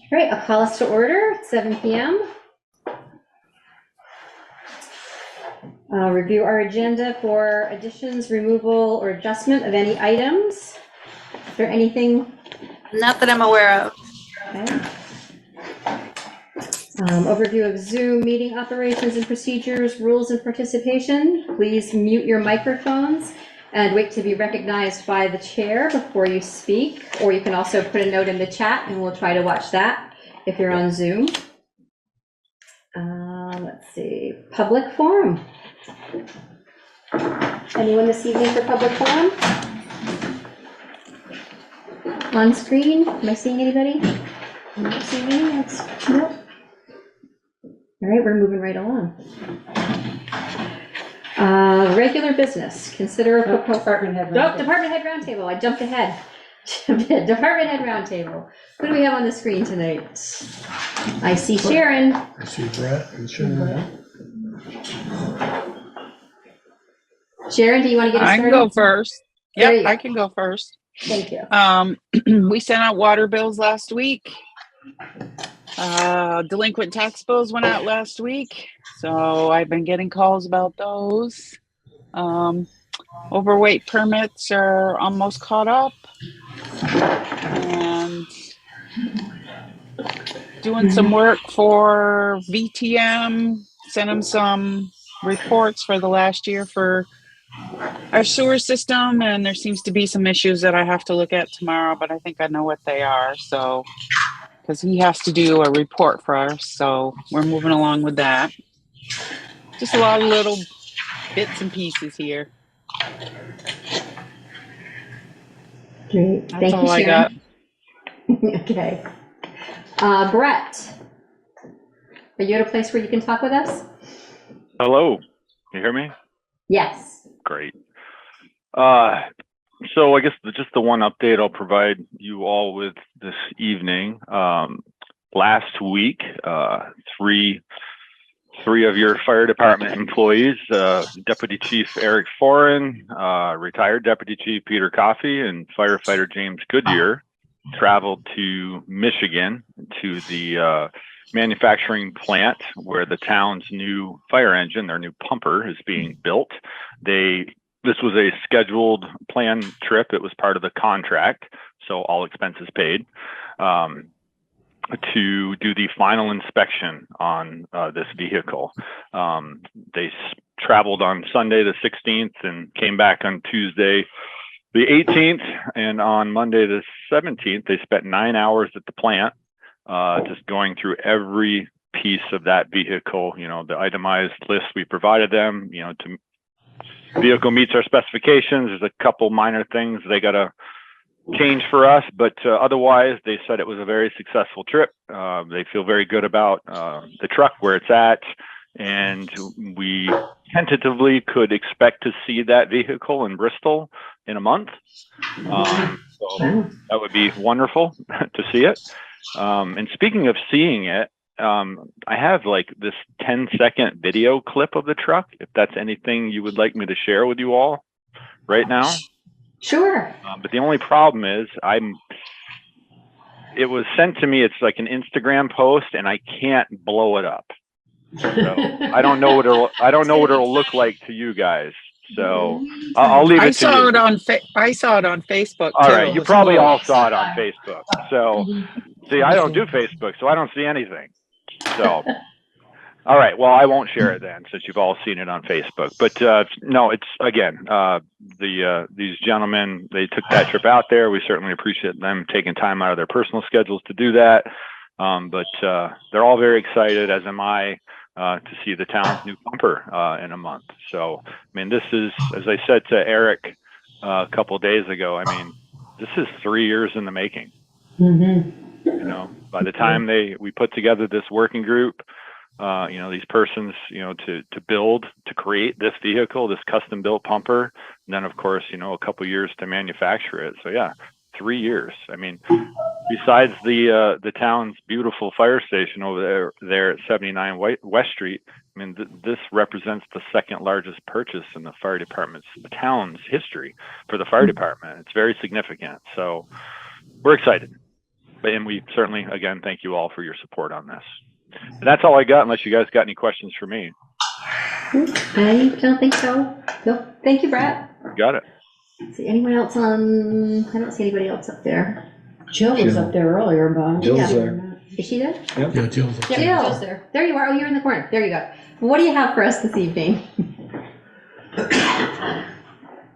Great, I'll call us to order at 7 p.m. Review our agenda for additions, removal, or adjustment of any items. Is there anything? Not that I'm aware of. Okay. Overview of Zoom meeting operations and procedures, rules and participation. Please mute your microphones and wait to be recognized by the chair before you speak, or you can also put a note in the chat and we'll try to watch that if you're on Zoom. Let's see, public forum. Anyone this evening for public forum? On screen, am I seeing anybody? I'm not seeing any, nope. All right, we're moving right along. Regular business, consider a proposal. Department head roundtable. Department head roundtable, I jumped ahead. Department head roundtable. Who do we have on the screen tonight? I see Sharon. I see Brett and Sharon. Sharon, do you want to get us started? I can go first. There you Yep, go. I can go first. Thank you. We sent out water bills last week. Delinquent tax bills went out last week, so I've been getting calls about those. Overweight permits are almost caught up, and doing some work for VTM. Sent them some reports for the last year for our sewer system, and there seems to be some issues that I have to look at tomorrow, but I think I know what they are. So, because he has to do a report for us, so we're moving along with that. Just a lot of little bits and pieces here. Great. That's Thank all you, I Sharon. got. Okay. Brett, are you at a place where you can talk with us? Hello, you hear me? Yes. Great. So I guess just the one update I'll provide you all with this evening. Last week, three of your fire department employees, Deputy Chief Eric Foran, retired Deputy Chief Peter Coffey, and firefighter James Goodyear traveled to Michigan to the manufacturing plant where the town's new fire engine, their new pumper, is being built. This was a scheduled planned trip. It was part of the contract, so all expenses paid, to do the final inspection on this vehicle. They traveled on Sunday the 16th and came back on Tuesday the 18th, and on Monday the 17th, they spent 9 hours at the plant, just going through every piece of that vehicle, the itemized list we provided them, to vehicle meets our specifications. There's a couple minor things they got to change for us, but otherwise they said it was a very successful trip. They feel very good about the truck, where it's at, and we tentatively could expect to see that vehicle in Bristol in a month. So that would be wonderful to see it. And speaking of seeing it, I have like this 10-second video clip of the truck, if that's anything you would like me to share with you all right now. Sure. But the only problem is it was sent to me. It's like an Instagram post, and I can't blow it up. So I don't know what it'll look like to you guys. So I'll leave it to you. I saw it on Facebook. All right, you probably all saw it on Facebook. So see, I don't do Facebook, so I don't see anything. So all right, well, I won't share it then, since you've all seen it on Facebook. But no, it's again, these gentlemen, they took that trip out there. We certainly appreciate them taking time out of their personal schedules to do that. But they're all very excited, as am I, to see the town's new pumper in a month. So, I mean, this is, as I said to Eric a couple of days ago, I mean, this is 3 years in the making. Mm-hmm. By the time we put together this working group, these persons, to create this vehicle, this custom built pumper, and then of course, a couple years to manufacture it. So yeah, 3 years. I mean, besides the town's beautiful fire station over there at 79 West Street, I mean, this represents the second largest purchase in the fire department's, the town's history for the fire department. It's very significant. So we're excited. and we certainly, again, thank you all for your support on this. And that's all I got, unless you guys got any questions for me. I don't think so. Nope. Thank you, Brett. Got it. See anyone else on? I don't see anybody else up there. Jill was up there earlier, but. Jill's Yeah. there. Is she there? Yep. Yeah, Jill's there. Jill. Jill's there. There you are. Oh, you're in the corner. There you go. What do you have for us this evening?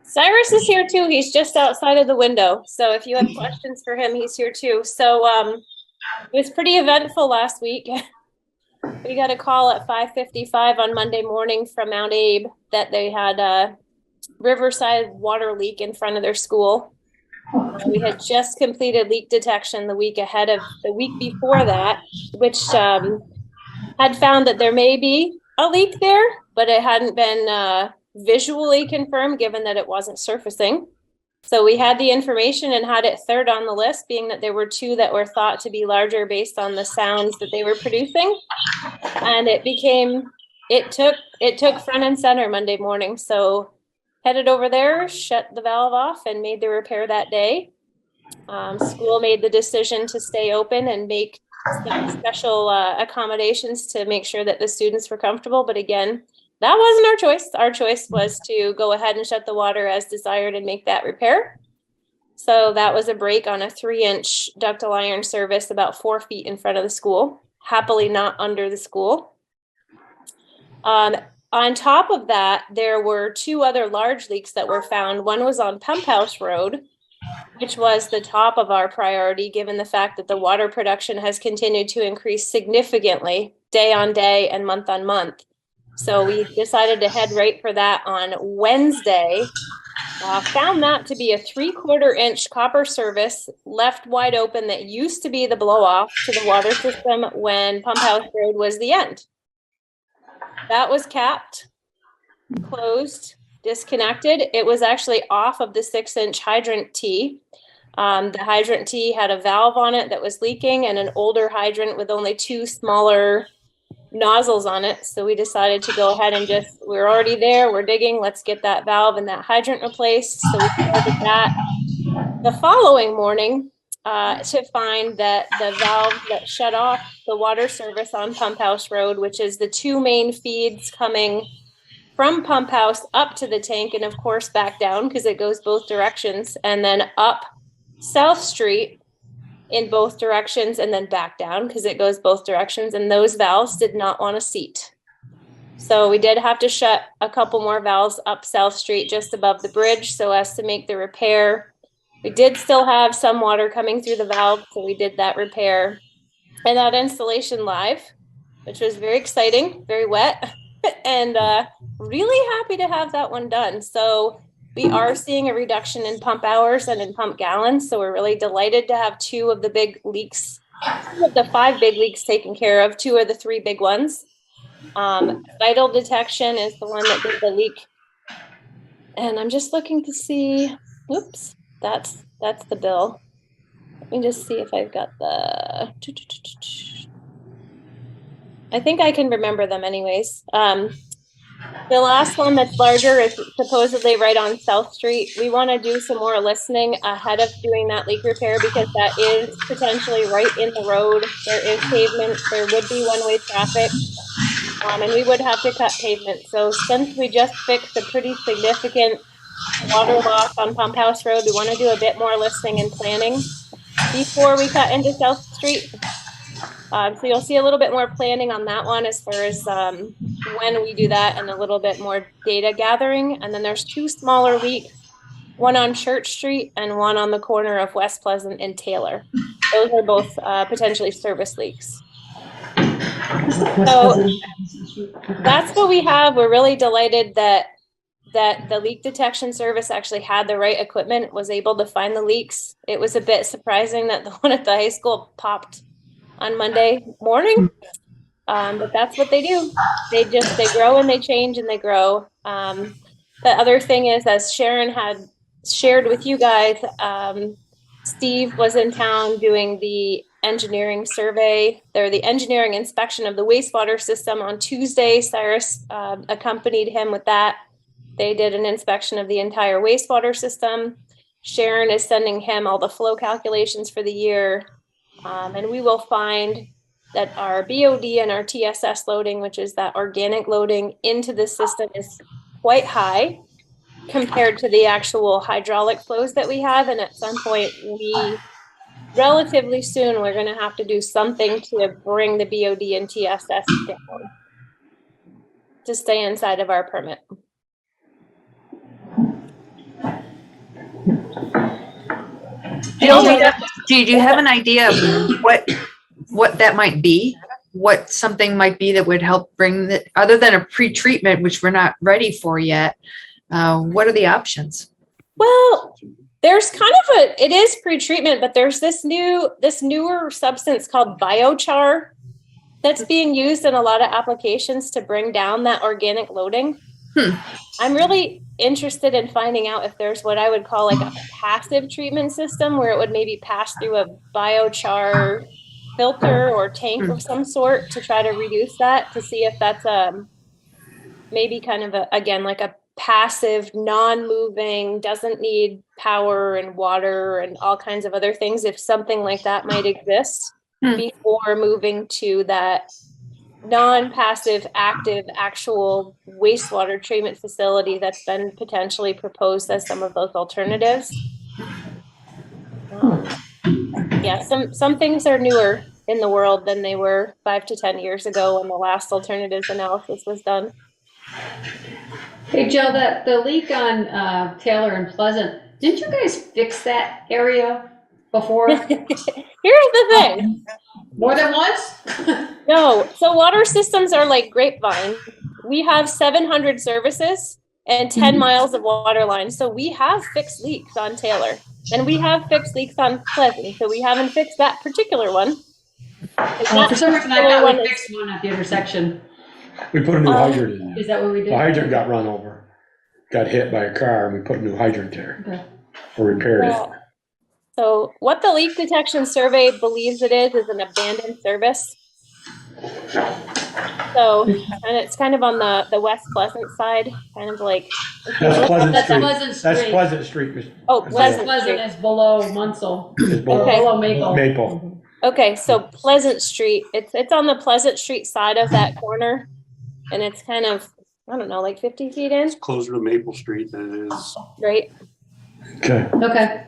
Cyrus is here too. He's just outside of the window. So if you have questions for him, he's here too. So it was pretty eventful last week. We got a call at 5:55 on Monday morning from Mount Abe that they had a riverside water leak in front of their school. We had just completed leak detection the week before that, which had found that there may be a leak there, but it hadn't been visually confirmed given that it wasn't surfacing. So we had the information and had it third on the list, being that there were two that were thought to be larger based on the sounds that they were producing. And it took front and center Monday morning. So headed over there, shut the valve off and made the repair that day. School made the decision to stay open and make some special accommodations to make sure that the students were comfortable. But again, that wasn't our choice. Our choice was to go ahead and shut the water as desired and make that repair. So that was a break on a 3-inch ductile iron service about 4 feet in front of the school, happily not under the school. On top of that, there were 2 other large leaks that were found. One was on Pump House Road, which was the top of our priority, given the fact that the water production has continued to increase significantly day on day and month on month. So we decided to head right for that on Wednesday. Found that to be a 3/4 inch copper service left wide open that used to be the blow off to the water system when Pump House Road was the end. That was capped, closed, disconnected. It was actually off of the 6-inch hydrant T. The hydrant T had a valve on it that was leaking and an older hydrant with only 2 smaller nozzles on it. So we decided to go ahead and we're already there, we're digging, let's get that valve and that hydrant replaced. So we started that the following morning to find that the valve that shut off the water service on Pump House Road, which is the 2 main feeds coming from Pump House up to the tank and of course back down because it goes both directions, and then up South Street in both directions and then back down because it goes both directions, and those valves did not want to seat. So we did have to shut a couple more valves up South Street just above the bridge so as to make the repair. We did still have some water coming through the valve, so we did that repair and that installation live, which was very exciting, very wet, and really happy to have that one done. So we are seeing a reduction in pump hours and in pump gallons. So we're really delighted to have 2 of the big leaks, 2 of the 5 big leaks taken care of. 2 of the 3 big ones. Vital detection is the one that did the leak. And I'm just looking to see, oops, that's the bill. Let me just see if I've got the, I think I can remember them anyways. The last one that's larger is supposedly right on South Street. We want to do some more listening ahead of doing that leak repair because that is potentially right in the road. There is pavement. There would be one-way traffic, and we would have to cut pavement. So since we just fixed a pretty significant water loss on Pump House Road, we want to do a bit more listening and planning before we cut into South Street. So you'll see a little bit more planning on that one as far as when we do that and a little bit more data gathering. And then there's 2 smaller leaks, one on Church Street and one on the corner of West Pleasant and Taylor. Those are both potentially service leaks. So that's what we have. We're really delighted that the leak detection service actually had the right equipment, was able to find the leaks. It was a bit surprising that the one at the high school popped on Monday morning, but that's what they do. They grow and they change and they grow. The other thing is, as Sharon had shared with you guys, Steve was in town doing the engineering survey, or the engineering inspection of the wastewater system on Tuesday. Cyrus accompanied him with that. They did an inspection of the entire wastewater system. Sharon is sending him all the flow calculations for the year. And we will find that our BOD and our TSS loading, which is that organic loading into the system, is quite high compared to the actual hydraulic flows that we have. And at some point, relatively soon, we're going to have to do something to bring the BOD and TSS down to stay inside of our permit. Do you have an idea of what that might be? What something might be that would help bring the, other than a pre-treatment, which we're not ready for yet? What are the options? Well, there's kind of it is pre-treatment, but there's this newer substance called biochar that's being used in a lot of applications to bring down that organic loading. I'm really interested in finding out if there's what I would call like a passive treatment system where it would maybe pass through a biochar filter or tank of some sort to try to reduce that, to see if that's maybe kind of again like a passive, non-moving, doesn't need power and water and all kinds of other things, if something like that might exist before moving to that non-passive, active, actual wastewater treatment facility that's been potentially proposed as some of those alternatives. Yeah, some things are newer in the world than they were 5 to 10 years ago when the last alternatives analysis was done. Hey, Joe, the leak on Taylor and Pleasant, didn't you guys fix that area before? Here's the thing. More than once? No, so water systems are like grapevine. We have 700 services and 10 miles of water lines. So we have fixed leaks on Taylor and we have fixed leaks on Pleasant. So we haven't fixed that particular one. For some reason, I thought we fixed one at the intersection. We put a new hydrant in there. Is that what we did? The hydrant got run over, got hit by a car, and we put a new hydrant there. Okay. Or repaired it. So what the leak detection survey believes it is an abandoned service. So, and it's kind of on the West Pleasant side, kind of like. That's Pleasant That's Street. Pleasant That's Street. Pleasant Street. Oh, Pleasant Pleasant is below Munsell. It's below Okay. Below Maple. Maple. Okay, so Pleasant Street, it's on the Pleasant Street side of that corner. And it's kind of, I don't know, like 50 feet in, Closer to Maple Street than it is. right? Okay. Okay.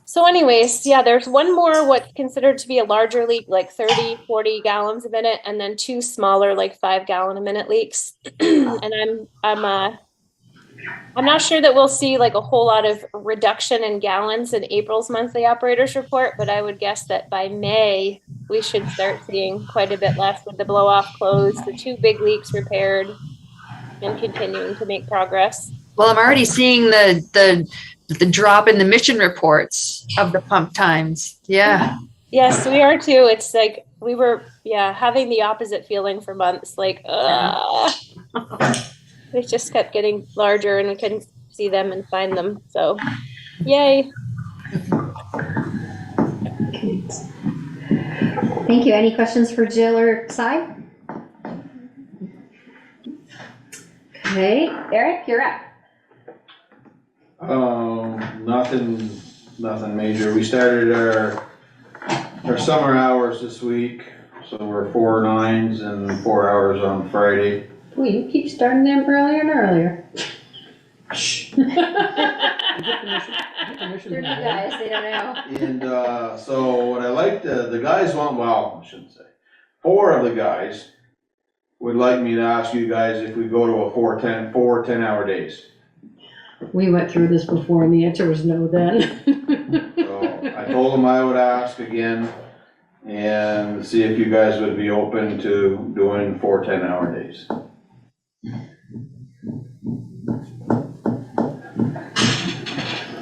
So anyways, yeah, there's one more what's considered to be a larger leak, like 30, 40 gallons a minute, and then 2 smaller, like 5 gallon a minute leaks. And I'm not sure that we'll see like a whole lot of reduction in gallons in April's monthly operators report, but I would guess that by May, we should start seeing quite a bit less with the blow off closed, the 2 big leaks repaired, and continuing to make progress. Well, I'm already seeing the drop in the mission reports of the pump times. Yeah. Yes, we are too. It's like we were, having the opposite feeling for months. Like, they just kept getting larger and we couldn't see them and find them. So, yay. Thank you. Any questions for Jill or Cy? Okay, Eric, you're up. Nothing major. We started our summer hours this week, so we're 4 9s and 4 hours on Friday. Boy, you keep starting them earlier and earlier. They're new guys, they don't know. And so what I like, the guys want, well, I shouldn't say, 4 of the guys would like me to ask you guys if we go to a 4 10-hour days. We went through this before and the answer was no then. So I told them I would ask again and see if you guys would be open to doing 4 10-hour days.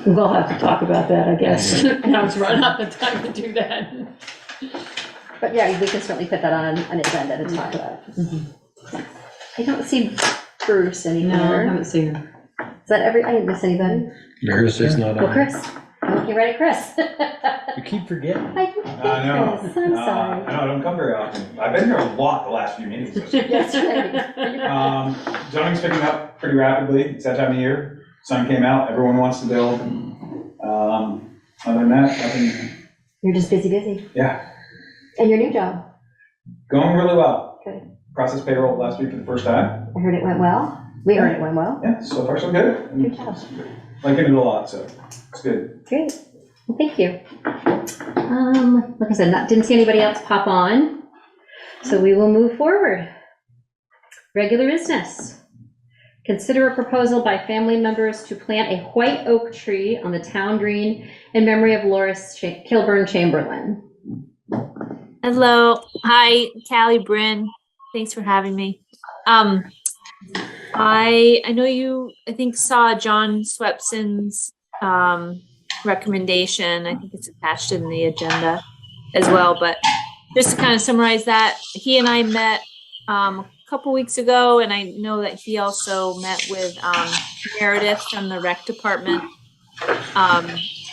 We'll have to talk about that, I guess. Now it's run out the time to do that. But yeah, we can certainly put that on an agenda to talk about. I don't see Bruce No, I anymore. haven't seen him. Is that I didn't miss anybody? Maris is not Well, on. Chris. I'm looking right at Chris. You keep forgetting. I do I know. Chris. I'm sorry. I know, I don't come very often. I've been here a lot the last few meetings. That's right. Zoning's picking up pretty rapidly. It's that time of year. Sun came out, everyone wants to build. Other than that, nothing, You're just busy. yeah. And your new job? Going really well. Good. Process payroll last week for the first time. I heard it went well. We heard it went well. Yeah, so far so good. Good job. Liking it a lot, so it's good. Great. Well, thank you. Like I said, didn't see anybody else pop on, so we will move forward. Regular business. Consider a proposal by family members to plant a white oak tree on the town green in memory of Loris Kilburn Chamberlain. Hello, hi, Callie, Bryn. Thanks for having me. I know you, I think, saw John Swepson's recommendation. I think it's attached in the agenda as well, but just to kind of summarize that, he and I met a couple weeks ago, and I know that he also met with Meredith from the rec department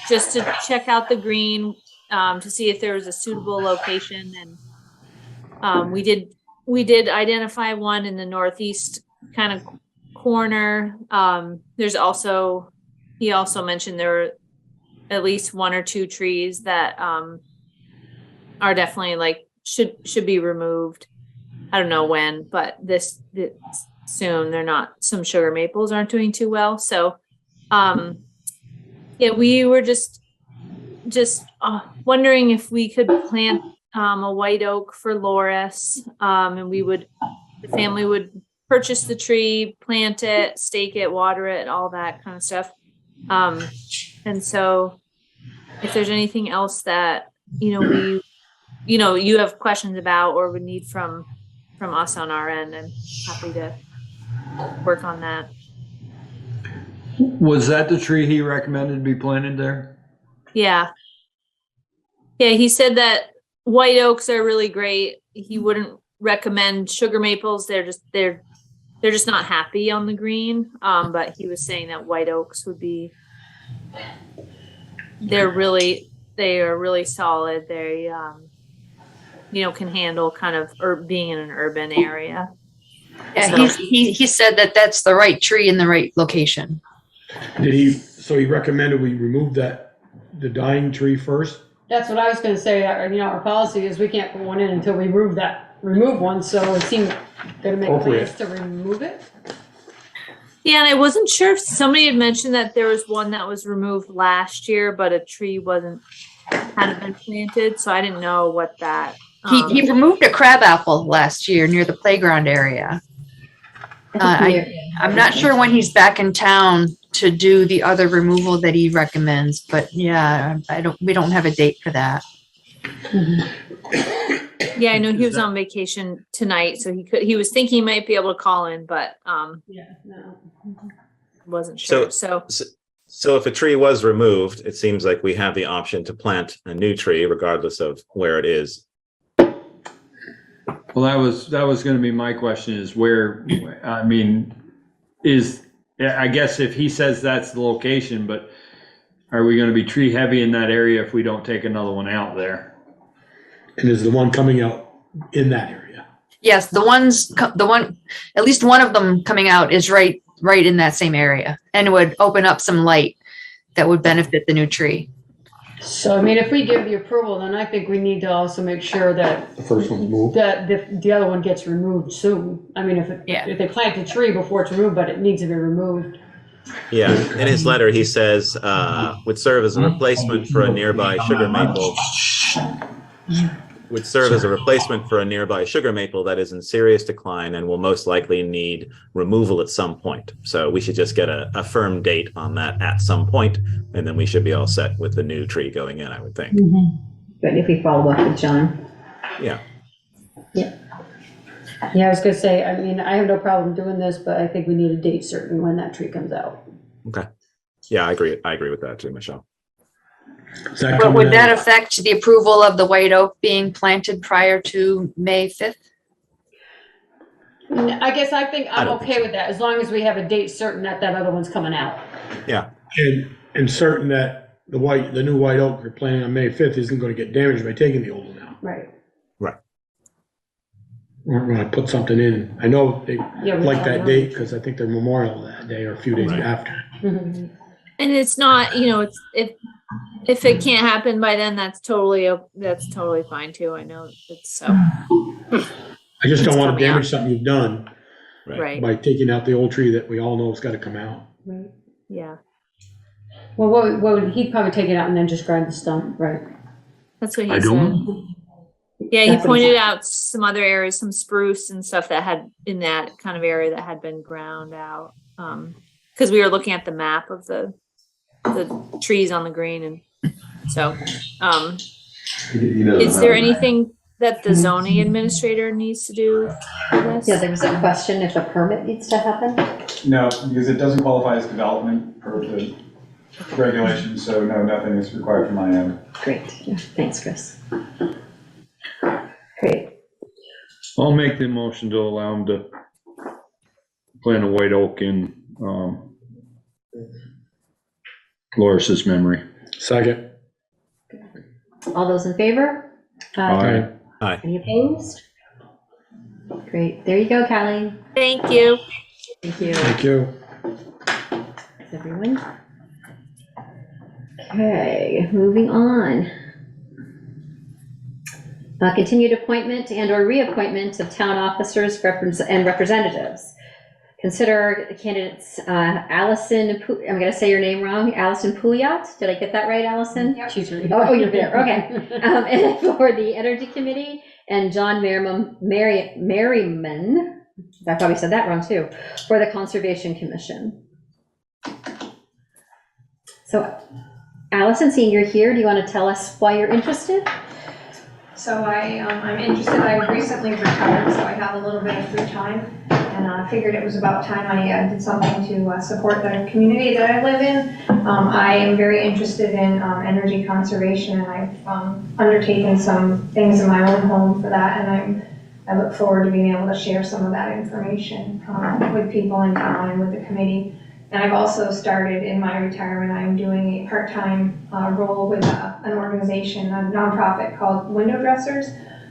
just to check out the green, to see if there was a suitable location. And we did identify one in the northeast kind of corner. There's also, he also mentioned there are at least one or two trees that are definitely like should be removed. I don't know when, but this soon. They're not, some sugar maples aren't doing too well. So yeah, we were just wondering if we could plant a white oak for Loris, and the family would purchase the tree, plant it, stake it, water it, all that kind of stuff. And so if there's anything else that, you have questions about or would need from us on our end, I'm happy to work on that. Was that the tree he recommended to be planted there? Yeah. Yeah, he said that white oaks are really great. He wouldn't recommend sugar maples. They're just not happy on the green. But he was saying that white oaks would be, they are really solid. They can handle kind of being in an urban area. Yeah, he said that that's the right tree in the right location. So he recommended we remove the dying tree first? That's what I was gonna say. Our policy is we can't put one in until we remove one, so it seemed gonna make plans to remove it. Yeah, and I wasn't sure if somebody had mentioned that there was one that was removed last year, but a tree hadn't been planted, so I didn't know what that. He removed a crabapple last year near the playground area. I'm not sure when he's back in town to do the other removal that he recommends, but yeah, we don't have a date for that. Mm-hmm. Yeah, I know he was on vacation tonight, so he was thinking he might be able to call in, but wasn't sure. So if a tree was removed, it seems like we have the option to plant a new tree regardless of where it is. Well, that was going to be my question, is where, I guess if he says that's the location, but are we going to be tree heavy in that area if we don't take another one out there? And is the one coming out in that area? Yes, at least one of them coming out is right in that same area, and it would open up some light that would benefit the new tree. So, if we give the approval, then I think we need to also make sure that The first one's moved? that the other one gets removed soon. If they plant the tree before it's removed, but it needs to be removed. Yeah, in his letter, he says would serve as a replacement for a nearby sugar maple. Would serve as a replacement for a nearby sugar maple that is in serious decline and will most likely need removal at some point. So we should just get a firm date on that at some point, and then we should be all set with the new tree going in, I would think. Mm-hmm. But if we follow up with John. Yeah. Yeah, I was gonna say, I have no problem doing this, but I think we need a date certain when that tree comes out. Okay. Yeah, I agree with that too, Michelle. But would that affect the approval of the white oak being planted prior to May 5th? I guess I'm okay with that, as long as we have a date certain that other one's coming out. Yeah. And certain that the new white oak we're planting on May 5th isn't going to get damaged by taking the old one out. Right. Right. We're going to put something in. I know they like that date because I think they're Memorial that day or a few days after. Mm-hmm. And it's not, if it can't happen by then, that's totally fine too. I know it's so. I just don't want to coming damage something you've done Right. by taking out the old tree that we all know has got to come out. Right. Yeah. Well, he'd probably take it out and then just grind the stump, right? That's what he I said. don't. Yeah, he That's what he pointed said. out some other areas, some spruce and stuff that had in that kind of area that had been ground out. Because we were looking at the map of the trees on the green, and so is there anything that the zoning administrator needs to do for this? Yeah, there was a question if a permit needs to happen. No, because it doesn't qualify as development per the regulations, so no, nothing is required from my end. Great, yeah, thanks, Chris. Great, I'll make the motion to allow him to plant a white oak in, Loris's memory. Second. all those in favor? Aye. Aye. Any opposed? Great, there you go, Callie. Thank you. Thank you. Thank you. Thanks, everyone. Okay, moving on. Continued appointment and or reappointment of town officers and representatives. Consider candidates Allison, I'm going to say your name wrong, Allison Pouliot. Did I get that right, Allison? Yep. She's right. Oh, you're there, okay. And for the Energy Committee, and John Merriman, I probably said that wrong too, for the Conservation Commission. So Allison, seeing you're here, do you want to tell us why you're interested? So I'm interested. I recently retired, so I have a little bit of free time, and I figured it was about time I did something to support the community that I live in. I am very interested in energy conservation, and I've undertaken some things in my own home for that, and I look forward to being able to share some of that information with people in town and with the committee. And I've also started in my retirement, I'm doing a part-time role with an organization, a nonprofit called Window Dressers.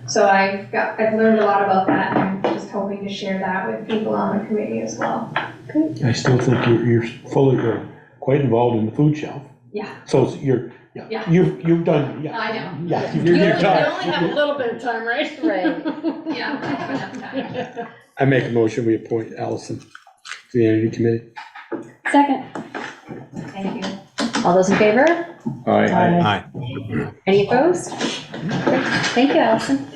So I've learned a lot about that, and I'm just hoping to share that with people on the committee as well. I still think you're quite involved in the food shelf. Yeah. So you've done, yeah. I know. Yeah, You you're only tired. have a little bit of time, right? Right. Yeah, I have enough time. I make a motion, we appoint Allison to the Energy Committee. Second. Thank you. All those in favor? Aye. Aye. Any opposed? Great. Thank you, Allison.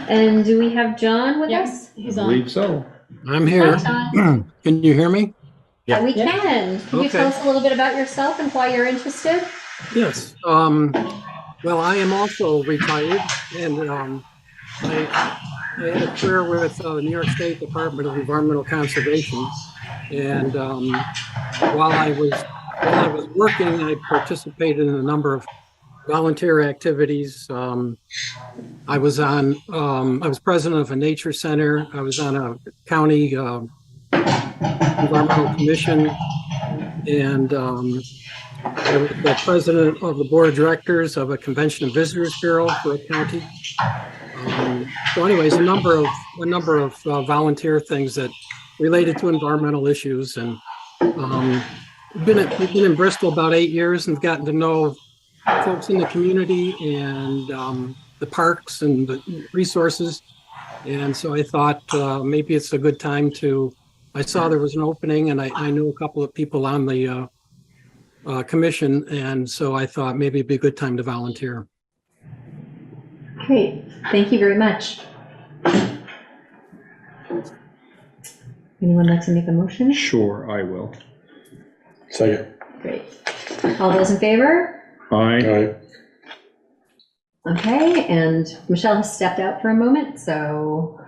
And do we have John with us? He's I on. believe so. I'm here. Hi, John. Can you hear me? Yeah. We can. Can you tell Okay. us a little bit about yourself and why you're interested? Yes. Well, I am also retired, and I had a career with the New York State Department of Environmental Conservation. And while I was working, I participated in a number of volunteer activities. I was president of a nature center. I was on a county environmental commission, and I was the president of the board of directors of a convention and visitors bureau for a county. So anyways, a number of volunteer things that related to environmental issues, and we've been in Bristol about 8 years and gotten to know folks in the community and the parks and the resources. And so I thought maybe it's a good time I saw there was an opening, and I knew a couple of people on the commission, and so I thought maybe it'd be a good time to volunteer. Great. Thank you very much. Anyone like to make a motion? Sure, I will. Second. Great. All those in favor? Aye. Okay, and Michelle has stepped out for a moment, so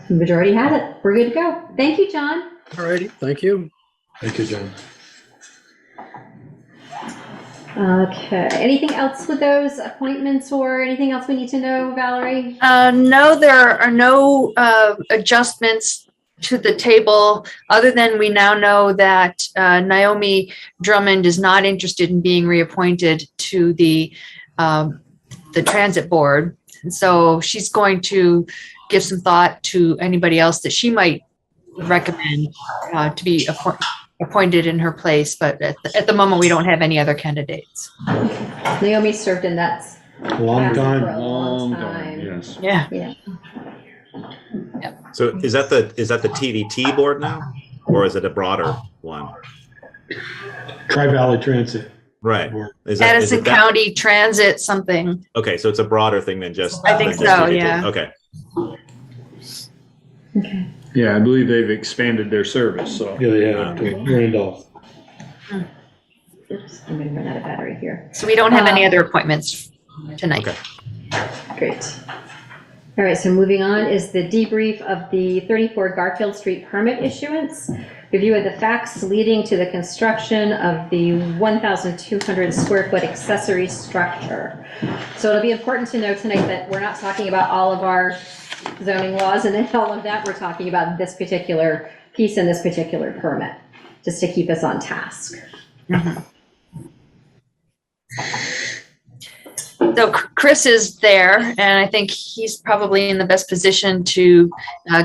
the majority has it. We're good to go. Thank you, John. All righty, thank you. Thank you, John. Okay, anything else with those appointments or anything else we need to know, Valerie? No, there are no adjustments to the table, other than we now know that Naomi Drummond is not interested in being reappointed to the transit board. So she's going to give some thought to anybody else that she might recommend to be appointed in her place, but at the moment, we don't have any other candidates. Naomi served in that Long capacity time. for a long time. Yes. Yeah. Yeah. So is that the TDT board now, or is it a broader one? Tri-Valley Transit. Right. Is Addison it that? County Transit something. Okay, so it's a broader thing than just. I think than just so, TDT. yeah. Okay. Okay. Yeah, I believe they've expanded their service, so. Yeah, yeah, to Randolph. Oops, I'm gonna run out of battery here. So we don't have any other appointments tonight. Okay. Great. All right, so moving on is the debrief of the 34 Garfield Street permit issuance. Review of the facts leading to the construction of the 1,200 square foot accessory structure. So it'll be important to know tonight that we're not talking about all of our zoning laws and then all of that. We're talking about this particular piece and this particular permit, just to keep us on task. So Chris is there, and I think he's probably in the best position to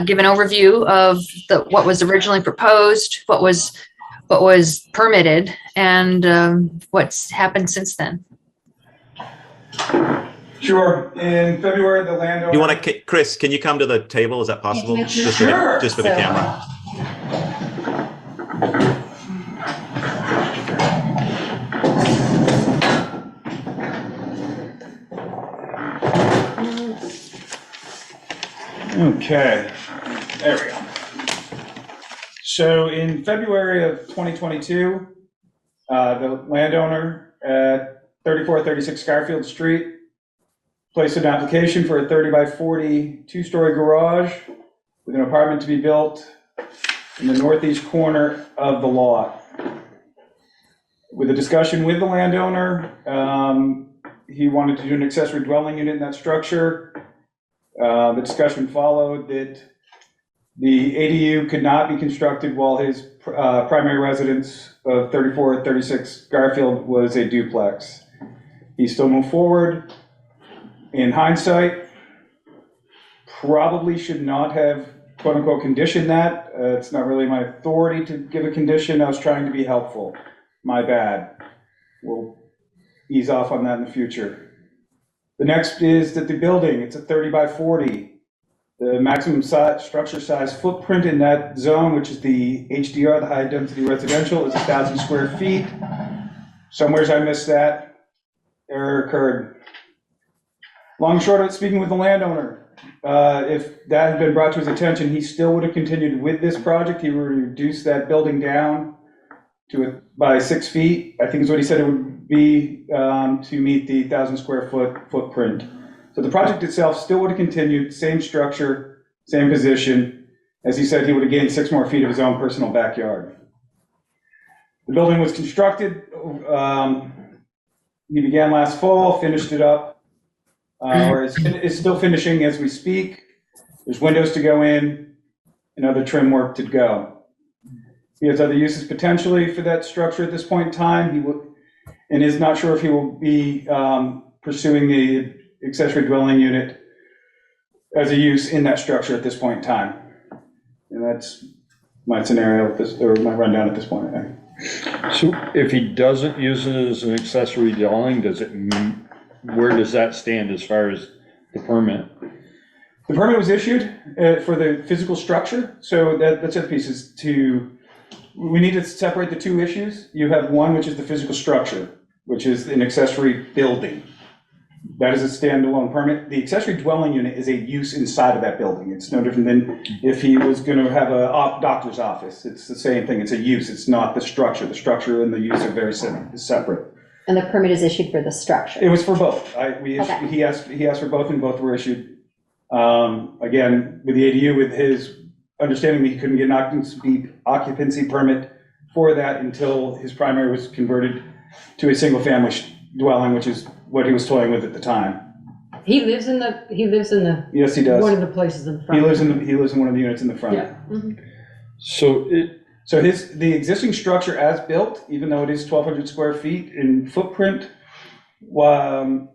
give an overview of what was originally proposed, what was permitted, and what's happened since then. Sure. In February, the landowner. You want to, Chris? Can you come to the table? Is that possible? Just for the, just for the camera. Okay, there we go. So in February of 2022, the landowner at 3436 Garfield Street placed an application for a 30 by 40 two-story garage with an apartment to be built in the northeast corner of the lot. With a discussion with the landowner, he wanted to do an accessory dwelling unit in that structure. The discussion followed that the ADU could not be constructed while his primary residence of 3436 Garfield was a duplex. He still moved forward. In hindsight, probably should not have quote unquote conditioned that. It's not really my authority to give a condition. I was trying to be helpful. My bad. We'll ease off on that in the future. The next is that the building, it's a 30 by 40. The maximum size, structure size footprint in that zone, which is the HDR, the high density residential, is 1,000 square feet. Somewheres I missed that. Error occurred. Long and short of it, speaking with the landowner, if that had been brought to his attention, he still would have continued with this project. He would reduce that building down to by 6 feet. I think is what he said it would be to meet the 1,000 square foot footprint. So the project itself still would have continued, same structure, same position. As he said, he would have gained 6 more feet of his own personal backyard. The building was constructed. He began last fall, finished it up, or it's still finishing as we speak. There's windows to go in and other trim work to go. He has other uses potentially for that structure at this point in time. He will, and is not sure if he will be pursuing the accessory dwelling unit as a use in that structure at this point in time. And that's my scenario, or my rundown at this point. So if he doesn't use it as an accessory dwelling, where does that stand as far as the permit? The permit was issued for the physical structure. So that's the piece is we need to separate the two issues. You have one, which is the physical structure, which is an accessory building. That is a standalone permit. The accessory dwelling unit is a use inside of that building. It's no different than if he was going to have a doctor's office. It's the same thing. It's a use. It's not the structure. The structure and the use are very separate. And the permit is issued for the structure? It was for both. Okay. He asked for both, and both were issued. Again, with the ADU, with his understanding that he couldn't get an occupancy permit for that until his primary was converted to a single family dwelling, which is what he was toying with at the time. He lives in the. Yes, he does. One of the places in the front. He lives in one of the units in the front. Yeah. Mm-hmm. So the existing structure as built, even though it is 1,200 square feet in footprint, the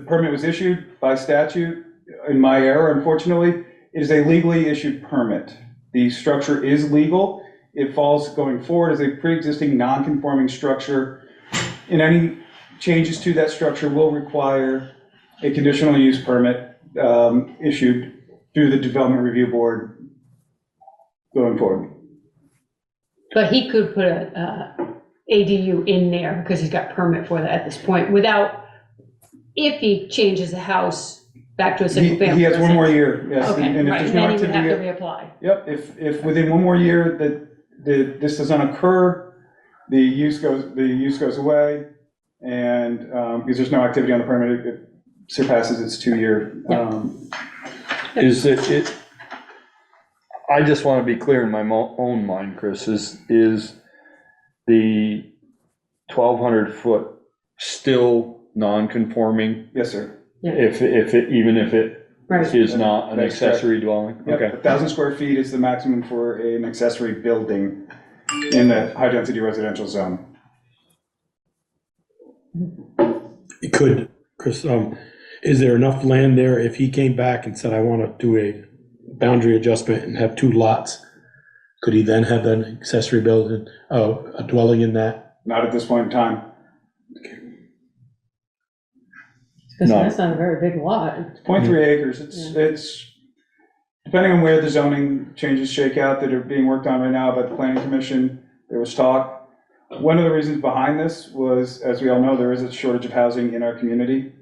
permit was issued by statute. In my error, unfortunately, it is a legally issued permit. The structure is legal. it falls going forward as a pre-existing non-conforming structure. And any changes to that structure will require a conditional use permit issued through the Development Review Board going forward. But he could put a ADU in there because he's got permit for that at this point without, if he changes the house back to a single family. He has one more year, yes. Okay, And if right, there's and no then he would have to activity, reapply. yep, if within one more year that this doesn't occur, the use goes away, and because there's no activity on the permit, it surpasses its 2-year. Is it, I just want to be clear in my own mind, Chris, is the 1,200 foot still non-conforming? Yes, sir. Yeah. Even if it Right. is not an That's accessory dwelling? Yep, Okay. 1,000 square feet is the maximum for an accessory building in the high-density residential zone. You could, Chris, is there enough land there if he came back and said, I want to do a boundary adjustment and have 2 lots? Could he then have an accessory building, a dwelling in that? Not at this point in time. Because No. that's not a very big lot. 0.3 acres, it's, depending on where the zoning changes shake out that are being worked on right now by the planning commission, there was talk. One of the reasons behind this was, as we all know, there is a shortage of housing in our community.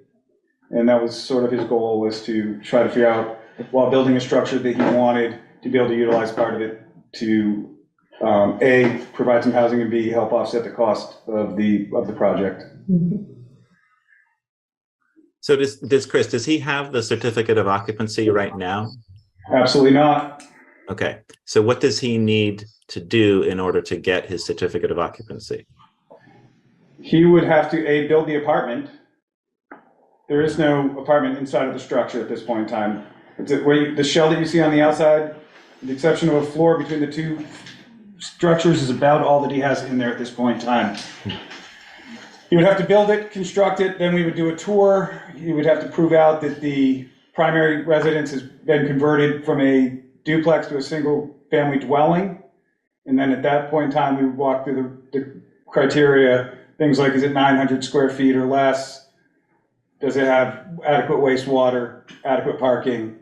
And that was sort of his goal, was to try to figure out, while building a structure that he wanted, to be able to utilize part of it to, A, provide some housing, and B, help offset the cost of the project. So Chris, does he have the certificate of occupancy right now? Absolutely not. Okay, so what does he need to do in order to get his certificate of occupancy? He would have to, A, build the apartment. There is no apartment inside of the structure at this point in time. The shell that you see on the outside, with the exception of a floor between the 2 structures, is about all that he has in there at this point in time. He would have to build it, construct it, then we would do a tour. He would have to prove out that the primary residence has been converted from a duplex to a single-family dwelling. And then at that point in time, we would walk through the criteria, things like, is it 900 square feet or less? Does it have adequate wastewater, adequate parking,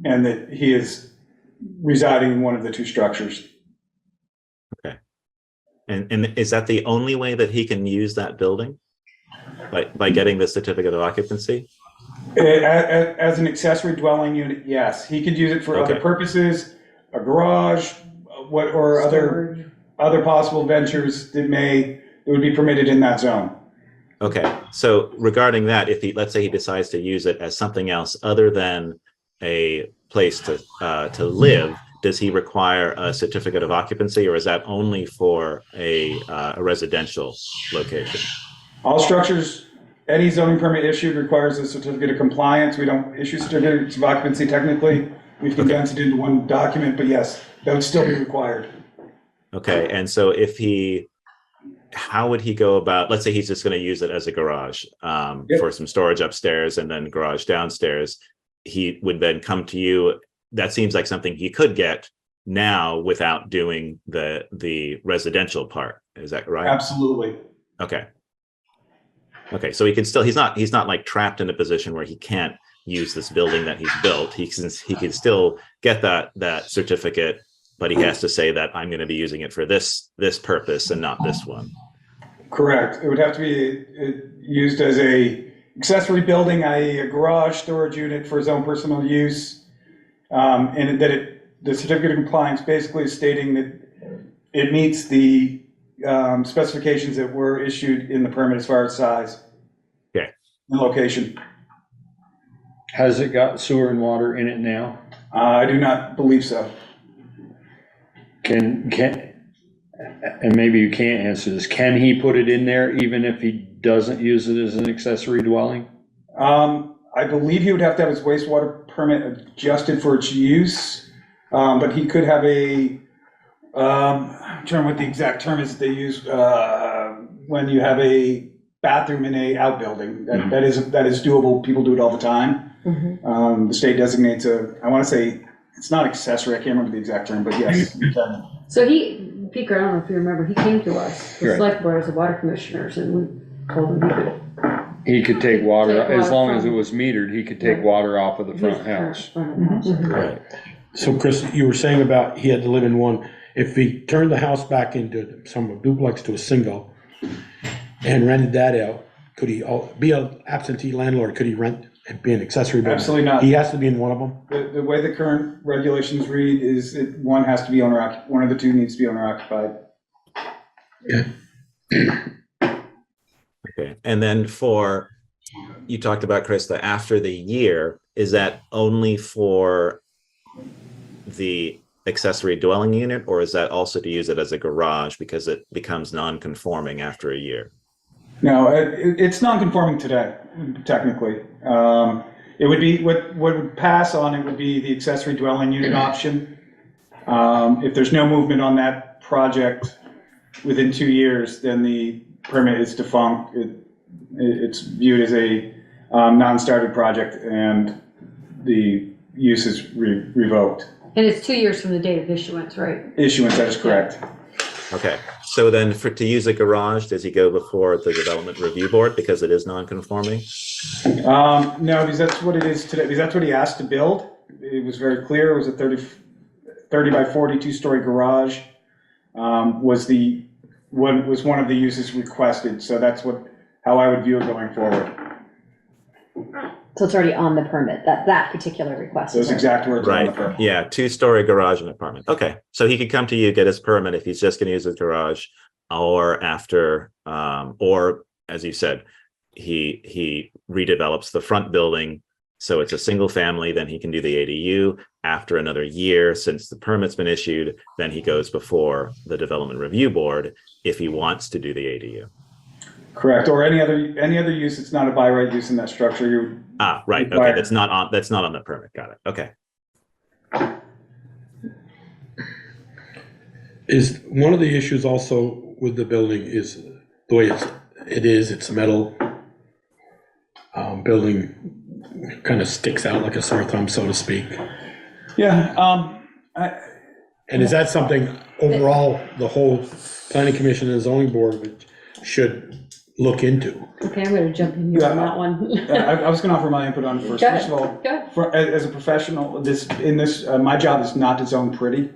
and that he is residing in one of the 2 structures? Okay. And is that the only way that he can use that building? By getting the certificate of occupancy? As an accessory dwelling unit, yes. He could use it for other purposes, a garage, or other possible ventures that would be permitted in that zone. Okay, so regarding that, if let's say he decides to use it as something else other than a place to live, does he require a certificate of occupancy, or is that only for a residential location? All structures, any zoning permit issued requires a certificate of compliance. We don't issue certificates of occupancy technically. We've condensed it into one document, but yes, that would still be required. Okay, and so how would he go about, let's say he's just going to use it as a garage for some storage upstairs and then garage downstairs. He would then come to you. That seems like something he could get now without doing the residential part. Is that right? Absolutely. Okay, so he can still, he's not like trapped in a position where he can't use this building that he's built. He can still get that certificate, but he has to say that I'm going to be using it for this purpose and not this one. Correct. It would have to be used as a accessory building, i.e. a garage storage unit for his own personal use. And that the certificate of compliance basically is stating that it meets the specifications that were issued in the permit as far as size. Okay. And location. Has it got sewer and water in it now? I do not believe so. And maybe you can't answer this, can he put it in there even if he doesn't use it as an accessory dwelling? I believe he would have to have his wastewater permit adjusted for its use, but he could have I'm trying what the exact term is that they use when you have a bathroom in a outbuilding. That is doable. People do it all the time. Mm-hmm. The state designates I want to say, it's not accessory, I can't remember the exact term, but yes, you can. So Peter, I don't know if you remember, he came to us, the Right. select board as the water commissioners, and we told him He could take water, Take as water long as it from- was metered, he could take Right. water off of the he front house. Right. So Chris, you were saying about he had to live in one, if he turned the house back into some duplex to a single and rented that out, could he be an absentee landlord? Could he rent and be an accessory building? Absolutely not. He has to be in one of them? The way the current regulations read is that one has to be one of the two needs to be owner occupied. Okay. And then you talked about, Chris, that after the year, is that only for the accessory dwelling unit, or is that also to use it as a garage because it becomes non-conforming after a year? No, it's non-conforming today, technically. It would be, what would pass on it would be the accessory dwelling unit option. If there's no movement on that project within 2 years, then the permit is defunct. It's viewed as a non-started project and the use is revoked. And it's 2 years from the date of issuance, right? Issuance, that is correct. Okay. So then to use a garage, does he go before the development review board because it is non-conforming? No, because that's what it is today, because that's what he asked to build. It was very clear, it was a 30 by 40 two-story garage, was one of the uses requested, so that's how I would view it going forward. So it's already on the permit, that particular request. Those exact words are on the Right. permit. Yeah. Two-story garage and apartment. Okay. So he could come to you, get his permit if he's just going to use his garage, or after, or as you said, he redevelops the front building. So it's a single family, then he can do the ADU. After another year, since the permit's been issued, then he goes before the development review board if he wants to do the ADU. Correct, or any other use, it's not a by right use in that structure. Right. Okay. Required. That's not on the permit. Got it. Okay. Is one of the issues also with the building is the way it's metal. Building kind of sticks out like a sore thumb, so to speak. Yeah, And is that something overall, the whole planning commission and zoning board should look into? Okay, I'm gonna jump in here on that one. I was gonna offer my input on it first. Go First of all, Go ahead. as a professional, my job is not to zone pretty.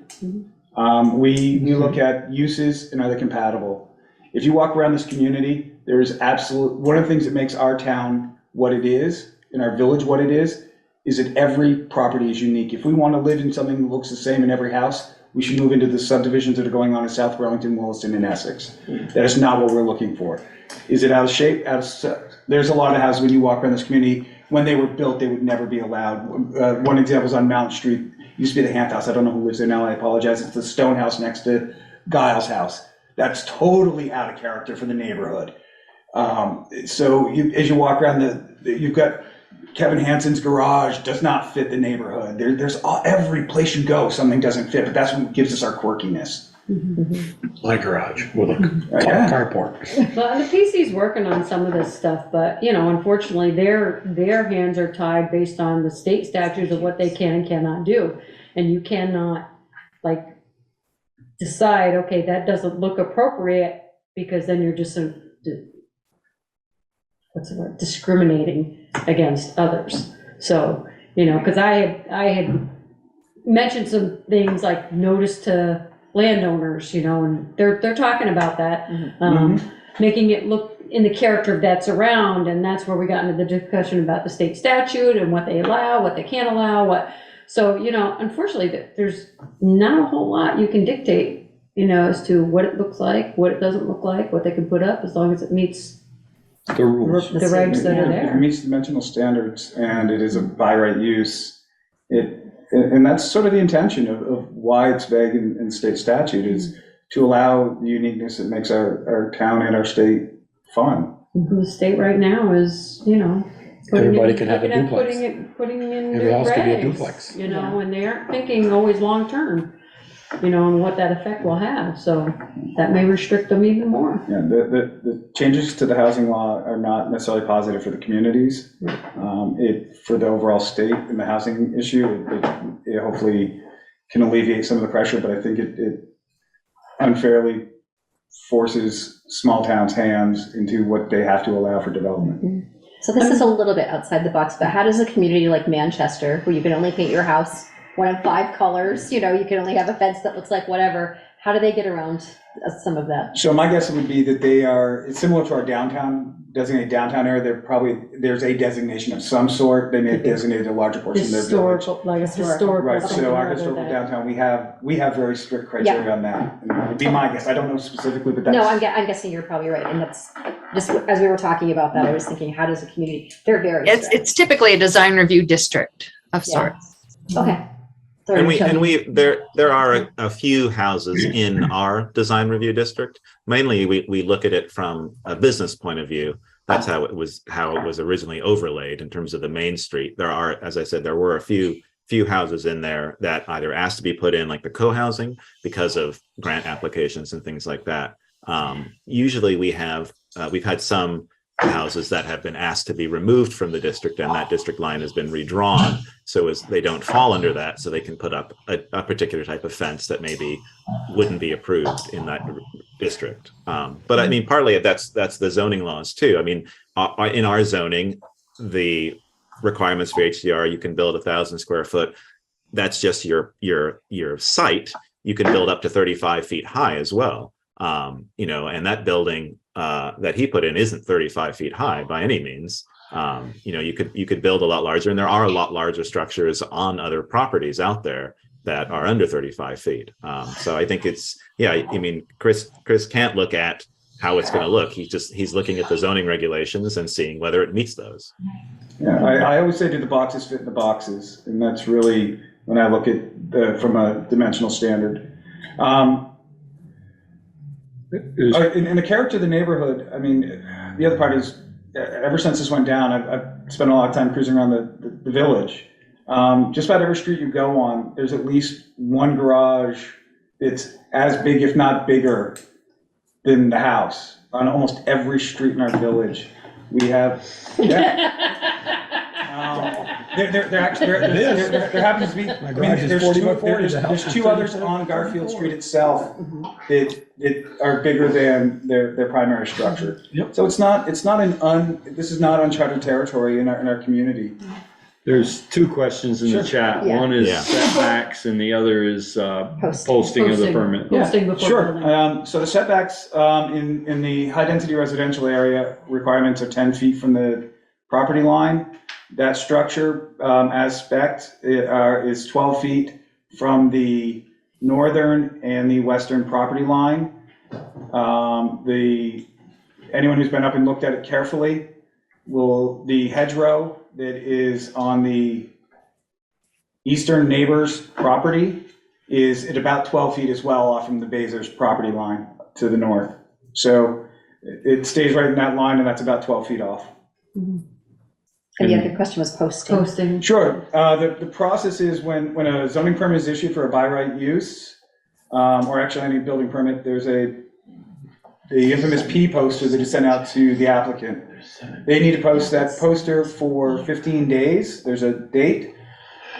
We look at uses and are they compatible. If you walk around this community, there is one of the things that makes our town what it is, in our village what it is that every property is unique. If we want to live in something that looks the same in every house, we should move into the subdivisions that are going on in South Burlington, Williston, and Essex. That is not what we're looking for. Is it out of shape? There's a lot of houses when you walk around this community, when they were built, they would never be allowed. One example is on Mount Street, used to be the Hant House. I don't know who lives there now, I apologize. It's the stone house next to Giles' house. That's totally out of character for the neighborhood. So as you walk around, you've got Kevin Hansen's garage does not fit the neighborhood. There's every place you go, something doesn't fit, but that's what gives us our quirkiness. My garage with a carport. Well, the PC's working on some of this stuff, but, unfortunately, their hands are tied based on the state statutes of what they can and cannot do. And you cannot, decide, okay, that doesn't look appropriate, because then you're just discriminating against others. So, because I had mentioned some things like notice to landowners, and they're talking about that, making it look in the character of that's around, and that's where we got into the discussion about the state statute and what they allow, what they can't allow, so, unfortunately, there's not a whole lot you can dictate, as to what it looks like, what it doesn't look like, what they can put up, as long as it meets the rules, the regs that are If it there. meets dimensional standards and it is a by right use, and that's sort of the intention of why it's vague in state statute, is to allow the uniqueness that makes our town and our state fun. The state right now is, Everybody can have a duplex. Putting in Every new house can be a regs, duplex. and they aren't thinking always long-term, and what that effect will have, so that may restrict them even more. Yeah, the changes to the housing law are not necessarily positive for the communities. For the overall state and the housing issue, it hopefully can alleviate some of the pressure, but I think unfairly forces small towns' hands into what they have to allow for development. So this is a little bit outside the box, but how does a community like Manchester, where you can only paint your house one of 5 colors, you can only have a fence that looks like whatever, how do they get around some of that? So my guess would be that it's similar to our designated downtown area. There's a designation of some sort. They may have designated a larger portion of their village. Historical. Right, so our historical downtown, we have very strict criteria on that. And that would be my guess. I don't know specifically, but that's. No, I'm guessing you're probably right, and that's, just as we were talking about that, I was thinking, how does a community, they're very strict. It's typically a design review district of sorts. Okay. There are a few houses in our design review district. Mainly, we look at it from a business point of view. That's how it was originally overlaid in terms of the main street. There are, as I said, there were a few houses in there that either asked to be put in, like the co-housing, because of grant applications and things like that. Usually, we've had some houses that have been asked to be removed from the district, and that district line has been redrawn so as they don't fall under that, so they can put up a particular type of fence that maybe wouldn't be approved in that district. But I mean, partly that's the zoning laws too. I mean, in our zoning, the requirements for HDR, you can build 1,000 square foot. That's just your site. You can build up to 35 feet high as well. And that building that he put in isn't 35 feet high by any means. You could build a lot larger, and there are a lot larger structures on other properties out there that are under 35 feet. So I think Chris can't look at how it's going to look. He's looking at the zoning regulations and seeing whether it meets those. Yeah, I always say, do the boxes fit in the boxes? And that's really when I look at from a dimensional standard. In the character of the neighborhood, I mean, the other part is, ever since this went down, I've spent a lot of time cruising around the village. Just about every street you go on, there's at least one garage that's as big, if not bigger, than the house. On almost every street in our village, we have. There happens to be. There's two others on Garfield Street itself that are bigger than their primary structure. Yep. So this is not uncharted territory in our community. There's 2 questions in the chat. Yeah. One is setbacks, and the other is posting of the permit. Posting before Sure. So the setbacks in the high density residential area, requirements are 10 feet from the property line. That structure, as spec'd, is 12 feet from the northern and the western property line. Anyone who's been up and looked at it carefully the hedgerow that is on the eastern neighbor's property is at about 12 feet as well off from the Bazer's property line to the north. So it stays right in that line, and that's about 12 feet off. Mm-hmm. And the other question was posting. Sure. The process is when a zoning permit is issued for a by right use, or actually any building permit, there's the infamous P poster that is sent out to the applicant. They need to post that poster for 15 days. There's a date.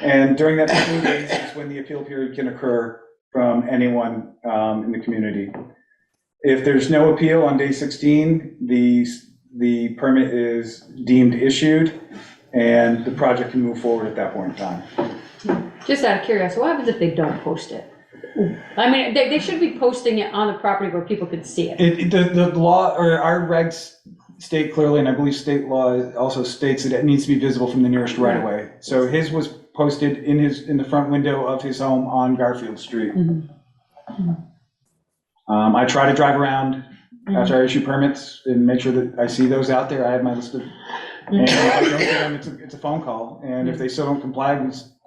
And during that 15 days is when the appeal period can occur from anyone in the community. If there's no appeal on day 16, the permit is deemed issued, and the project can move forward at that point in time. Just out of curiosity, what happens if they don't post it? I mean, they should be posting it on the property where people can see it. The law, or our regs state clearly, and I believe state law also states that it needs to be visible from the nearest right of way. So his was posted in the front window of his home on Garfield Street. Mm-hmm. I try to drive around after I issue permits and make sure that I see those out there. I have my list of, and if I don't see them, it's a phone call. And if they still don't comply,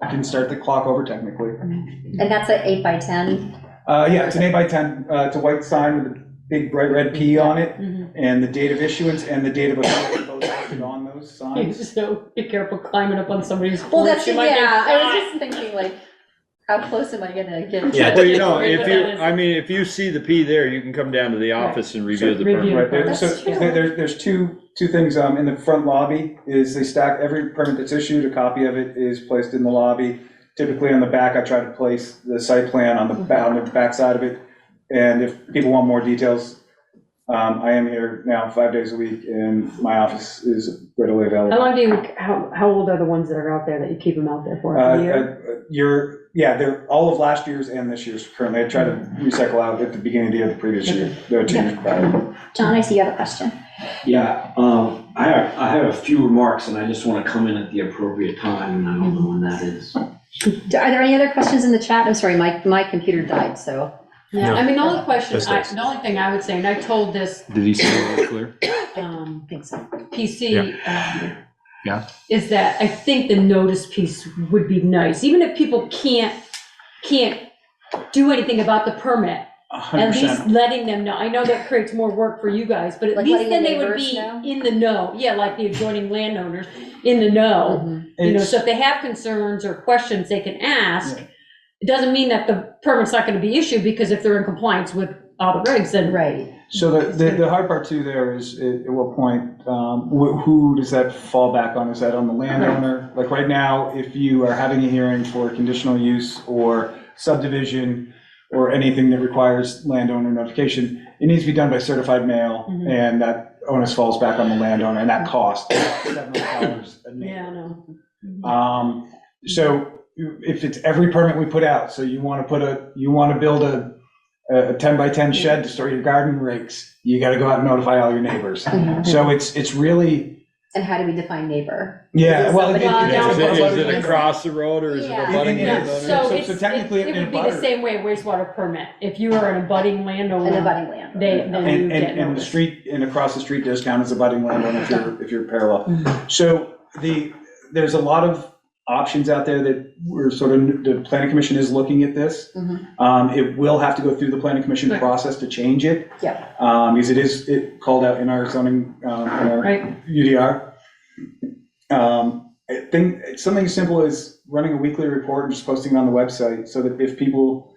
I can start the clock over technically. And that's an 8 by 10? Yeah, it's an 8 by 10. It's a white sign with a big bright red P on it, and the date of issuance and the date of appeal are both listed on those signs. So be careful climbing up on somebody's porch. Well, that's, You might get I was caught. just thinking, like, how close am I gonna get? Yeah, Well, if you see the P there, you can come down to the office and review the permit. Right. So there's two things in the front lobby. Is they stack every permit that's issued. A copy of it is placed in the lobby. Typically on the back, I try to place the site plan on the back side of it. And if people want more details, I am here now 5 days a week, and my office is readily How available. long do you, how old are the ones that are out there that you keep them out there for? A year? They're all of last year's and this year's currently. I try to recycle out at the beginning of the year, the previous year. There are 2 years prior. John, I see you have a question. Yeah, I have a few remarks, and I just want to come in at the appropriate time, and I don't know when that is. Are there any other questions in the chat? I'm sorry, my computer died, so. Yeah, No. I mean, the only question, That's the only thing I would say, and I told this, Did he say that clear? I think so. PC, Yeah. is that I think the notice piece would be nice, even if people can't do anything about the permit. At least 100%. letting them know. I know that creates more work for you guys, but at Like least letting then the they would neighbors be know? in the know. Yeah, like the adjoining landowners in the know. You know, so if they have concerns or questions, they can ask. It doesn't mean that the permit's not gonna be issued, because if they're in compliance with all the regs, then. Right. So the hard part too there is at what point, who does that fall back on? Is that on the landowner? Like right now, if you are having a hearing for conditional use or subdivision or anything that requires landowner notification, it needs to be done by certified mail, and that onus falls back on the landowner, and that costs $700 a neighbor. Yeah, I know. So if it's every permit we put out, so you want to build a 10 by 10 shed to store your garden rakes, you got to go out and notify all your neighbors. So it's really. And how do we define neighbor? Yeah, well, Is it across the road, or is it Yeah. abutting Yeah. landowner? So technically it in would be abutter. the same way wastewater permit. If you are an abutting landowner. An abutting landowner. Then you get And the notice. street, and across the street does count as a budding landowner if you're parallel. So there's a lot of options out there that we're the planning commission is looking at this. It will have to go through the planning commission process to change it. Yeah. Because it called out in our zoning, in our UDR. I think something as simple as running a weekly report and just posting it on the website, so that if people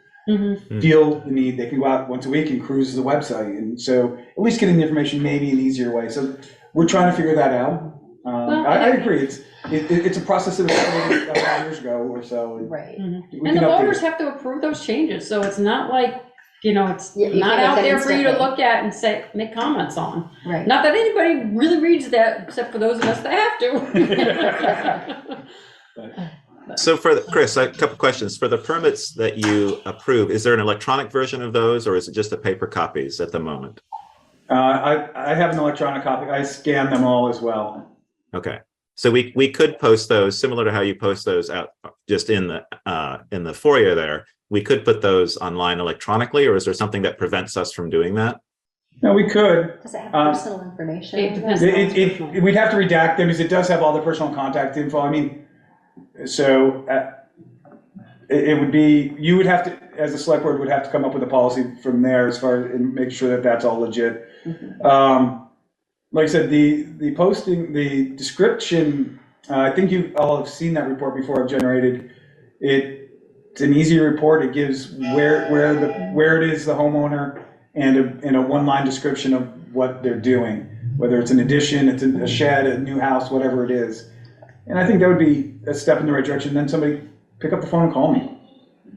feel the need, they can go out once a week and cruise the website. And so at least getting the information maybe an easier way. So we're trying to figure that out. I agree. It's a process that was started 5 years ago or so. Right. And the voters have to approve those changes, so it's not like, it's you not can't out make that there for you to instantly. look at and make comments on. Right. Not that anybody really reads that, except for those of us that have to. So Chris, a couple questions. For the permits that you approve, is there an electronic version of those, or is it just the paper copies at the moment? I have an electronic copy. I scan them all as well. Okay. So we could post those similar to how you post those out just in the foyer there. We could put those online electronically, or is there something that prevents us from doing that? No, we could. Does it have personal information? It depends. We'd have to redact them because it does have all the personal contact info. I mean, so it would be, you would have to, as a select board, would have to come up with a policy from there as far as, and make sure that that's all legit. Like I said, the posting, the description, I think you all have seen that report before I've generated. It's an easy report. It gives where it is the homeowner, and a one-line description of what they're doing, whether it's an addition, it's a shed, a new house, whatever it is. And I think that would be a step in the right direction. Then somebody pick up the phone and call me.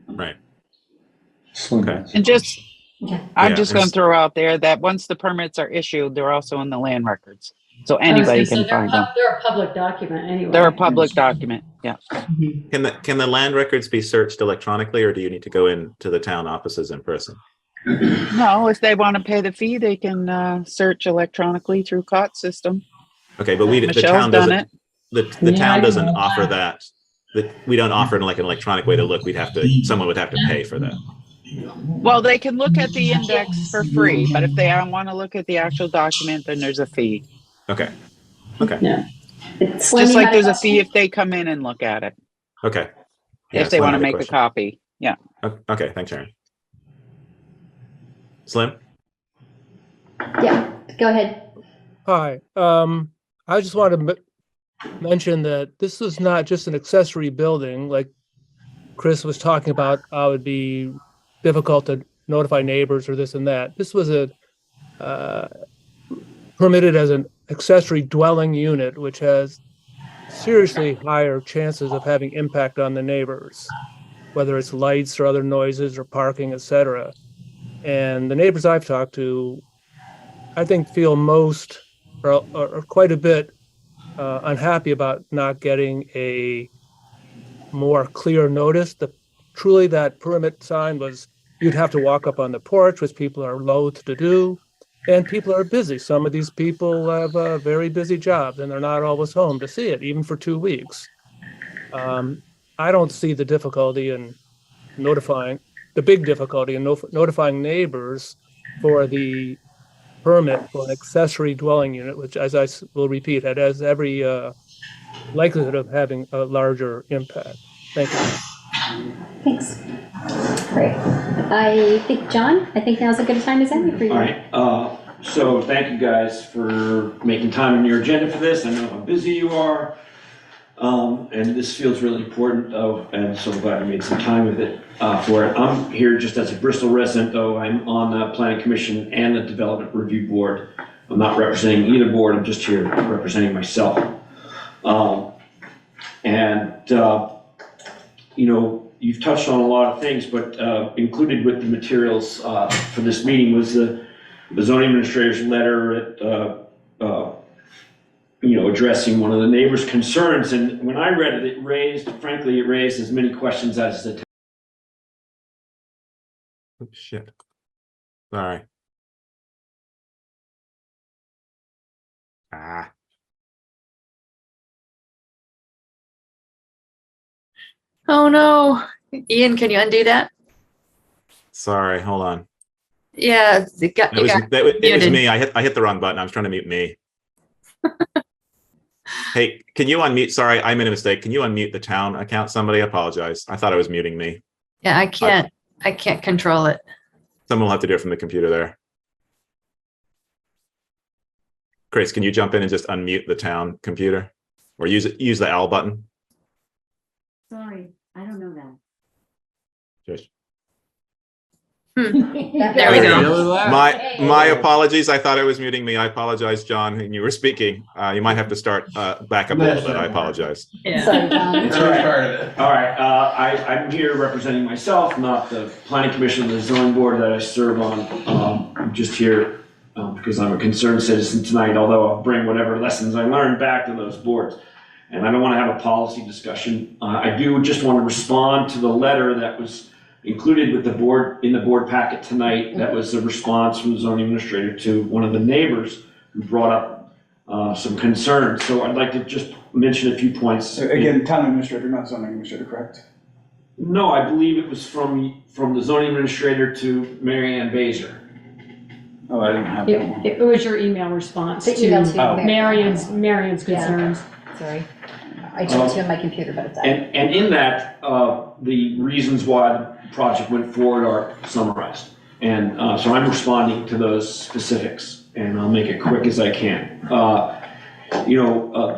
Right. Okay. And just, I'm Yeah, just going to throw out there that once the permits are issued, they're also in the land records. So I was anybody gonna say, can find them. They're a public document anyway. They're a public document, yeah. Can the land records be searched electronically, or do you need to go into the town offices in person? No, if they want to pay the fee, they can search electronically through COT system. Okay, but the Michelle's town done doesn't. it. The Yeah, town I doesn't know. offer that. We don't offer like an electronic way to look. Someone would have to pay for that. Well, they can look at the index for free, but if they want to look at the actual document, then there's a fee. Okay. Yeah. Just like there's a fee if they come in and look at it, Okay. if they Slim want to had make a question. copy. Yeah. Okay, thanks, Aaron. Slim? Yeah, go ahead. Hi, I just wanted to mention that this was not just an accessory building, like Chris was talking about, how it would be difficult to notify neighbors or this and that. This was permitted as an accessory dwelling unit, which has seriously higher chances of having impact on the neighbors, whether it's lights or other noises or parking, etc. And the neighbors I've talked to, I think, feel most or quite a bit unhappy about not getting a more clear notice. Truly, that permit sign was, you'd have to walk up on the porch, which people are loath to do. And people are busy. Some of these people have very busy jobs and they're not always home to see it, even for 2 weeks. I don't see the difficulty in notifying, the big difficulty in notifying neighbors for the permit for an accessory dwelling unit, which, as I will repeat, it has every likelihood of having a larger impact. Thank you. Thanks. Great. I think, John, I think now's as good a time as any for you. All right, so thank you guys for making time in your agenda for this. I know how busy you are. And this feels really important, and so I'm glad I made some time with it, for it. I'm here just as a Bristol resident, though I'm on the Planning Commission and the Development Review Board. I'm not representing either board, I'm just here representing myself. You know, you've touched on a lot of things, but included with the materials for this meeting was the zoning administrator's letter at, you know, addressing one of the neighbors' concerns. And when I read it, it raised as many questions as the. Oh, shit. Sorry. Oh no. Ian, can you undo that? Sorry, hold on. Yeah, it was me. I hit the wrong button. I was trying to mute me. Hey, can you unmute? Sorry, I made a mistake. Can you unmute the town account? Somebody, I apologize. I thought I was muting me. Yeah, I can't control it. Someone will have to do it from the computer there. Chris, can you jump in and just unmute the town computer? Or use the L button? Sorry, I don't know that. Just. There we go. My apologies. I thought I was muting me. I apologize, John, and you were speaking. You might have to start back up a little bit. I apologize. Yeah. Sorry, John. It's all right. All right. I'm here representing myself, not the Planning Commission, the zoning board that I serve on. I'm just here because I'm a concerned citizen tonight, although I'll bring whatever lessons I learned back to those boards. And I don't want to have a policy discussion. I do just want to respond to the letter that was included with the board in the board packet tonight. That was a response from the zoning administrator to one of the neighbors who brought up some concerns. So I'd like to just mention a few points. So again, town administrator, not zoning administrator, correct? No, I believe it was from the zoning administrator to Mary Ann Baser. Oh, I didn't have that one. It was your email response The to email to Marion's concerns. Sorry. I jumped to my computer, but it's out. And in that, the reasons why the project went forward are summarized. And so I'm responding to those specifics, and I'll make it quick as I can. You know,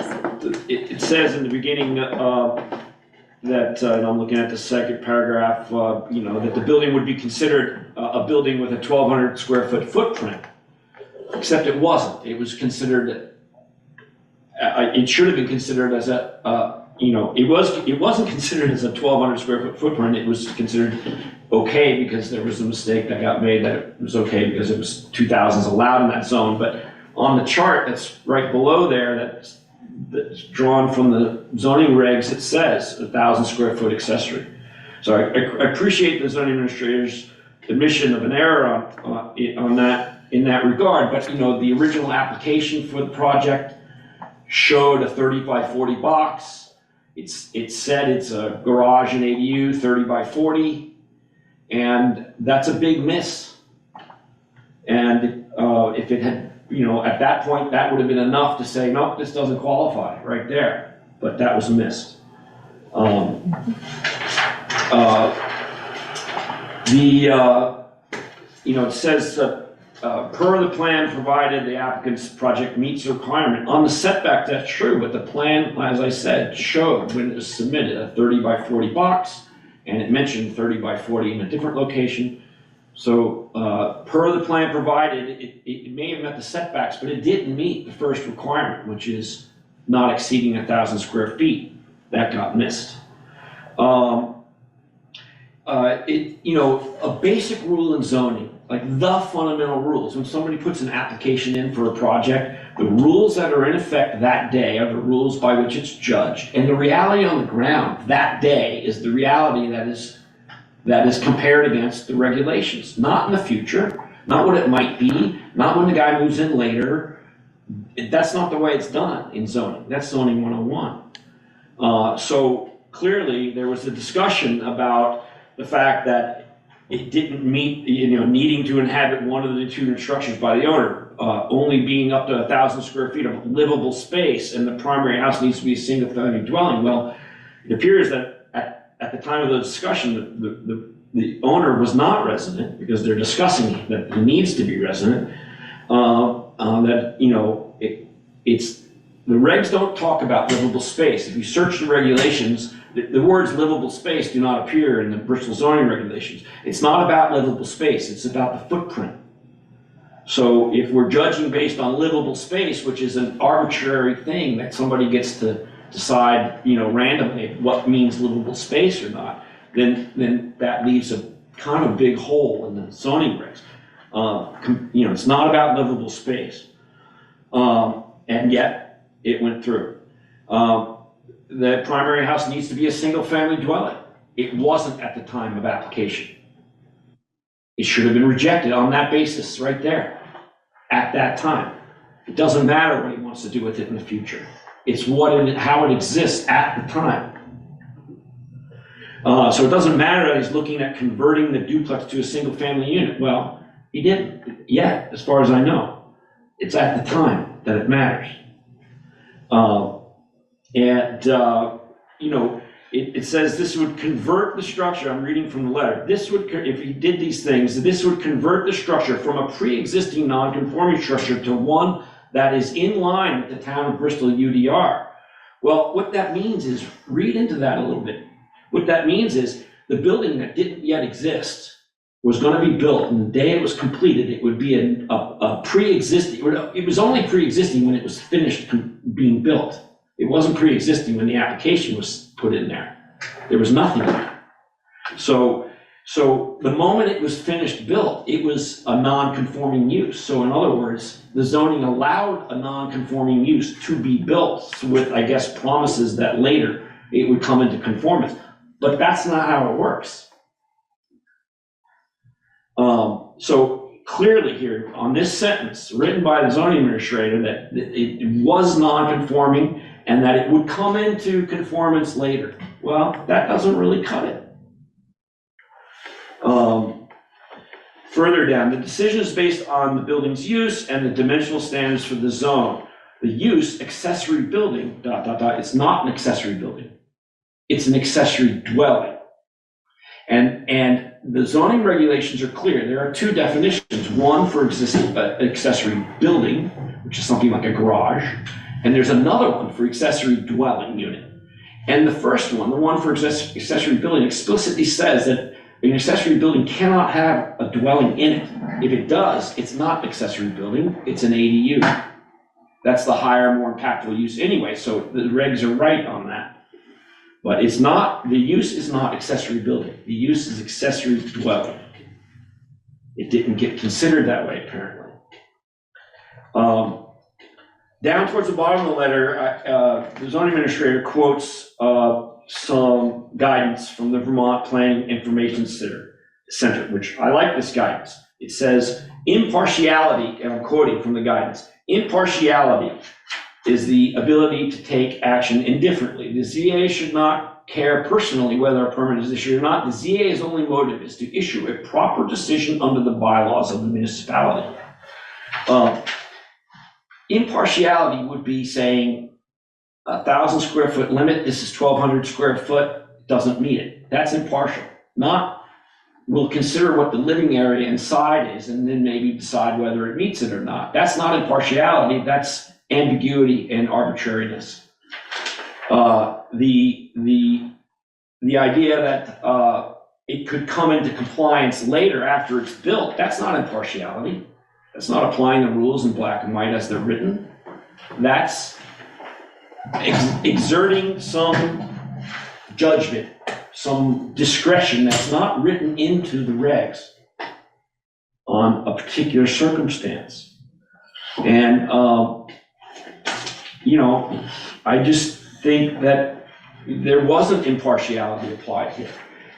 it says in the beginning that, and I'm looking at the second paragraph, you know, that the building would be considered a building with a 1,200 square foot footprint, except it wasn't. It was considered, it should have been considered as a, you know, it wasn't considered as a 1,200 square foot footprint. It was considered okay because there was a mistake that got made that it was okay because it was 2,000s allowed in that zone. But on the chart that's right below there, that's drawn from the zoning regs, it says 1,000 square foot accessory. So I appreciate the zoning administrator's admission of an error on that in that regard. But you know, the original application for the project showed a 30 by 40 box. It said it's a garage and ADU 30 by 40, and that's a big miss. And if it had, you know, at that point, that would have been enough to say, no, this doesn't qualify right there. But that was missed. You know, it says per the plan provided, the applicant's project meets the requirement. On the setback, that's true, but the plan, as I said, showed when it was submitted a 30 by 40 box, and it mentioned 30 by 40 in a different location. So per the plan provided, it may have met the setbacks, but it didn't meet the first requirement, which is not exceeding 1,000 square feet. That got missed. a basic rule in zoning, like the fundamental rules, when somebody puts an application in for a project, the rules that are in effect that day are the rules by which it's judged. And the reality on the ground that day is the reality that is compared against the regulations, not in the future, not what it might be, not when the guy moves in later. That's not the way it's done in zoning. That's zoning 101. So clearly there was a discussion about the fact that it didn't meet, needing to inhabit one of the 200 structures by the owner, only being up to 1,000 square feet of livable space, and the primary house needs to be a single family dwelling. Well, it appears that at the time of the discussion, the owner was not resident, because they're discussing that he needs to be resident. It's the regs don't talk about livable space. If you search the regulations, the words livable space do not appear in the Bristol zoning regulations. It's not about livable space, it's about the footprint. So if we're judging based on livable space, which is an arbitrary thing that somebody gets to decide, randomly what means livable space or not, then that leaves a kind of big hole in the zoning regs. It's not about livable space. And yet it went through. The primary house needs to be a single family dwelling. It wasn't at the time of application. It should have been rejected on that basis right there at that time. It doesn't matter what he wants to do with it in the future. It's how it exists at the time. So it doesn't matter that he's looking at converting the duplex to a single family unit. Well, he didn't yet, as far as I know. It's at the time that it matters. It says this would convert the structure. I'm reading from the letter. If he did these things, this would convert the structure from a pre-existing non-conforming structure to one that is in line with the town of Bristol UDR. Well, what that means is, read into that a little bit. What that means is the building that didn't yet exist was going to be built, and the day it was completed, it would be a pre-existing. It was only pre-existing when it was finished being built. It wasn't pre-existing when the application was put in there. There was nothing there. So the moment it was finished built, it was a non-conforming use. So in other words, the zoning allowed a non-conforming use to be built with, I guess, promises that later it would come into conformance. But that's not how it works. So clearly here on this sentence written by the zoning administrator that it was non-conforming and that it would come into conformance later. Well, that doesn't really cut it. Further down, the decision is based on the building's use and the dimensional standards for the zone. The use, accessory building, ... It's not an accessory building. It's an accessory dwelling. And the zoning regulations are clear. There are two definitions. One for existing accessory building, which is something like a garage, and there's another one for accessory dwelling unit. And the first one, the one for accessory building, explicitly says that an accessory building cannot have a dwelling in it. If it does, it's not an accessory building, it's an ADU. That's the higher, more impactful use anyway, so the regs are right on that. But it's not, the use is not accessory building. The use is accessory dwelling. It didn't get considered that way, apparently. Down towards the bottom of the letter, the zoning administrator quotes some guidance from the Vermont Planning Information Center, which I like this guidance. It says, impartiality, and I'm quoting from the guidance, impartiality is the ability to take action indifferently. The ZA should not care personally whether a permit is issued or not. The ZA's only motive is to issue a proper decision under the bylaws of the municipality. Impartiality would be saying 1,000 square foot limit, this is 1,200 square foot, doesn't meet it. That's impartial. Not, we'll consider what the living area inside is and then maybe decide whether it meets it or not. That's not impartiality, that's ambiguity and arbitrariness. The idea that it could come into compliance later after it's built, that's not impartiality. That's not applying the rules in black and white as they're written. That's exerting some judgment, some discretion that's not written into the regs on a particular circumstance. And, you know, I just think that there wasn't impartiality applied here.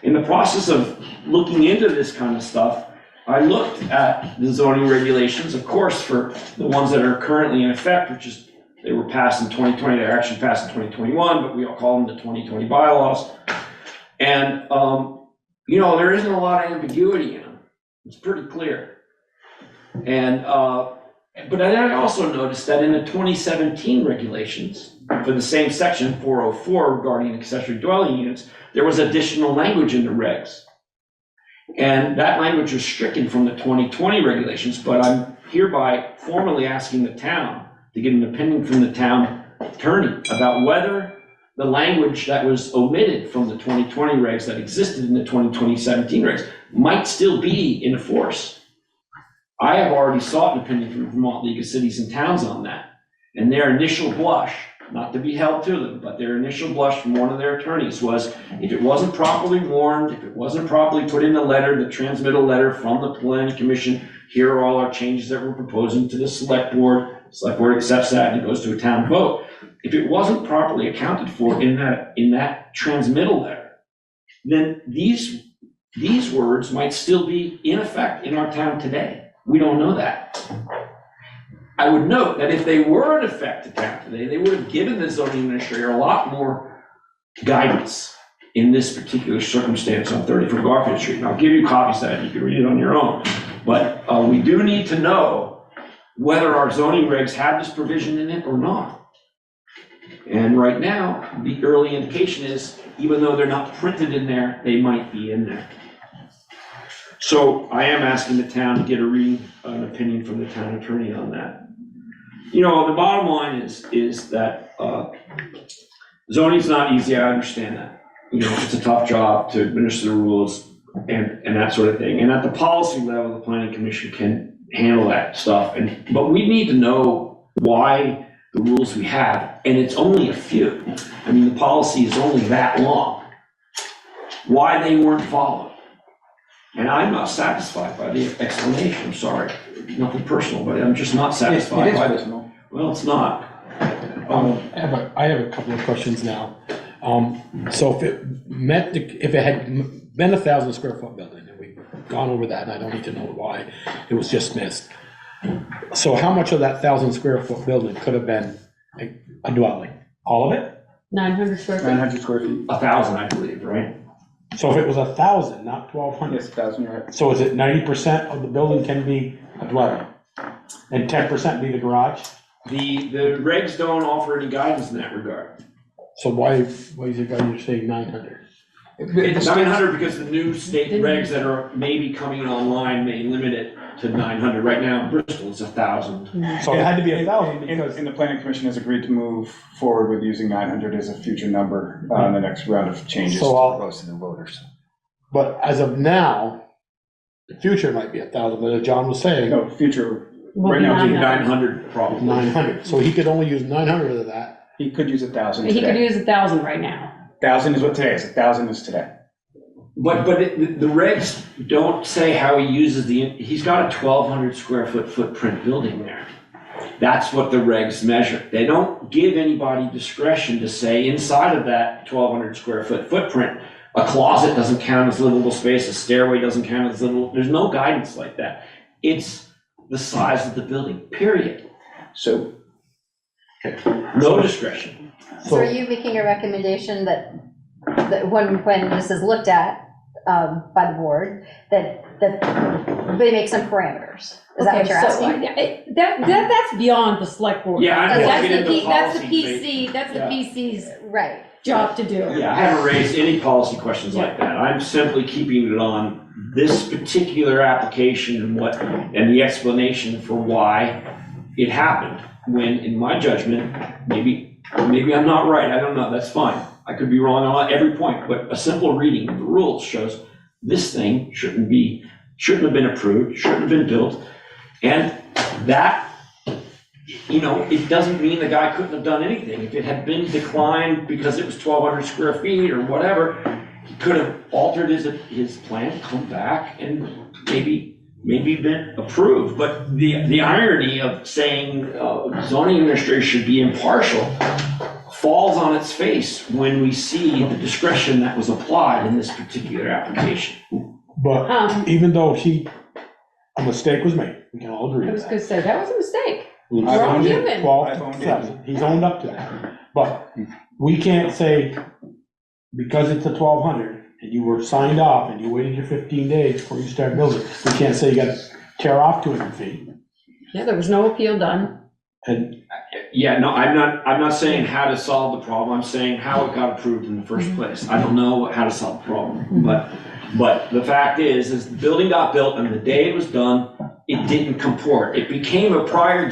In the process of looking into this kind of stuff, I looked at the zoning regulations, of course, for the ones that are currently in effect, which is, they were passed in 2020, they're actually passed in 2021, but we all call them the 2020 bylaws. And, you know, there isn't a lot of ambiguity in them. It's pretty clear. And, but I also noticed that in the 2017 regulations, for the same section 404 regarding accessory dwelling units, there was additional language in the regs. And that language was stricken from the 2020 regulations, but I'm hereby formally asking the town to get an opinion from the town attorney about whether the language that was omitted from the 2020 regs that existed in the 2017 regs might still be in force. I have already sought an opinion from the Vermont League of Cities and Towns on that. And their initial blush, not to be held to them, but their initial blush from one of their attorneys was, if it wasn't properly warned, if it wasn't properly put in the letter, the transmittal letter from the Planning Commission, here are all our changes that we're proposing to the select board accepts that and it goes to a town vote. If it wasn't properly accounted for in that transmittal letter, then these words might still be in effect in our town today. We don't know that. I would note that if they were in effect in town today, they would have given the zoning administrator a lot more guidance in this particular circumstance on 34 Garfield Street. And I'll give you copies of that, you can read it on your own. But we do need to know whether our zoning regs have this provision in it or not. And right now, the early indication is, even though they're not printed in there, they might be in there. So I am asking the town to get an opinion from the town attorney on that. You know, the bottom line is that zoning's not easy, I understand that. You know, it's a tough job to administer the rules and that sort of thing. And at the policy level, the Planning Commission can handle that stuff. But we need to know why the rules we have, and it's only a few. I mean, the policy is only that long. Why they weren't followed. And I'm not satisfied by the explanation, I'm sorry. Nothing personal, but I'm just not satisfied by it. Well, it's not. I have a couple of questions now. So if it had been 1,000 square foot building, and we've gone over that, and I don't need to know why it was just missed. So how much of that 1,000 square foot building could have been a dwelling? All of it? 900 square feet. 900 square feet. 1,000, I believe, right? So if it was 1,000, not 1,200? Yes, 1,000, you're right. So is it 90% of the building can be a dwelling? And 10% be the garage? The regs don't offer any guidance in that regard. So why is it going to say 900? It's 900 because the new state regs that are maybe coming online may limit it to 900. Right now, Bristol is 1,000. So it had to be 1,000 because. And the Planning Commission has agreed to move forward with using 900 as a future number on the next round of changes to propose to the voters. But as of now, the future might be 1,000, but as John was saying. No, future, right now, 900 probably. 900, so he could only use 900 of that. He could use 1,000 He today. could use 1,000 right now. 1,000 is what today is, 1,000 is today. But the regs don't say how he uses he's got a 1,200 square foot footprint building there. That's what the regs measure. They don't give anybody discretion to say inside of that 1,200 square foot footprint, a closet doesn't count as livable space, a stairway doesn't count as livable. There's no guidance like that. It's the size of the building, period. So, no discretion. So are you making a recommendation that when this is looked at by the board, that they make some parameters? Is that what you're asking? That's beyond the select board. Yeah, I don't get into That's the policy. PC, that's the Yeah. PC's Right. job to do. Yeah, I haven't raised any policy questions like that. I'm simply keeping it on this particular application and the explanation for why it happened. When, in my judgment, maybe I'm not right, I don't know, that's fine. I could be wrong on every point, but a simple reading of the rules shows this thing shouldn't have been approved, shouldn't have been built. And that, it doesn't mean the guy couldn't have done anything. If it had been declined because it was 1,200 square feet or whatever, could have altered his plan, come back, and maybe been approved. But the irony of saying zoning administration should be impartial falls on its face when we see the discretion that was applied in this particular application. But even though a mistake was made, we can all agree I on was that. gonna say, that was a mistake. We're all only human. 12, he's owned up to that. But we can't say, because it's a 1,200, and you were signed off, and you waited your 15 days before you start building, we can't say you gotta tear off 200 feet. Yeah, there was no appeal done. And Yeah, no, I'm not saying how to solve the problem. I'm saying how it got approved in the first place. I don't know how to solve the problem, but the fact is the building got built, and the day it was done, it didn't comport. It became a prior,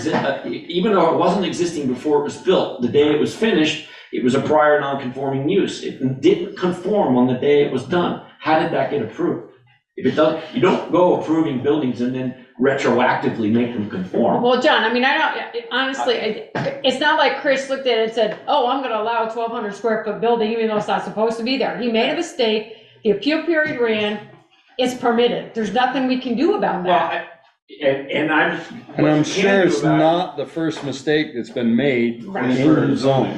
even though it wasn't existing before it was built, the day it was finished, it was a prior non-conforming use. It didn't conform on the day it was done. How did that get approved? If it does, you don't go approving buildings and then retroactively make them conform. Well, John, I mean, honestly, it's not like Chris looked at it and said, oh, I'm gonna allow a 1,200 square foot building even though it's not supposed to be there. He made a mistake, the appeal period ran, it's permitted. There's nothing we can do about that. And I'm sure it's not the first mistake that's been made Right. in the zone.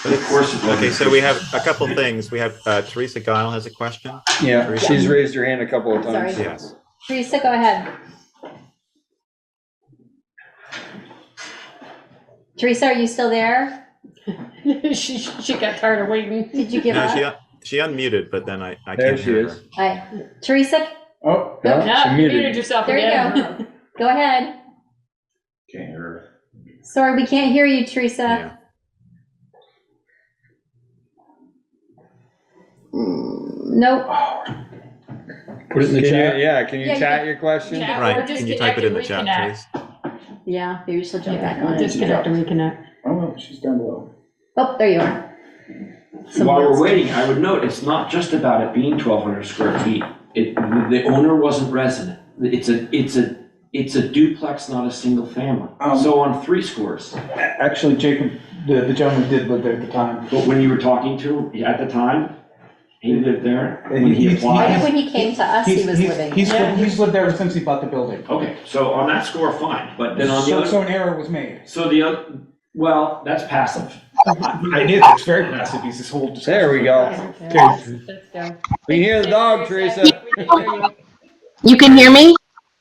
But of course. Okay, so we have a couple things. We have Teresa Guile has a question. Yeah, Teresa? she's raised her hand a couple of times. Sorry. Yes. Teresa, go ahead. Teresa, are you still there? She got tired of waiting. Did you give No, up? she unmuted, but then I There can't she hear is. her. Hi. Teresa, Oh, No, she you muted. muted yourself there again. you go. Go ahead. Can't hear her. Sorry, we can't hear you, Teresa. Yeah. Nope. put it in the chat. Can you Yeah, chat you- your question? Chat. Or Right, just can you type it in the disconnect chat, and please? Yeah, maybe she'll jump back on. Disconnect and reconnect. Oh, no, she's down below. Oh, there you are. While we're waiting, I would note, it's not just about it being 1,200 square feet. The owner wasn't resident. It's a duplex, not a single family. So on 3 scores. Actually, Jacob, the gentleman did live there at the time. But when you were talking to him at the time, he lived there when he I know applied. when he came to us, he was living. He's lived there ever since he bought the building. Okay, so on that score, fine, but then on the other. So an error was made. So the other, well, that's passive. It is, it's very passive, he's this whole. There we go. Let's go. We can hear the dog, Teresa. You can hear me?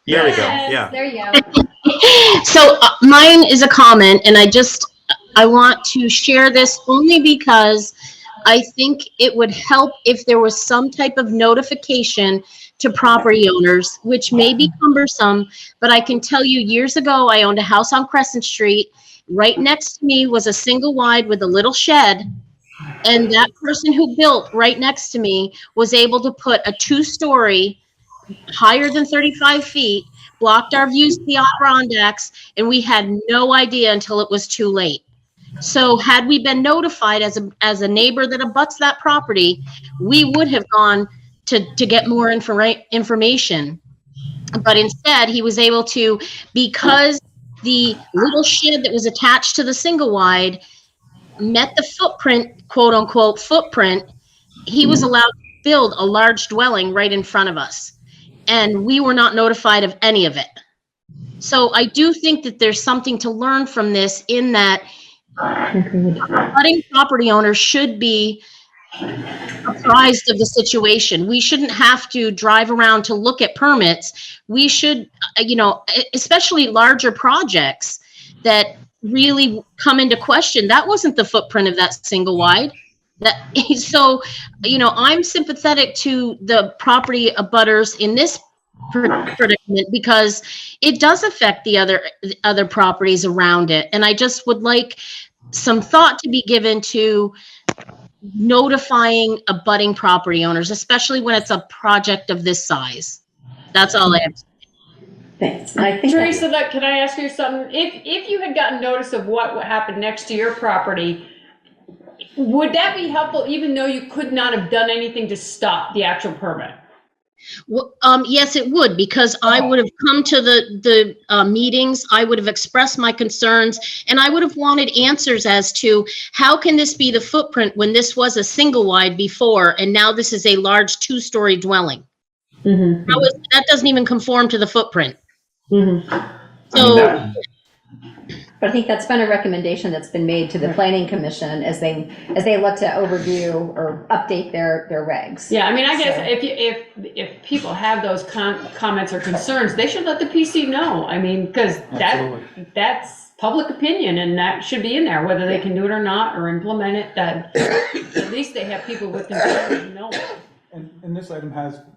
There we go. Yes, Yeah. there you go. So mine is a comment, and I want to share this only because I think it would help if there was some type of notification to property owners, which may be cumbersome, but I can tell you years ago, I owned a house on Crescent Street. Right next to me was a single wide with a little shed. And that person who built right next to me was able to put a 2-story higher than 35 feet, blocked our views to the Adirondacks, and we had no idea until it was too late. So had we been notified as a neighbor that abuts that property, we would have gone to get more information. But instead, he was able to, because the little shed that was attached to the single wide met the footprint, quote unquote footprint, he was allowed to build a large dwelling right in front of us. And we were not notified of any of it. So I do think that there's something to learn from this, in that budding property owners should be apprised of the situation. We shouldn't have to drive around to look at permits. We should, especially larger projects that really come into question. That wasn't the footprint of that single wide. So, I'm sympathetic to the property abutters in this predicament, because it does affect the other properties around it. And I just would like some thought to be given to notifying abutting property owners, especially when it's a project of this size. That's all I have. Thanks. I think Teresa, can I ask you something? If you had gotten notice of what happened next to your property, would that be helpful, even though you could not have done anything to stop the actual permit? Yes, it would, because I would have come to the meetings, I would have expressed my concerns, and I would have wanted answers as to how can this be the footprint when this was a single wide before, and now this is a large 2-story dwelling? That doesn't even conform to the footprint. So, But I think that's been a recommendation that's been made to the planning commission as they look to overview or update their regs. Yeah, I mean, I guess So- if people have those comments or concerns, they should let the PC know. I mean, because that's public opinion, and that should be in there, whether they can do it or not, or implement it, that at least they have people with concerns know. And this item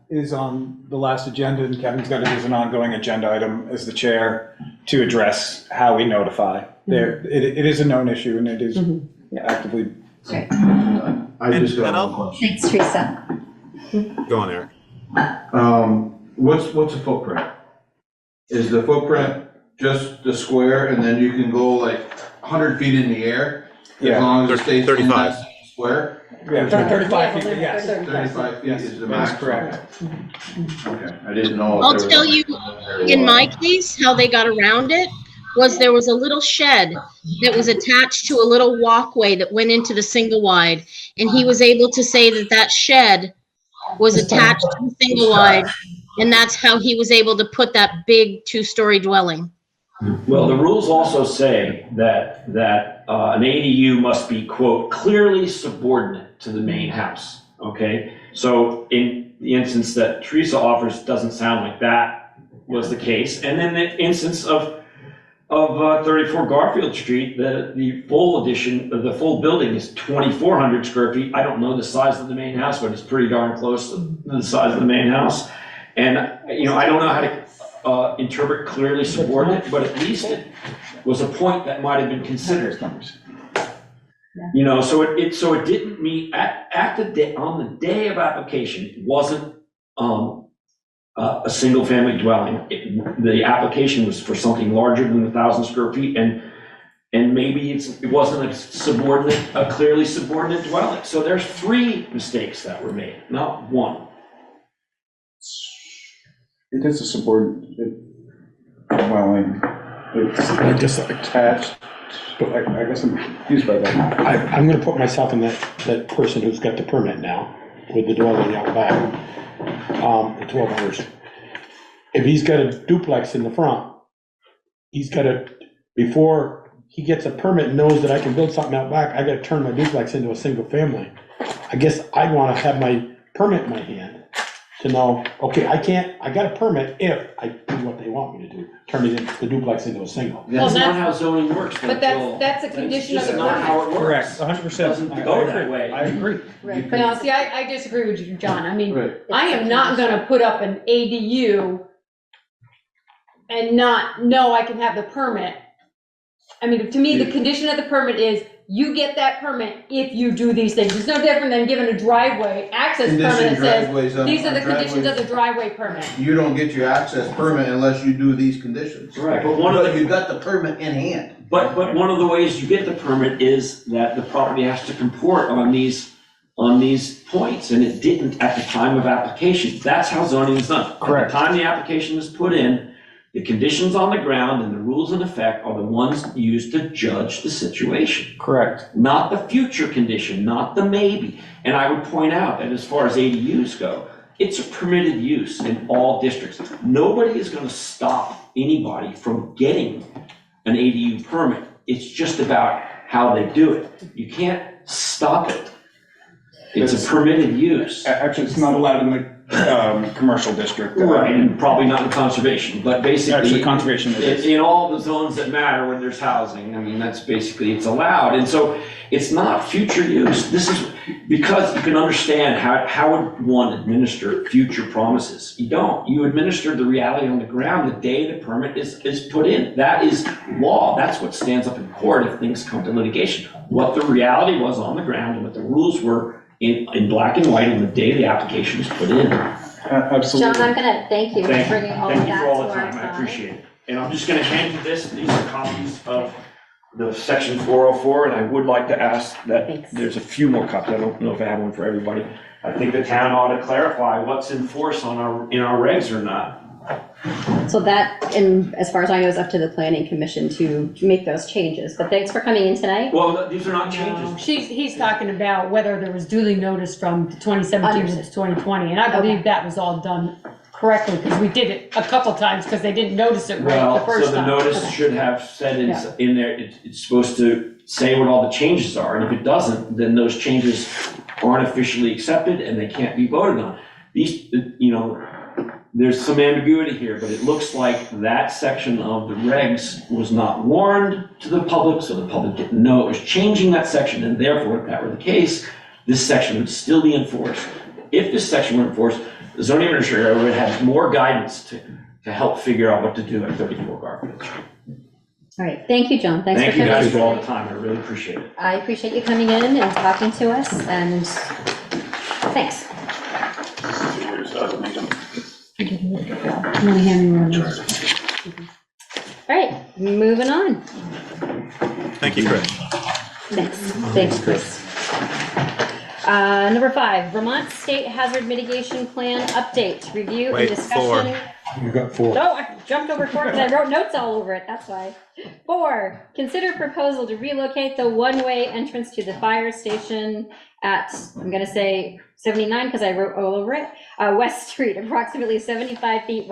is on the last agenda, and Kevin's got it as an ongoing agenda item as the chair to address how we notify. It is a known issue, and it is actively. Right. I just got one question. Thanks, Teresa. Go on, Eric. What's the footprint? Is the footprint just the square and then you can go like 100 feet in the air? Yeah. As long as it stays in 35. that square? Yeah, 35 feet, yes. 35 feet is the That's max? correct. Okay, I didn't know. if I'll there was tell a- you, in my case, how they got around it was there was a little shed that was attached to a little walkway that went into the single wide. And he was able to say that that shed was attached to the single wide. And that's how he was able to put that big 2-story dwelling. Well, the rules also say that an ADU must be, quote, clearly subordinate to the main house, okay? So in the instance that Teresa offers, doesn't sound like that was the case. And then the instance of 34 Garfield Street, the full addition, the full building is 2,400 square feet. I don't know the size of the main house, but it's pretty darn close to the size of the main house. And, I don't know how to interpret clearly subordinate, but at least it was a point that might have been considered. So it didn't meet at the day, on the day of application, it wasn't a single family dwelling. The application was for something larger than 1,000 square feet, and maybe it wasn't a clearly subordinate dwelling. So there's 3 mistakes that were made, not 1. It is a subordinate dwelling. It's just attached. I guess I'm confused by that. I'm gonna put myself in that person who's got the permit now, with the dwelling out back, the 1,200. If he's got a duplex in the front, he's gotta, before he gets a permit and knows that I can build something out back, I gotta turn my duplex into a single family. I guess I wanna have my permit in my hand to know, okay, I got a permit if I do what they want me to do, turn it into the duplex into a single. That's not how zoning works. But that's a condition of the That's not how it works. Correct, 100%. Doesn't go that way. I agree. Right, but now, see, I disagree with you, John. I mean, Right. I am not gonna put up an ADU and not know I can have the permit. I mean, to me, the condition of the permit is you get that permit if you do these things. It's no different than giving a driveway access permit that driveways says, on- these are the on conditions of driveways. the driveway permit. You don't get your access permit unless you do these conditions. Right, but one of But the, you got the permit in hand. but one of the ways you get the permit is that the property has to comport on these points, and it didn't at the time of application. That's how zoning is done. Correct. At the time the application is put in, the conditions on the ground and the rules in effect are the ones used to judge the situation. Correct. Not the future condition, not the maybe. And I would point out that as far as ADUs go, it's a permitted use in all districts. Nobody is going to stop anybody from getting an ADU permit. It's just about how they do it. You can't stop it. It's a permitted use. Actually, it's not allowed in the commercial district. Right, and probably not in conservation, but basically. Actually, conservation it is. In all the zones that matter when there's housing, I mean, that's basically, it's allowed. And so it's not future use. This is, because you can understand how would one administer future promises? You don't. You administer the reality on the ground the day the permit is put in. That is law. That's what stands up in court if things come to litigation. What the reality was on the ground and what the rules were in black and white on the day the application was put in. Absolutely. John, I'm gonna thank you for bringing all of that Thank you to for all our the time, I appreciate it. And I'm just gonna hand you this, these are copies of the section 404, and I would like to ask that Thanks. there's a few more copies. I don't know if I have one for everybody. I think the town ought to clarify what's in force in our regs or not. So that, and as far as I know, is up to the planning commission to make those changes, but thanks for coming in tonight. Well, these are not changes. He's talking about whether there was duly notice from 2017 to 2020, and I believe that was all done correctly, because we did it a couple times, because they didn't notice it right the first time. So the notice should have said in there, it's supposed to say what all the changes are, and if it doesn't, then those changes aren't officially accepted and they can't be voted on. These, there's some ambiguity here, but it looks like that section of the regs was not warned to the public, so the public didn't know it was changing that section, and therefore, if that were the case, this section would still be enforced. If this section were enforced, the zoning administrator would have more guidance to help figure out what to do at 34 Garfield Street. All right, thank you, John. Thanks for Thank you coming. guys for all the time, I really appreciate it. I appreciate you coming in and talking to us, and thanks. All right, moving on. Thank you, Chris. Thanks, Chris. Number 5, Vermont State Hazard Mitigation Plan update, review and Wait, discussion. 4. You got 4. No, I jumped over 4 because I wrote notes all over it, that's why. 4, consider proposal to relocate the one-way entrance to the fire station at, I'm gonna say 79 because I wrote all over it, West Street, approximately 75 feet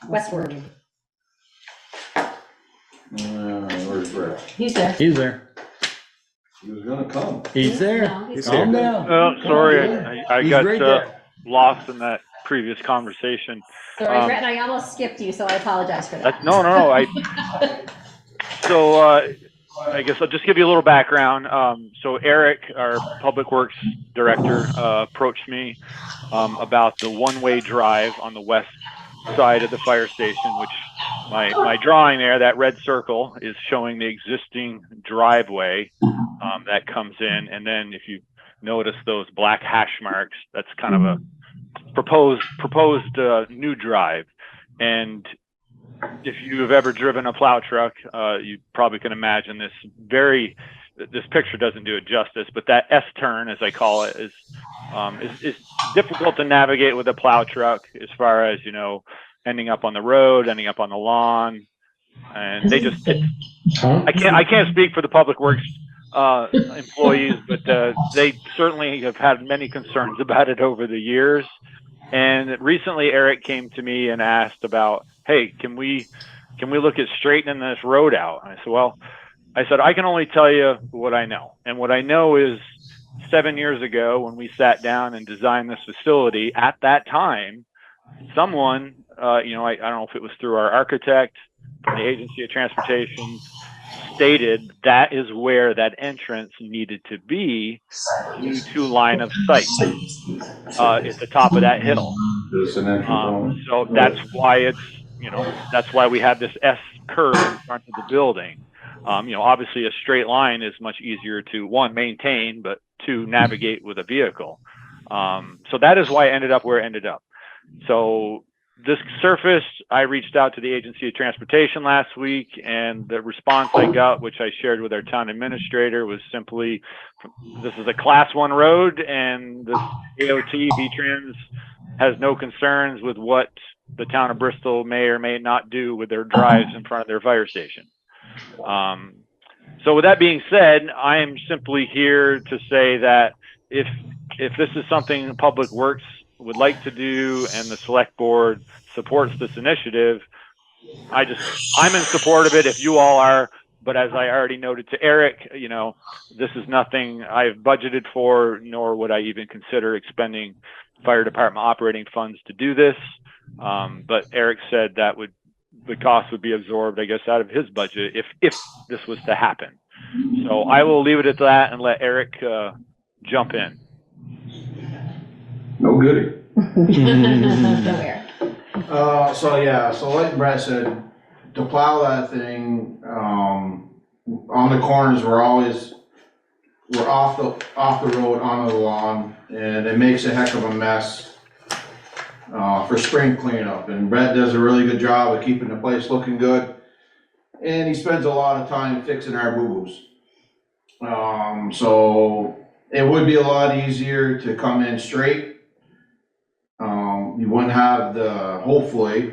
westward. Where's Brett? He's there. He's there. He was gonna come. He's there. No, he's Calm down. Oh, sorry, I He's got right there. lost in that previous conversation. Sorry, Brett, and I almost skipped you, so I apologize for that. No. So I guess I'll just give you a little background. So Eric, our Public Works Director, approached me about the one-way drive on the west side of the fire station, which my drawing there, that red circle, is showing the existing driveway that comes in. And then if you notice those black hash marks, that's kind of a proposed new drive. And if you have ever driven a plow truck, you probably can imagine this picture doesn't do it justice, but that S-turn, as I call it, is difficult to navigate with a plow truck as far as, ending up on the road, ending up on the lawn. And they just, I can't speak for the Public Works employees, but they certainly have had many concerns about it over the years. And recently Eric came to me and asked about, hey, can we look at straightening this road out? And I said, I can only tell you what I know. And what I know is 7 years ago when we sat down and designed this facility, at that time, someone, I don't know if it was through our architect from the Agency of Transportation, stated that is where that entrance needed to be due to line of sight at the top of that hill. So that's why that's why we have this S curve in front of the building. Obviously a straight line is much easier to, 1, maintain, but 2, navigate with a vehicle. So that is why I ended up where I ended up. So this surface, I reached out to the Agency of Transportation last week, and the response I got, which I shared with our town administrator, was simply, this is a class 1 road, and the AOT VTrans has no concerns with what the town of Bristol may or may not do with their drives in front of their fire station. So with that being said, I am simply here to say that if this is something Public Works would like to do and the select board supports this initiative, I'm in support of it if you all are. But as I already noted to Eric, this is nothing I've budgeted for, nor would I even consider expending fire department operating funds to do this. But Eric said that the cost would be absorbed, I guess, out of his budget if this was to happen. So I will leave it at that and let Eric jump in. No goodie. So like Brett said, to plow that thing, on the corners, we're off the road onto the lawn, and it makes a heck of a mess for spring cleanup. And Brett does a really good job of keeping the place looking good. and he spends a lot of time fixing our boo-boos. So it would be a lot easier to come in straight. You wouldn't have hopefully,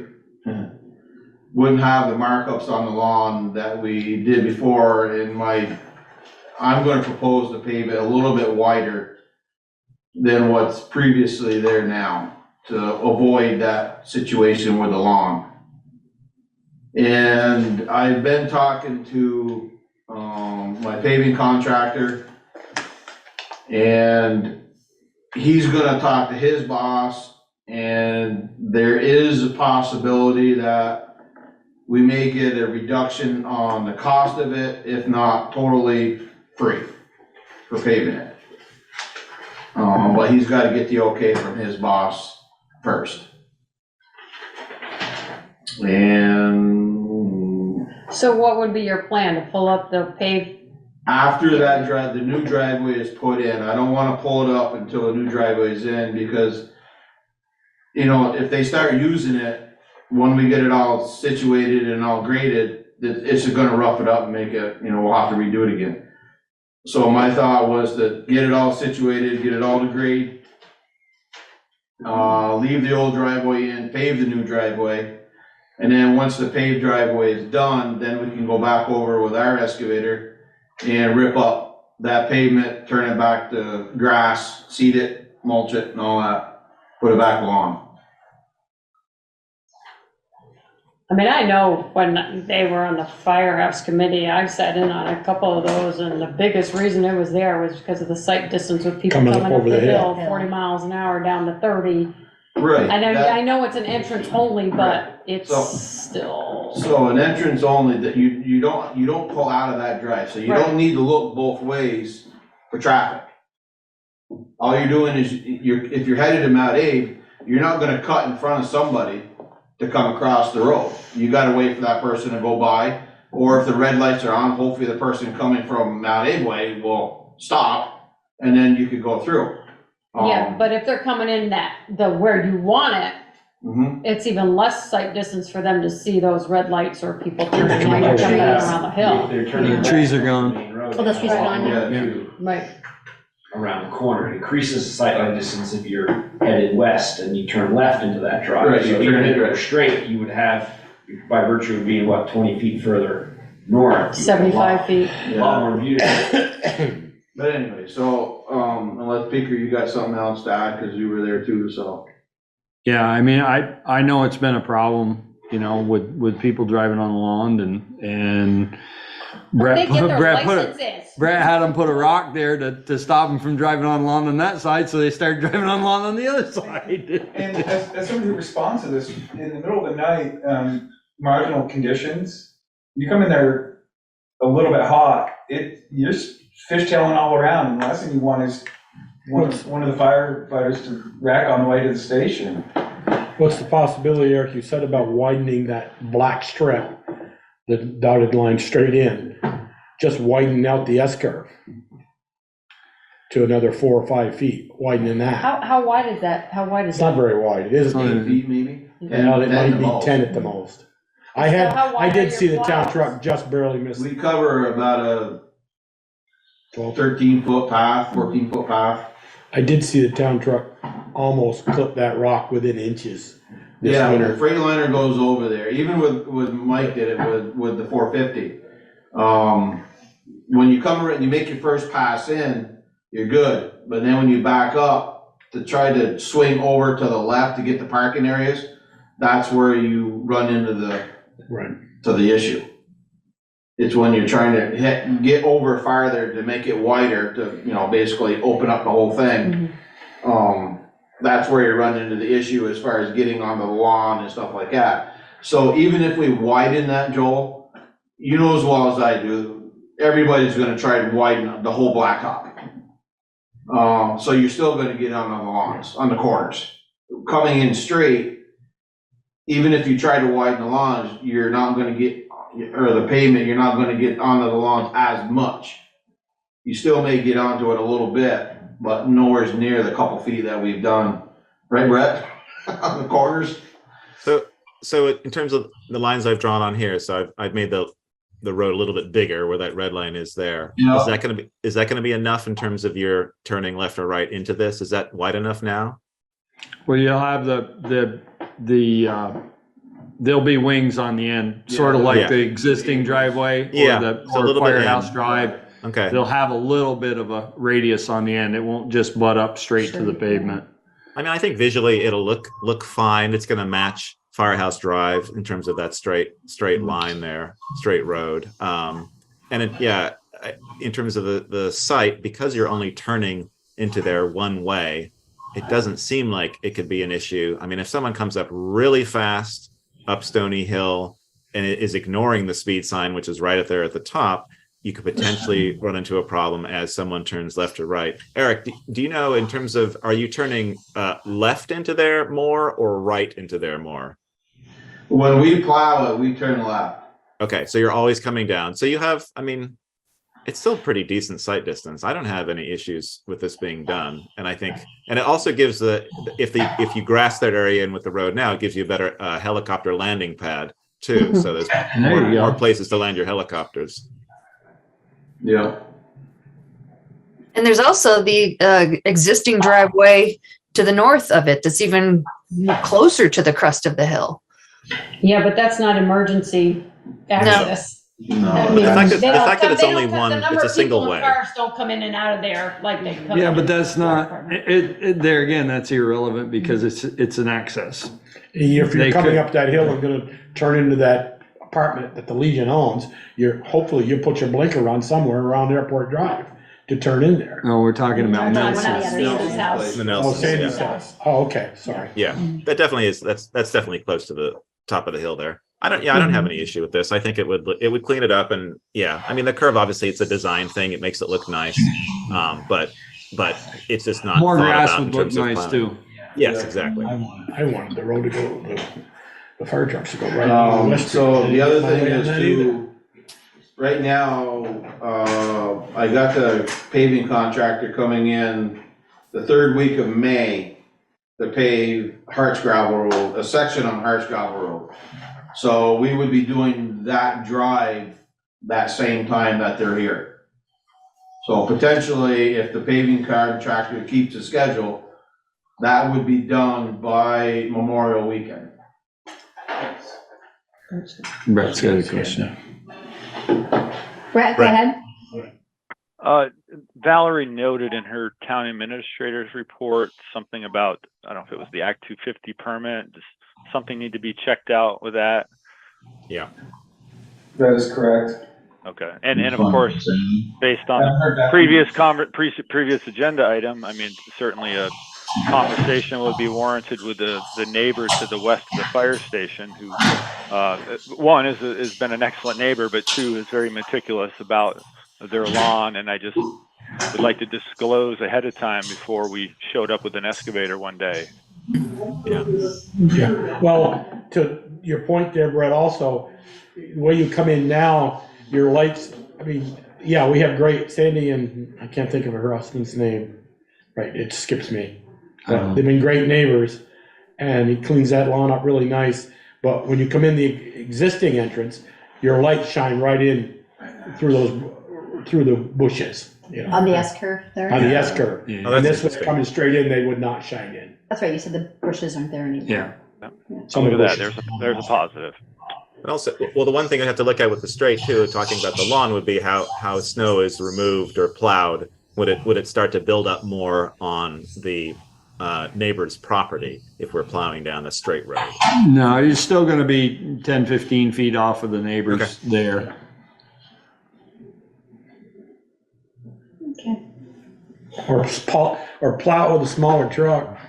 wouldn't have the markups on the lawn that we did before. I'm gonna propose to pave it a little bit wider than what's previously there now, to avoid that situation with the lawn. And I've been talking to, my paving contractor, and he's gonna talk to his boss, and there is a possibility that we may get a reduction on the cost of it, if not totally free for paving it. But he's gotta get the okay from his boss first. And So what would be your plan, to pull up the paved? after that the new driveway is put in, I don't wanna pull it up until the new driveway is in, because, you know, if they start using it, when we get it all situated and all graded, it's gonna rough it up and make it, you know, we'll have to redo it again. So my thought was to get it all situated, get it all to grade, leave the old driveway in, pave the new driveway, and then once the paved driveway is done, then we can go back over with our excavator and rip up that pavement, turn it back to grass, seed it, mulch it and all that, put it back lawn. I mean, I know when they were on the firehouse committee, I sat in on a couple of those, and the biggest reason it was there was because of the sight distance with people Coming coming up up over the the hill. hill, 40 miles an hour down to 30. Right. I know it's an entrance only, but Right. it's So- still. So an entrance only, that you don't pull out of that drive, so you Right. don't need to look both ways for traffic. All you're doing is, if you're headed to Mount Abe, you're not gonna cut in front of somebody to come across the road. You gotta wait for that person to go by, or if the red lights are on, hopefully the person coming from Mount Abe way will stop, and then you could go through. Yeah, but if they're coming in where you want it, Mhm. it's even less sight distance for them to see those red lights or people turning They're right or coming in turning around the hill. They're turning. Trees are left gone. on the main road. Oh, those trees are gone, yeah. To Right. Around the corner, it increases the sightline distance if you're headed west and you turn left into that drive. Right, you So turn even it if it right. were straight, you would have, by virtue of being, 20 feet further north. 75 feet. A lot more view. But anyway, so, unless Peter, you got something else to add, cause you were there too, so. Yeah, I mean, I know it's been a problem, you know, with people driving on the lawn and Brett had them put a rock there to stop them from driving on the lawn on that side, so they started driving on the lawn on the other side. And as somebody who responds to this, in the middle of the night, marginal conditions, you come in there a little bit hot, you're fishtailing all around, and the last thing you want is one of the firefighters to wreck on the way to the station. What's the possibility, Eric, you said about widening that black strip, the dotted line straight in, just widening out the S-curve to another 4 or 5 feet, widening that. How wide is that? How wide is It's not that? very wide, it is. 8 feet maybe? Yeah, it 10 might the be most. 10 at the most. So how wide I are did your see the town plows? truck just barely miss We it. cover about a 13-foot path, 14-foot path. I did see the town truck almost clip that rock within inches this Yeah, the winter. Freightliner goes over there, even with Mike did it with the 450. When you come around, you make your first pass in, you're good, but then when you back up to try to swing over to the left to get the parking areas, that's where you run into the issue. It's when you're trying to get over farther to make it wider to, you know, basically open up the whole thing. That's where you run into the issue as far as getting on the lawn and stuff like that. So even if we widen that, Joel, you know as well as I do, everybody's gonna try to widen the whole blacktop. So you're still gonna get on the lawns, on the corners. Coming in straight, even if you try to widen the lawns, you're not gonna get, or the pavement, you're not gonna get onto the lawns as much. You still may get onto it a little bit, but nowhere near the couple feet that we've done. Right, Brett? On the corners? So in terms of the lines I've drawn on here, so I've made the the road a little bit bigger where that red line is there. Yeah. Is that gonna be enough in terms of your turning left or right into this? Is that wide enough now? Well, you'll have there'll be wings on the end, sort of like Yeah. the existing driveway Yeah, or so a little bit Firehouse in. Drive. Okay. They'll have a little bit of a radius on the end. It won't just butt up straight to the pavement. I mean, I think visually it'll look fine. It's gonna match Firehouse Drive in terms of that straight line there, straight road. In terms of the site, because you're only turning into there one way, it doesn't seem like it could be an issue. I mean, if someone comes up really fast up Stony Hill and it is ignoring the speed sign, which is right up there at the top, you could potentially run into a problem as someone turns left or right. Eric, do you know, in terms of, are you turning left into there more or right into there more? When we plow it, we turn left. Okay, so you're always coming down. So you have, I mean, it's still pretty decent sight distance. I don't have any issues with this being done. And I think, and it also gives if you grass that area in with the road now, it gives you a better helicopter landing pad too. So there's more places to land your helicopters. Yeah. And there's also the existing driveway to the north of it that's even closer to the crest of the hill. Yeah, but that's not emergency access. No. I mean, The fact they don't that come- it's they only don't come- one, the number it's a of single people in way. Cars don't come in and out of there like they come. Yeah, in. but that's not, there again, that's irrelevant because it's an access. If They you're coming could- up that hill and gonna turn into that apartment that the Legion owns, hopefully you put your blinker on somewhere around Airport Drive to turn in there. No, we're talking about Not Nelson's. Sandy's house. The Oh, Nelson's, Sandy's yeah. house. Oh, okay, sorry. Yeah, that definitely is. That's definitely close to the top of the hill there. I don't have any issue with this. I think it would clean it up, and yeah, I mean the curve obviously it's a design thing. It makes it look nice, but it's just not More thought grass about in would look terms of nice plowing. too. Yes, exactly. I wanted the road to go, the fire trucks to go right on West Street. So the other Didn't thing get my is way on that either. too, right now, I got the paving contractor coming in the third week of May to pave Harts Gravel Road, a section on Harts Gravel Road. So we would be doing that drive that same time that they're here. So potentially, if the paving contractor keeps the schedule, that would be done by Memorial Weekend. Brett's got a question. Brett, go ahead. Valerie noted in her town administrator's report something about, I don't know if it was the Act 250 permit, just something need to be checked out with that. Yeah. That is correct. Okay, and of course, based on the previous agenda item, I mean, certainly a conversation would be warranted with the neighbor to the west of the fire station, who one has been an excellent neighbor, but two is very meticulous about their lawn, and I just would like to disclose ahead of time before we showed up with an excavator one day. Yeah, well, to your point there, Brett, also, the way you come in now, your lights, I mean, yeah, we have great, Sandy and, I can't think of her husband's name, right, it skips me. But they've been great neighbors, and he cleans that lawn up really nice, but when you come in the existing entrance, your lights shine right in through the bushes, you know. On the S curve there? On the S curve. Yeah. Oh, And that's this was coming straight in, they would not shine in. That's right, you said the bushes aren't there anymore. Yeah. Some of Look the at that, bushes. there's a positive. And also, well, the one thing I have to look at with the straight too, talking about the lawn, would be how snow is removed or plowed. Would it start to build up more on the neighbor's property if we're plowing down a straight road? No, you're still gonna be 10, 15 feet off of the neighbors there. Okay. Or plow with a smaller truck.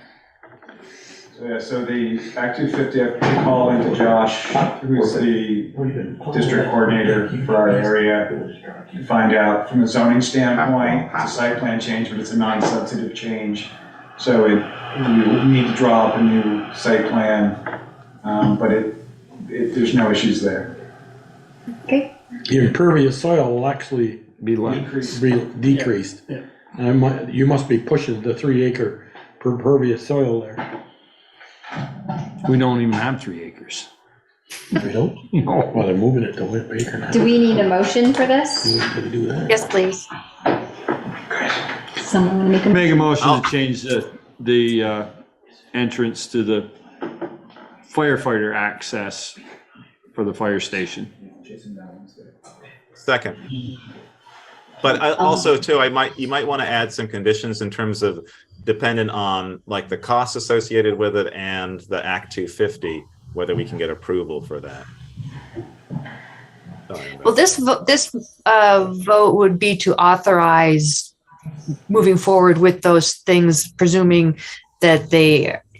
So yeah, so the Act 250, I put a call into Josh, who's the district coordinator for our area, to find out from the zoning standpoint, it's a site plan change, but it's a non-substantive change. So we need to draw up a new site plan, but there's no issues there. Okay. The impervious soil will actually be decreased. Yeah. And you must be pushing the 3 acre impervious soil there. We don't even have 3 acres. We don't? No. Well, they're moving it to Baker now. Do we need a motion for this? Gotta do that. Yes, please. Someone want to make a Make a motion to change the entrance to the firefighter access for the fire station. Second. But also too, you might want to add some conditions in terms of dependent on like the costs associated with it and the Act 250, whether we can get approval for that. Well, this vote would be to authorize moving forward with those things, presuming that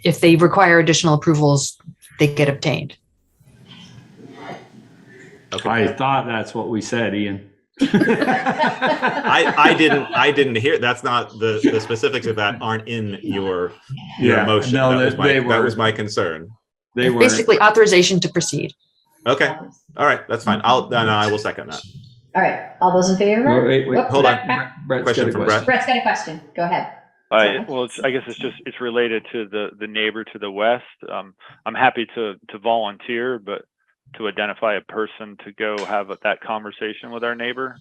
if they require additional approvals, they get obtained. Okay. I thought that's what we said, Ian. I didn't hear. That's not the specifics of that aren't in your motion. No, that was my concern. They were basically authorization to proceed. Okay. All right. That's fine. I will second that. All right, all those in favor? Wait, Whoop, hold on. Brett's Question got a from question. Brett's got a question. Go ahead. Well, I guess it's related to the neighbor to the west. I'm happy to volunteer, but to identify a person to go have that conversation with our neighbor.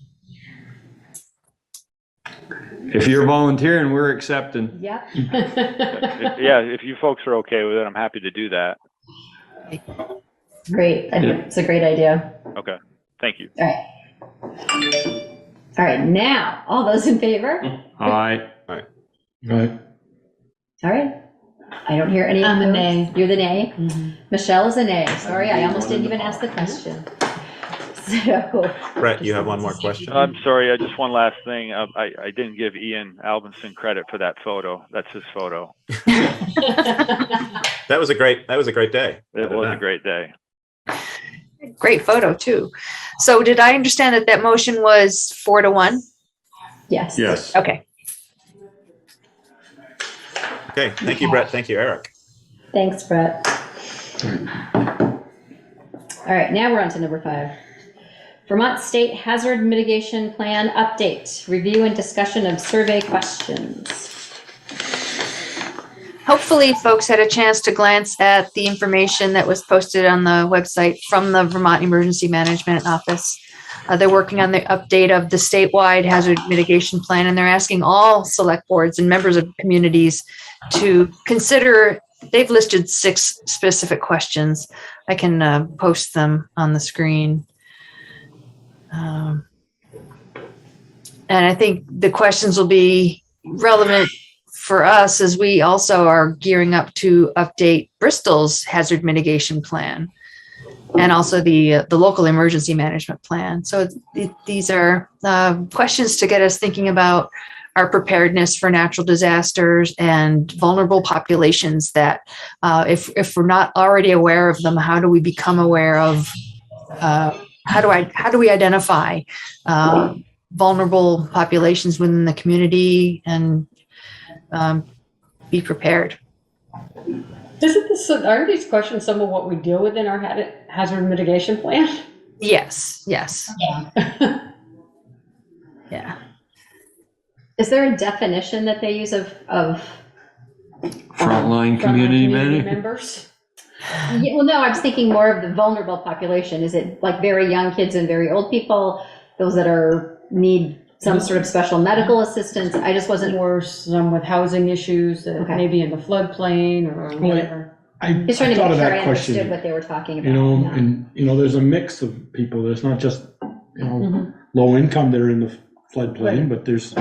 If you're volunteering, we're accepting. Yep. If you folks are okay with it, I'm happy to do that. Great. I think it's a great idea. Okay. Thank you. All right. All right. Now, all those in favor? Aye. Aye. Right. All right. I don't hear any. I'm a opposed. nay. You're the nay. Michelle is a nay. Sorry, I almost didn't even ask the question. So. Brett, you have one more question? I'm sorry. Just one last thing. I didn't give Ian Albinson credit for that photo. That's his photo. That was a great day. It was a great day. Great photo too. So did I understand that motion was 4-1? Yes. Yes. Okay. Okay. Thank you, Brett. Thank you, Eric. Thanks, Brett. All right, now we're on to number 5. Vermont State Hazard Mitigation Plan Update. Review and discussion of survey questions. Hopefully folks had a chance to glance at the information that was posted on the website from the Vermont Emergency Management Office. They're working on the update of the statewide hazard mitigation plan, and they're asking all select boards and members of communities to consider. They've listed 6 specific questions. I can post them on the screen. And I think the questions will be relevant for us as we also are gearing up to update Bristol's hazard mitigation plan and also the local emergency management plan. So these are questions to get us thinking about our preparedness for natural disasters and vulnerable populations that if we're not already aware of them, how do we become aware of, how do we identify vulnerable populations within the community and be prepared? Aren't these questions some of what we deal with in our hazard mitigation plan? Yes. Yeah. Yeah. Is there a definition that they use of Frontline community members? Yeah, well, no, I was thinking more of the vulnerable population. Is it like very young kids and very old people, those that need some sort of special medical assistance? I just wasn't. Or some with housing issues, maybe in the floodplain or whatever. I Just trying to thought make of sure that I question. understood what they were talking about. And there's a mix of people. There's not just low income that are in the floodplain, Right. but there's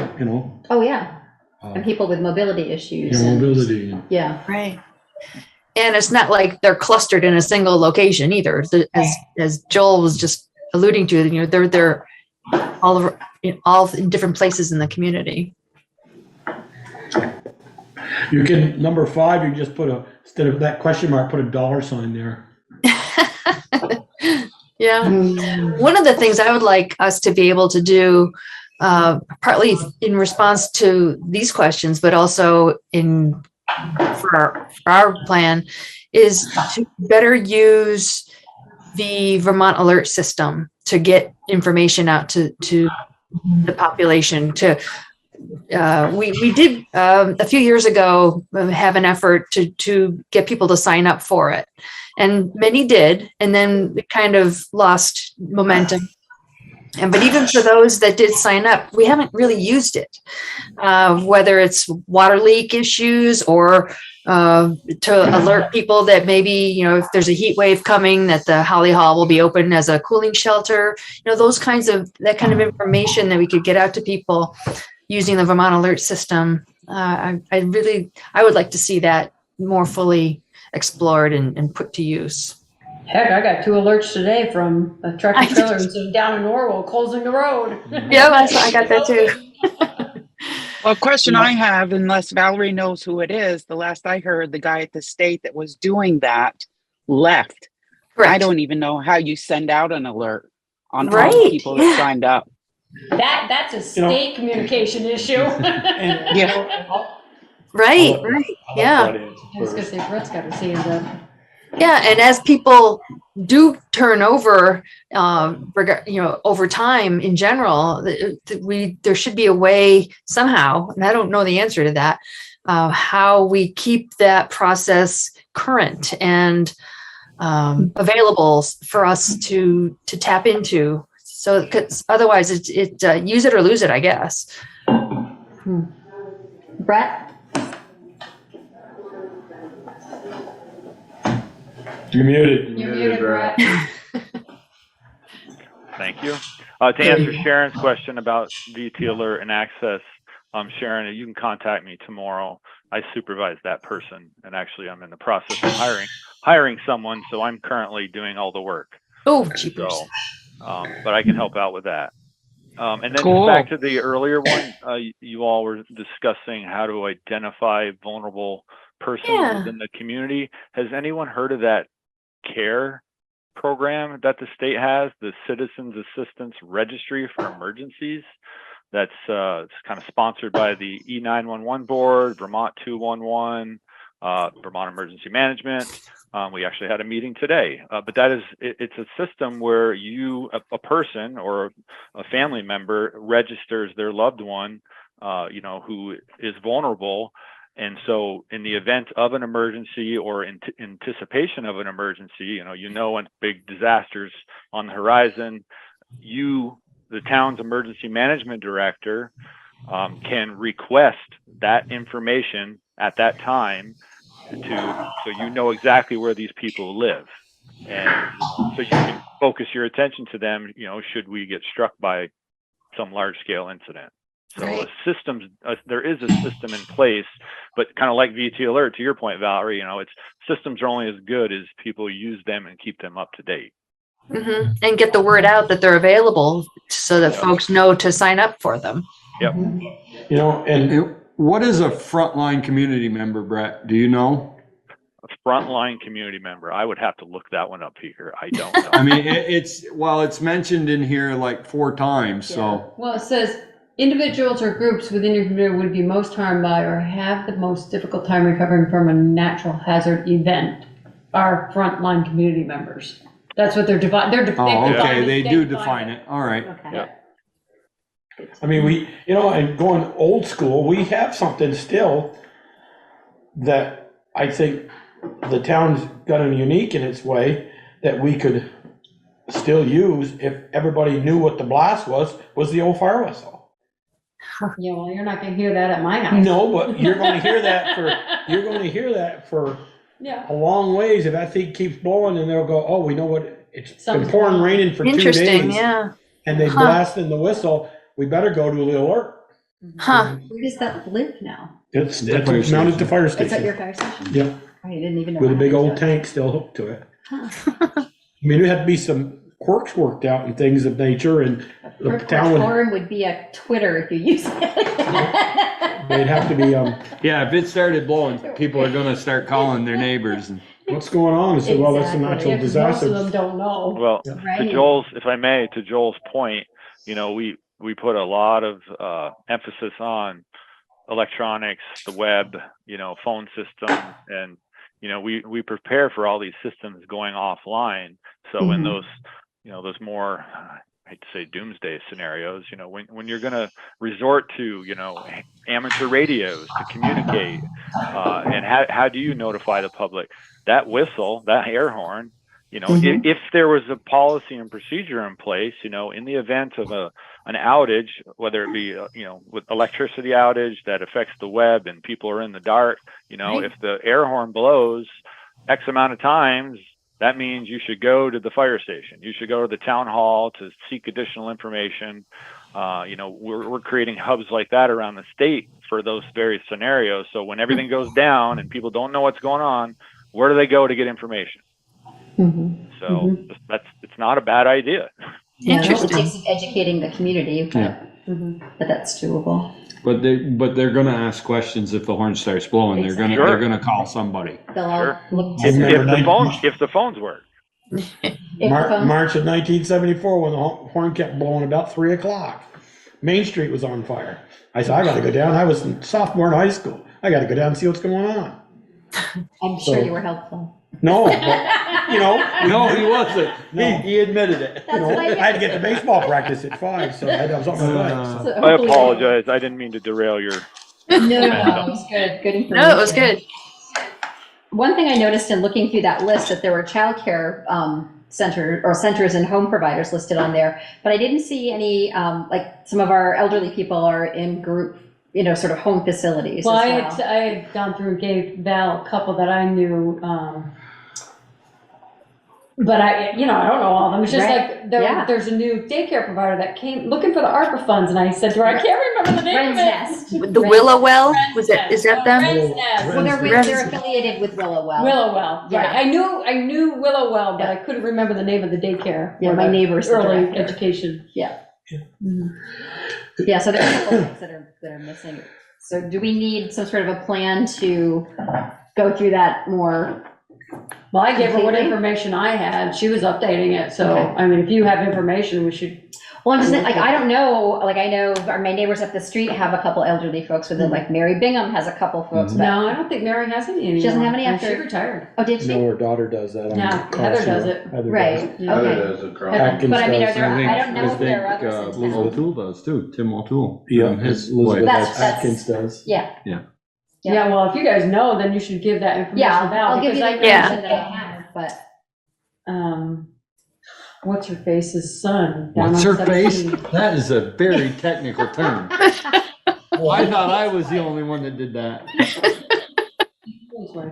Oh, yeah. And people with mobility issues. mobility. Yeah. Right. And it's not like they're clustered in a single location either. As Joel was just alluding to, they're all in different places in the community. You can, number 5, you just instead of that question mark, put a $sign there. Yeah. One of the things I would like us to be able to do, partly in response to these questions, but also for our plan, is to better use the Vermont Alert System to get information out to the population, to we did a few years ago have an effort to get people to sign up for it, and many did, and then it kind of lost momentum. But even for those that did sign up, we haven't really used it, whether it's water leak issues or to alert people that maybe, if there's a heat wave coming, that the Holly Hall will be open as a cooling shelter, that kind of information that we could get out to people using the Vermont Alert System. I would like to see that more fully explored and put to use. Heck, I got 2 alerts today from a tractor trailer down in Norwell closing the road. Yeah, I got that too. Well, a question I have, unless Valerie knows who it is, the last I heard, the guy at the state that was doing that left. Correct. I don't even know how you send out an alert on all Right. the people that signed up. That's a state communication issue. Yeah. Right. Yeah. I was gonna say, Brett's got his hand up. Yeah, and as people do turn over, over time in general, there should be a way somehow, and I don't know the answer to that, how we keep that process current and available for us to tap into. So, because otherwise, it's use it or lose it, I guess. Brett? You're muted. You're muted, Brett. Thank you. To answer Sharon's question about VT Alert and access, Sharon, you can contact me tomorrow. I supervise that person, and actually I'm in the process of hiring someone, so I'm currently doing all the work. Oh, cheapers. So, but I can help out with that. And then Cool. just back to the earlier one, you all were discussing how to identify vulnerable persons within the community. Has anyone heard of that CARE program that the state has, the Citizens Assistance Registry for Emergencies? That's it's kind of sponsored by the E911 board, Vermont 211, Vermont Emergency Management. We actually had a meeting today, but it's a system where a person or a family member registers their loved one, who is vulnerable. And so in the event of an emergency or in anticipation of an emergency, when big disasters on the horizon, the town's emergency management director, can request that information at that time so exactly where these people live. And so you can focus your attention to them, should we get struck by some large scale incident. So there is a system in place, but kind of like VT Alert, to your point, Valerie, systems are only as good as people use them and keep them up to date. Mm-hmm. And get the word out that they're available so that folks know to sign up for them. Yep. And what is a frontline community member, Brett? Do you know? A frontline community member. I would have to look that one up here. I don't know. I mean, it's mentioned in here like 4 times. So. Well, it says individuals or groups within your community would be most harmed by or have the most difficult time recovering from a natural hazard event are frontline community members. That's what they're defining. They do define it. All right. Okay. Yeah. I mean, and going old school, we have something still that I think the town's got a unique in its way that we could still use if everybody knew what the blast was the old fire whistle. Yeah, well, you're not gonna hear that at my house. No, but you're going to hear that for a long ways. If that thing keeps blowing, and they'll go, oh, we know what it's been pouring, raining for 2 days. Interesting, yeah. And they blasting the whistle. We better go to the alert. Huh. Where does that live now? It's mounted at the fire station. It's at your fire station? Yeah. I didn't even know. With a that. big old tank still hooked to it. I mean, there had to be some quirks worked out and things of nature, and the town would. Forum would be a Twitter if you use it. They'd have to be. Yeah, if it started blowing, people are going to start calling their neighbors. And what's going on? They say, well, that's a natural Most disaster. of them don't know. Well, Right. to Joel's point, we put a lot of emphasis on electronics, the web, phone systems, and we prepare for all these systems going offline. So when those those more I hate to say doomsday scenarios, when you're going to resort to, amateur radios to communicate, and how do you notify the public? That whistle, that air horn, if there was a policy and procedure in place, in the event of an outage, whether it be, with electricity outage that affects the web and people are in the dark, if the air horn blows X amount of times, that means you should go to the fire station. You should go to the town hall to seek additional information. We're creating hubs like that around the state for those various scenarios. So when everything goes down and people don't know what's going on, where do they go to get information? So it's not a bad idea. Yeah, it takes educating the community, but that's doable. But they're gonna ask questions if the horn starts blowing. Exactly. They're gonna call somebody. They'll all look If the phones work. March of 1974, when the horn kept blowing about 3 o'clock, Main Street was on fire. I said, I gotta go down. I was a sophomore in high school. I gotta go down and see what's going on. I'm sure you were helpful. No, but, No, he wasn't. No. He admitted it. I had to get to baseball practice at 5, so I was on my bike. So. I apologize. I didn't mean to derail your. No, it was good. Good information. No, it was good. One thing I noticed in looking through that list that there were childcare centers and home providers listed on there, but I didn't see any like some of our elderly people are in group, sort of home facilities. Well, as I had gone through and gave Val a couple that I knew, but I don't know all of them. It's just like there's a new daycare provider that came looking for the ARPA funds, and I said to her, I can't remember the name of it. The Willow Well, is that them? Well, they're affiliated with Willow Well. Willow Well, Yeah. right. I knew Willow Well, but I couldn't remember the name of the daycare. Yeah, my neighbor's the early director. education. Yeah. Yeah, so there are a couple things that are missing. So do we need some sort of a plan to go through that more? Well, I gave her what completely? information I had. She was updating it. So, Okay. I mean, if you have information, we should. Well, I'm just saying, I don't know, I know my neighbors up the street have a couple elderly folks with it, like Mary Bingham has a couple folks. but No, I don't think Mary has any anymore. She doesn't have any And after. She retired. Oh, did she? No, her daughter does that. Yeah, Heather does it. Heather Right, does it. okay. does across. Atkins But I mean, does. are there, I don't know if there are I others think in town. O'Toole does too. Tim O'Toole. Yeah, His Elizabeth wife. That's- Atkins does. Yeah. Yeah. Yeah, well, if you guys know, then you should give that information Yeah, to Val. I'll give you the because I know information that I have, but. What's her face's son? down What's on her face? 17. That is a very technical term. I thought I was the only one that did that. His wife.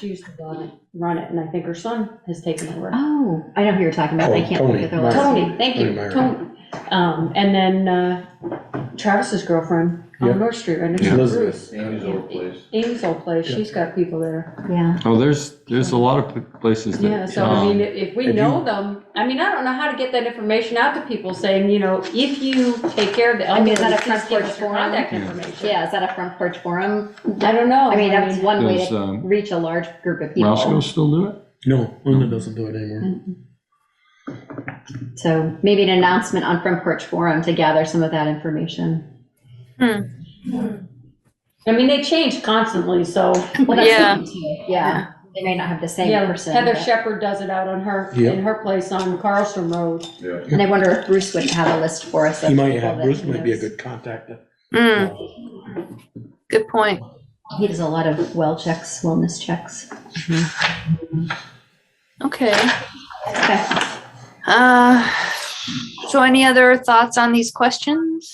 She used to run it, and I think her son has taken over. Oh, I know who you're talking about. I can't think of their last Tony, name. thank you, Tony Tony. And then Travis's girlfriend on Yep. North Street, right next to Elizabeth. Bruce. Amy's old place. Amy's old place, she's got people there. Yeah. Oh, there's a lot of places that. Yeah, so I mean, if we have know you- them, I mean, I don't know how to get that information out to people saying, if you take care of the I mean, elderly, is that a please front give porch us your forum? contact information. Yeah, is that a front porch forum? I don't know. I mean, that's one way Does, to reach a large group of people. Roscoe still do it? No, Linda doesn't do it anymore. So maybe an announcement on Front Porch Forum to gather some of that information. I mean, they change constantly, so. Well, that's Yeah. the thing too. Yeah. They may not have the same Yeah, person. Heather but- Shepherd does it out on her, Yep. in her place on Carlstrom Road. Yeah. And I wonder if Bruce would have a list for us. of You might people have, that Bruce he might be a knows. good contact. Good point. He does a lot of wellness checks. Okay. Okay. So any other thoughts on these questions?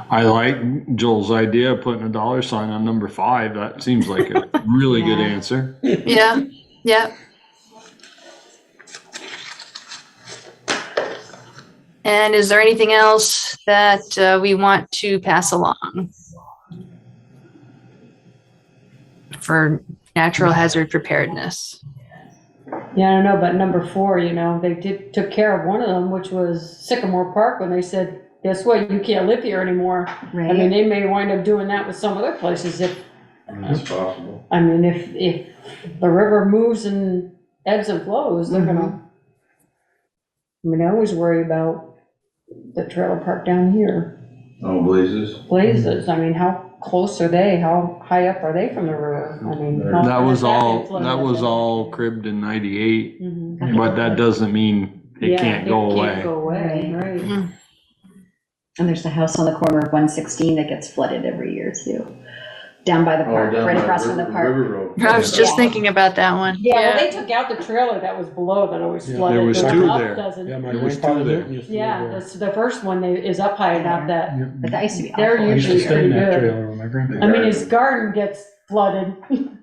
I like Joel's idea of putting a dollar sign on number 5. That seems like a really good answer. Yeah, yeah. And is there anything else that we want to pass along for natural hazard preparedness? Yeah, I don't know, but number 4, they took care of one of them, which was Sycamore Park, when they said, guess what, you can't live here anymore. Right. I mean, they may wind up doing that with some other places if, That's possible. I mean, if the river moves and ebbs and flows, they're gonna, I mean, I always worry about the trailer park down here. Oh, blazes. Blazes, I mean, how close are they? How high up are they from the river? I mean. how That far was has been all, flooded that up was there? all cribbed in 98, Mhm. but that doesn't mean it Yeah, can't go It away. can't go away, right. And there's the house on the corner of 116 that gets flooded every year too. Down by the park, right across from the park. I was just Yeah. thinking about that one. Yeah, well, they took out the trailer that was below that always Yeah, flooded. there was The one two up there. doesn't. Yeah, my There was grandfather two there. Newton used to live Yeah, there. the first one is up high enough that But that used to be they're awful. I used to usually stay pretty in that good. trailer with my grandpa. I mean, his garden gets flooded.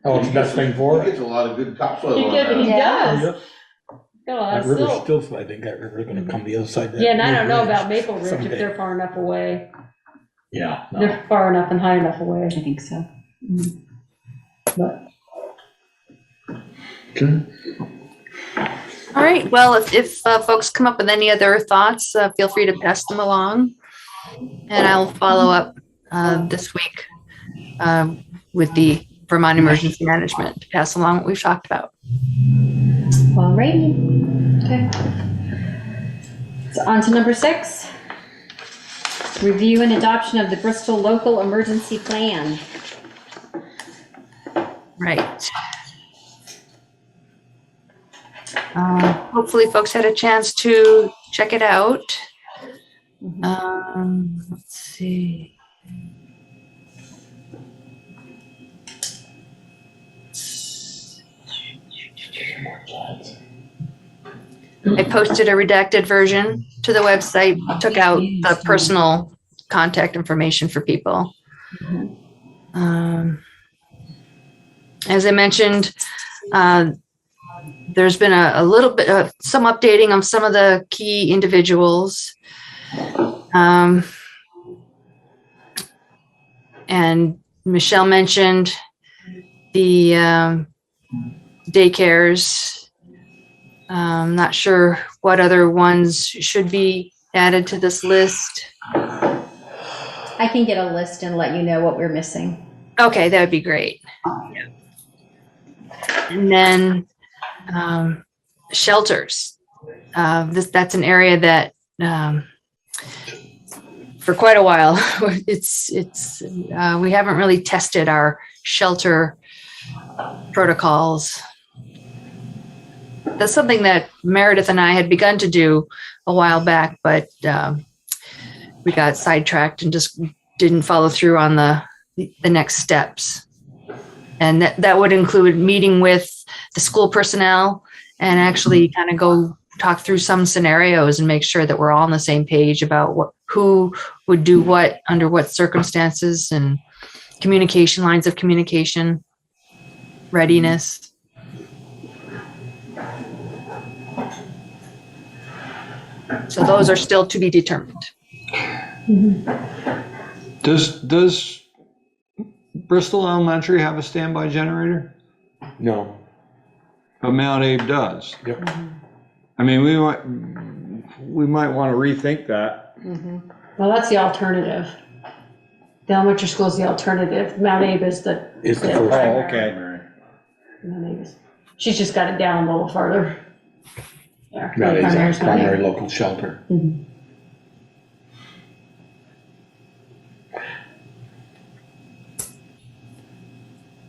Oh, it's the best thing for He it? gets a lot of good topsoil He on does. that. Yep. Got a lot That of river's silt. still, I think that river's gonna come the other side. of that Yeah, and I big don't know ridge about Maple Ridge if someday. they're far enough away. Yeah. no. They're far enough and high enough away. I think so. But All right, well, if folks come up with any other thoughts, feel free to pass them along. And I'll follow up this week with the Vermont Emergency Management to pass along what we've talked about. Alrighty. Okay. So on to number 6. Review and adoption of the Bristol Local Emergency Plan. Right. Hopefully folks had a chance to check it out. Let's see. I posted a redacted version to the website, took out the personal contact information for people. As I mentioned, there's been a little bit of some updating on some of the key individuals. And Michelle mentioned the daycares. Not sure what other ones should be added to this list. I can get a list and let you know what we're missing. Okay, that would be great. And then shelters. That's an area that for quite a while we haven't really tested our shelter protocols. That's something that Meredith and I had begun to do a while back, but we got sidetracked and just didn't follow through on the next steps. And that would include meeting with the school personnel and actually kind of go talk through some scenarios and make sure that we're all on the same page about who would do what under what circumstances, and communication, lines of communication, readiness. So those are still to be determined. Does Bristol Elementary have a standby generator? No. But Mount Abe does. Yep. I mean, we might want to rethink that. well, that's the alternative. The elementary school is the alternative. Mount Abe is the. It's the first. Oh, okay. Mount Abe is. She's just got it down a little farther. There. That is a Mount primary Abe. local shelter.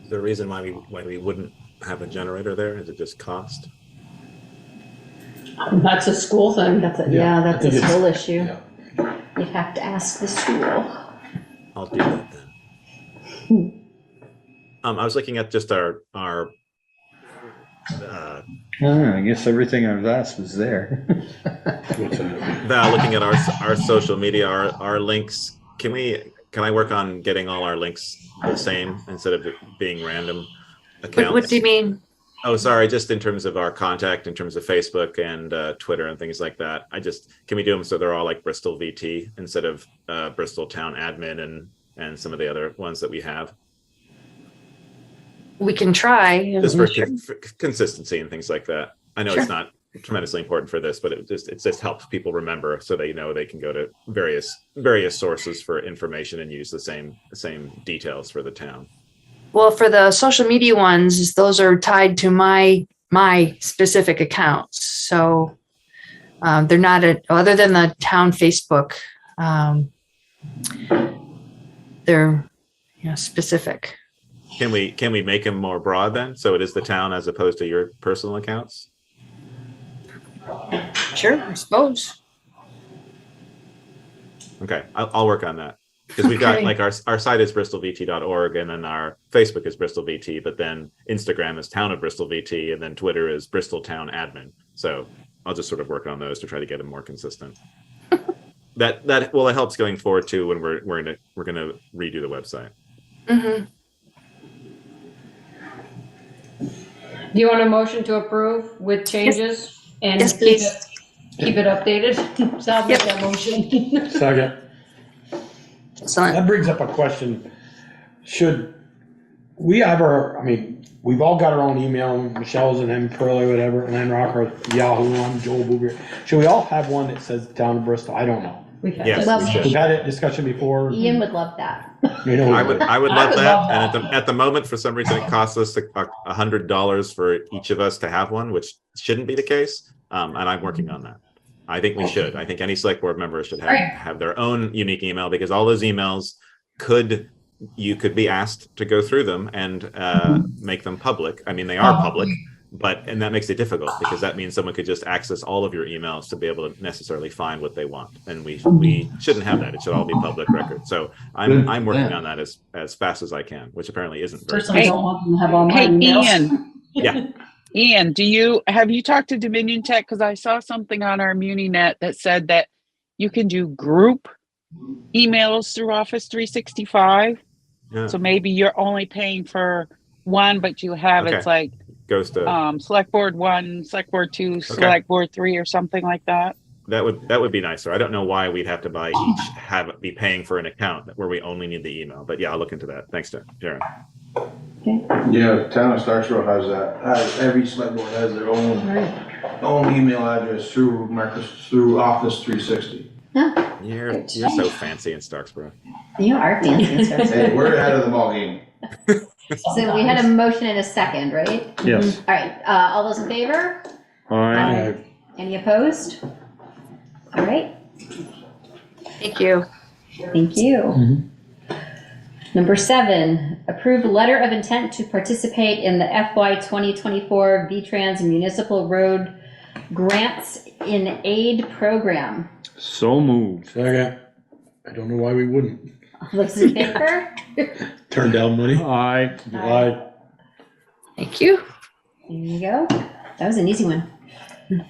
Is there a reason why we wouldn't have a generator there? Is it just cost? That's a school thing. That's a I think it's- school issue. yeah. You'd have to ask the school. I'll do that then. I was looking at just our I guess everything I've asked was there. Val, looking at our social media, our links. Can I work on getting all our links the same instead of it being random accounts? What do you mean? Oh, sorry. Just in terms of our contact, in terms of Facebook and Twitter and things like that. Can we do them so they're all like Bristol VT instead of Bristol Town Admin and some of the other ones that we have? We can try. Just for consistency and things like that. I know Sure. it's not tremendously important for this, but it just helps people remember so they know they can go to various sources for information and use the same details for the town. Well, for the social media ones, those are tied to my specific accounts. So they're not other than the town Facebook. They're specific. Can we make them more broad then? So it is the town as opposed to your personal accounts? Sure, I suppose. Okay, I'll work on that. Because we've got Okay. like our site is bristolvt.org, and then our Facebook is Bristol VT, but then Instagram is Town of Bristol VT, and then Twitter is Bristol Town Admin. So I'll just sort of work on those to try to get them more consistent. That it helps going forward too when we're gonna redo the website. Mm-hmm. Do you want a motion to approve with changes? And Yes, please. keep it updated? So I'll make that motion. Second. Excellent. That brings up a question. Should we ever, I mean, we've all got our own email, Michelle's and M Pearl or whatever, Landrock or Yahoo one, Joel Booger. Should we all have one that says Town of Bristol? I don't know. We've had Yes, Well, we should. We've had a discussion before. Ian would love that. You know, I would love I would that. love And at the moment, for some reason, it costs us $100 for each of us to have one, which shouldn't be the case. And I'm working on that. I think we should. I think any select board member should have their own unique email, because all those emails you could be asked to go through them and make them public. I mean, they are public, and that makes it difficult, because that means someone could just access all of your emails to be able to necessarily find what they want. And we shouldn't have that. It should all be public record. So I'm working on that as fast as I can, which apparently isn't very Personally, I don't want them to have all my Hey, emails. Ian. Yeah. Ian, have you talked to Dominion Tech? Because I saw something on our MuniNet that said that you can do group emails through Office 365. Yeah. So maybe you're only paying for one, but you have Okay. it's like Goes to Select Board 1, Select Board 2, Select Board 3, or something like that. that would be nicer. I don't know why we'd have to be paying for an account where we only need the email. But yeah, I'll look into that. Thanks, Sharon. Yeah, Town of Starksville has that. Every select board has their own email address through Office 360. You're so fancy in Starksboro. You are fancy in Starksville. Hey, we're ahead of the ball game. So we had a motion and a second, right? Yes. All right, all those in favor? All right. Any opposed? All right, Thank you. thank you. Number 7, approve letter of intent to participate in the FY 2024 VTrans Municipal Road Grants in Aid Program. So moved. Second. I don't know why we wouldn't. All those in favor? Turn down money. Aye. Aye. Thank you. There you go. That was an easy one.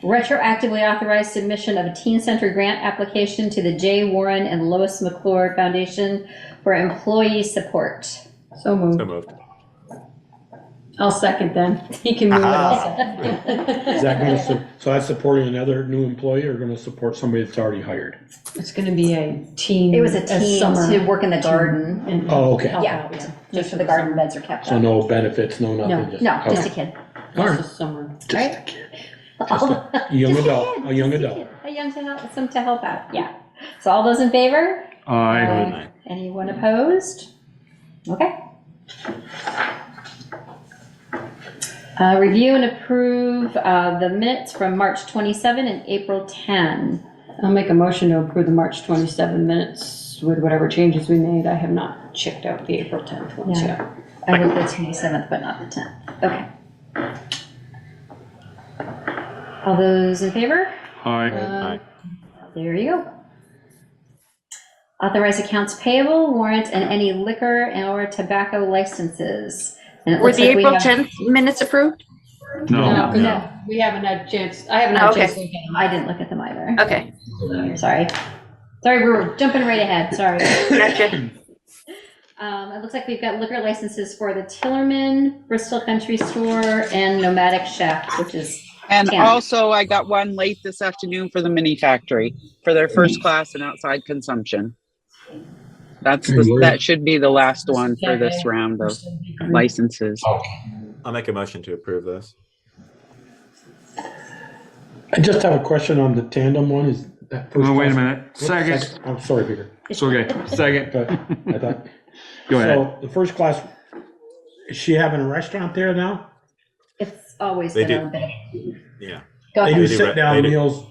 Retroactively authorized submission of a teen center grant application to the J. Warren and Lois McClure Foundation for employee support. So moved. So moved. I'll second then. He can move it also. Is that gonna, so that's supporting another new employee or gonna support somebody that's already hired? It's gonna be a teen. It was a teen summer to work in the garden. and Oh, okay. help Yeah, out, just for the garden beds are kept So up. no benefits, no nothing? No, just a okay. kid. All Just right. a summer. Just a Right? kid. A young adult, a young adult. A young to help, some to help out, yeah. So all those in favor? Aye. Anyone opposed? Okay. Review and approve the minutes from March 27 and April 10. I'll make a motion to approve the March 27 minutes with whatever changes we made. I have not checked out the April 10th ones Yeah. yet. I did the 27th, but not the 10th. Okay. All those in favor? Aye. There you go. Authorize accounts payable, warrant, and any liquor or tobacco licenses. And it Were looks the like we April have- 10th minutes approved? No. No, we haven't had a chance. I haven't had a Okay. chance to look at them. I didn't look at them either. Okay. Sorry. Sorry, we were jumping right ahead. Sorry. Gotcha. It looks like we've got liquor licenses for the Tillerman, Bristol Country Store, and Nomadic Chef, which is And Canada. also, I got one late this afternoon for the mini factory for their first class and outside consumption. That should be the last one for this round of licenses. I'll make a motion to approve this. I just have a question on the tandem one, is that first? Oh, wait a class- minute. Whoops, Second. I'm sorry, Peter. It's okay. Second. I thought. Go ahead. So the first class, is she having a restaurant there now? It's always They been do. a bit of. Yeah. Go They ahead. do They do sit down they do. meals.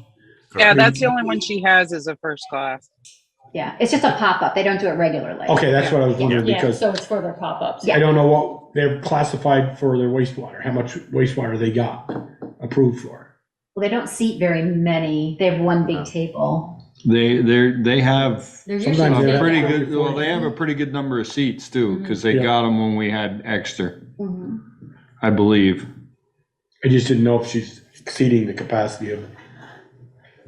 Yeah, that's the only one she has is a first class. Yeah, it's just a pop-up. They don't do it regularly. Okay, that's what I was wondering, Yeah, because so it's for their pop-ups. I don't know what they're classified for their wastewater, how much wastewater they got approved for. Well, they don't seat very many. They have one big table. They have They're a usually big. pretty good, well, they have a pretty good number of seats too, because they got them when we had extra, I believe. I just didn't know if she's exceeding the capacity of.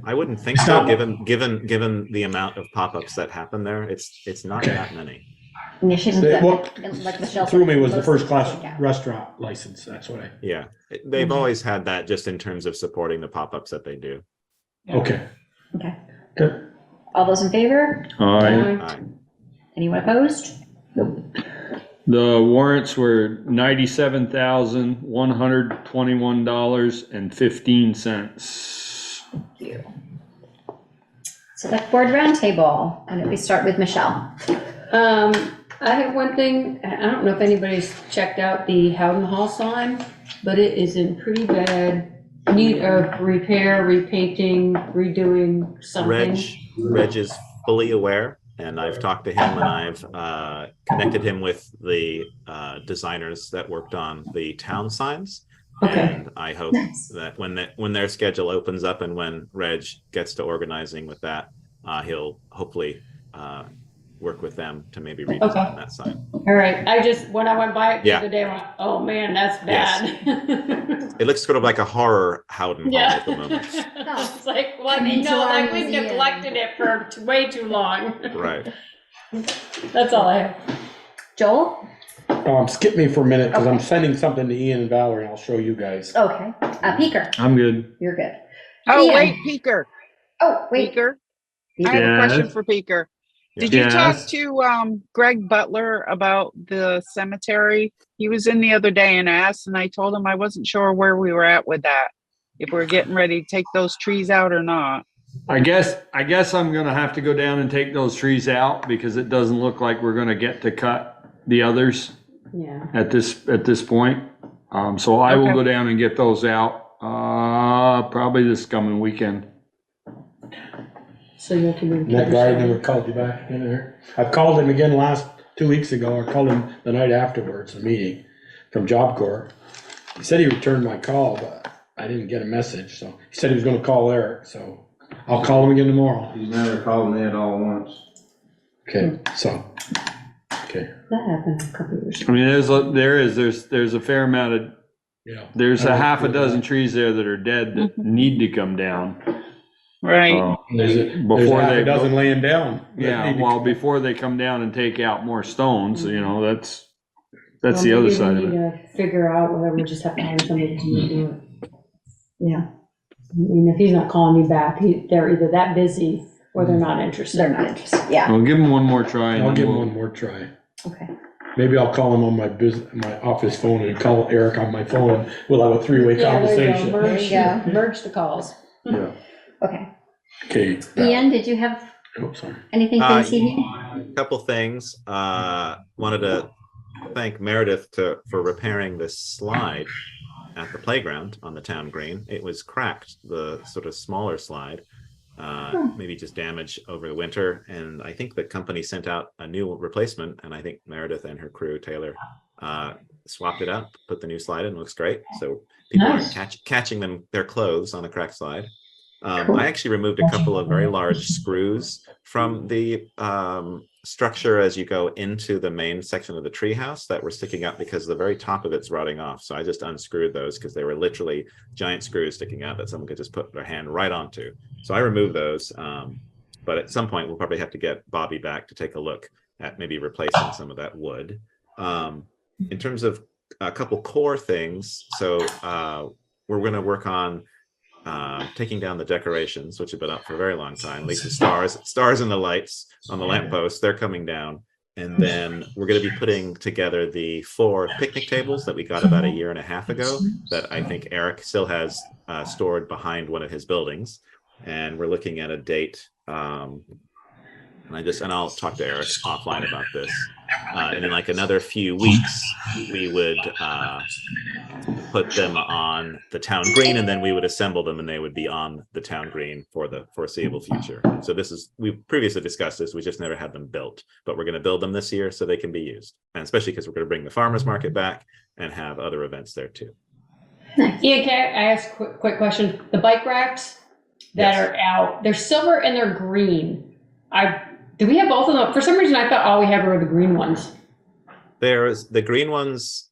I wouldn't think so, given the amount of pop-ups that happen there. It's not that many. Yeah, she What like Michelle threw said, me was the most first class take out. restaurant license, that's what I. Yeah, they've always had that just in terms of supporting the pop-ups that they do. Okay. Okay. Good. All those in favor? Aye. Anyone opposed? The warrants were $97,121.15. Thank you. Select board roundtable. Why don't we start with Michelle? I have one thing, I don't know if anybody's checked out the Howden Hall sign, but it is in pretty bad need of repair, repainting, redoing something. Reg is fully aware, and I've talked to him, and I've connected him with the designers that worked on the town signs. Okay. And I hope that when their schedule opens up and when Reg gets to organizing with that, he'll hopefully work with them to maybe redesign that sign. All right, when I went by it the Yeah. other day, I went, oh man, that's bad. It looks sort of like a horror Howden Hall at the moment. It's like, well, Come into our like we've museum. neglected it for way too long. Right. That's all I have. Joel? Skip me for a minute, because I'm sending something to Ian and Valerie, and I'll show you guys. Okay. Peeker, I'm good. you're good. Oh, Ian. wait, Peeker. Oh, wait. Peeker. I have a question Yes. for Peeker. Did you talk Yes. to Greg Butler about the cemetery? He was in the other day and asked, and I told him I wasn't sure where we were at with that. If we're getting ready to take those trees out or not. I guess I'm gonna have to go down and take those trees out because it doesn't look like we're gonna get to cut the others Yeah. at this point. So I will Okay. go down and get those out, probably this coming weekend. So you can. And that guy never called you back in there? I've called him again 2 weeks ago, I called him the night afterwards, a meeting from Job Corps. He said he returned my call, but I didn't get a message, so he said he was gonna call Eric, so I'll call him again tomorrow. He's never called me at all once. Okay, so, okay. That happened a couple years ago. I mean, there's a fair amount of, Yeah. there's a half a dozen trees there that are dead that need to come down. Right. There's Before half they a dozen laying down. Yeah, well, before they come down and take out more stones, that's Well, the other maybe side we of need it. to figure out whether we just have to hire somebody to do it. Yeah. I mean, if he's not calling me back, they're either that busy or they're not interested. They're not interested, yeah. I'll give them one more try. and I'll then give him we'll- one more try. Okay. Maybe I'll call him on my office phone and call Eric on my phone, and we'll have a three-way Yeah, there you conversation. go. There you go. Merge the calls. Yeah. Okay. Okay. Ian, did you have Oh, sorry. anything for this evening? A couple things. Wanted to thank Meredith for repairing this slide at the playground on the town green. It was cracked, the sort of smaller slide, maybe just damage over the winter. And I think the company sent out a new replacement. And I think Meredith and her crew, Taylor, swapped it out, put the new slide in. Looks great. So people Nice. are catching their clothes on a cracked slide. I actually removed a couple of very large screws from the structure as you go into the main section of the treehouse that were sticking up because the very top of it's rotting off. So I just unscrewed those because they were literally giant screws sticking out that someone could just put their hand right onto. So I removed those. But at some point, we'll probably have to get Bobby back to take a look at maybe replacing some of that wood. In terms of a couple core things, so we're going to work on taking down the decorations, which have been up for a very long time. At least the stars and the lights on the lampposts, they're coming down. And then we're going to be putting together the 4 picnic tables that we got about a year and a half ago that I think Eric still has stored behind one of his buildings. And we're looking at a date. And I'll talk to Eric offline about this. And in like another few weeks, we would put them on the town green, and then we would assemble them and they would be on the town green for the foreseeable future. So we've previously discussed this, we just never had them built, but we're going to build them this year so they can be used. And especially because we're going to bring the farmer's market back and have other events there too. Ian, can I ask a quick question? The bike racks that are out, they're silver and they're green. Do we have both of them? For some reason, I thought all we had were the green ones. There's the green ones.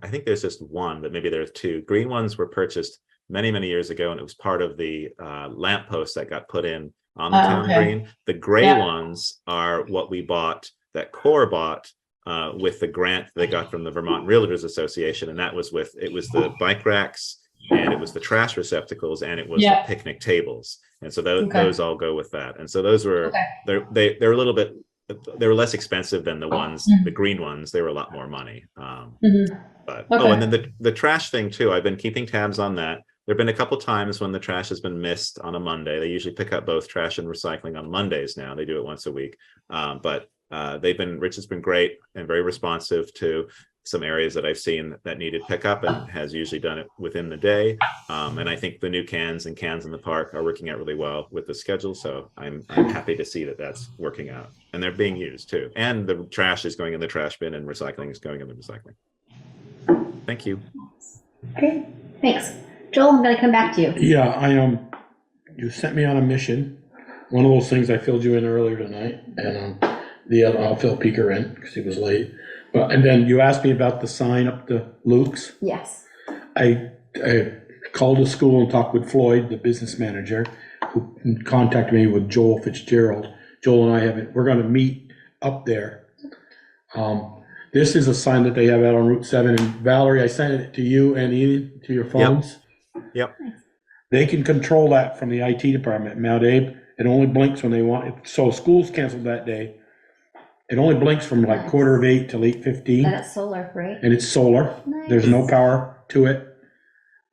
I think there's just one, but maybe there's two. Green ones were purchased many, many years ago, and it was part of the lamppost that got put in on the town green. The gray ones are what we bought, that Core bought with the grant they got from the Vermont Realtors Association, and that was it was the bike racks, and it was the trash receptacles, and it was the picnic tables. And so those all go with that. And so those were, they're a little bit, they were less expensive than the ones, the green ones. They were a lot more money. But and then the trash thing too, I've been keeping tabs on that. There've been a couple times when the trash has been missed on a Monday. They usually pick up both trash and recycling on Mondays now. They do it once a week. But Rich has been great and very responsive to some areas that I've seen that needed pickup, and has usually done it within the day. And I think the new cans in the park are working out really well with the schedule. So I'm happy to see that that's working out, and they're being used too. And the trash is going in the trash bin, and recycling is going in the recycling. Thank you. Great, thanks. Joel, I'm gonna come back to you. Yeah, you sent me on a mission. One of those things I filled you in earlier tonight, and the other, I'll fill Peter in because he was late. And then you asked me about the sign up to Luke's. Yes. I called the school and talked with Floyd, the business manager, who contacted me with Joel Fitzgerald. Joel and I we're gonna meet up there. This is a sign that they have out on Route 7, and Valerie, I sent it to you and Ian to your phones. Yep. They can control that from the IT department. Mount Abe, it only blinks when they want it. So school's canceled that day. It only blinks from like 7:45 till 8:15. And it's solar, right? And it's solar. Nice. There's no power to it.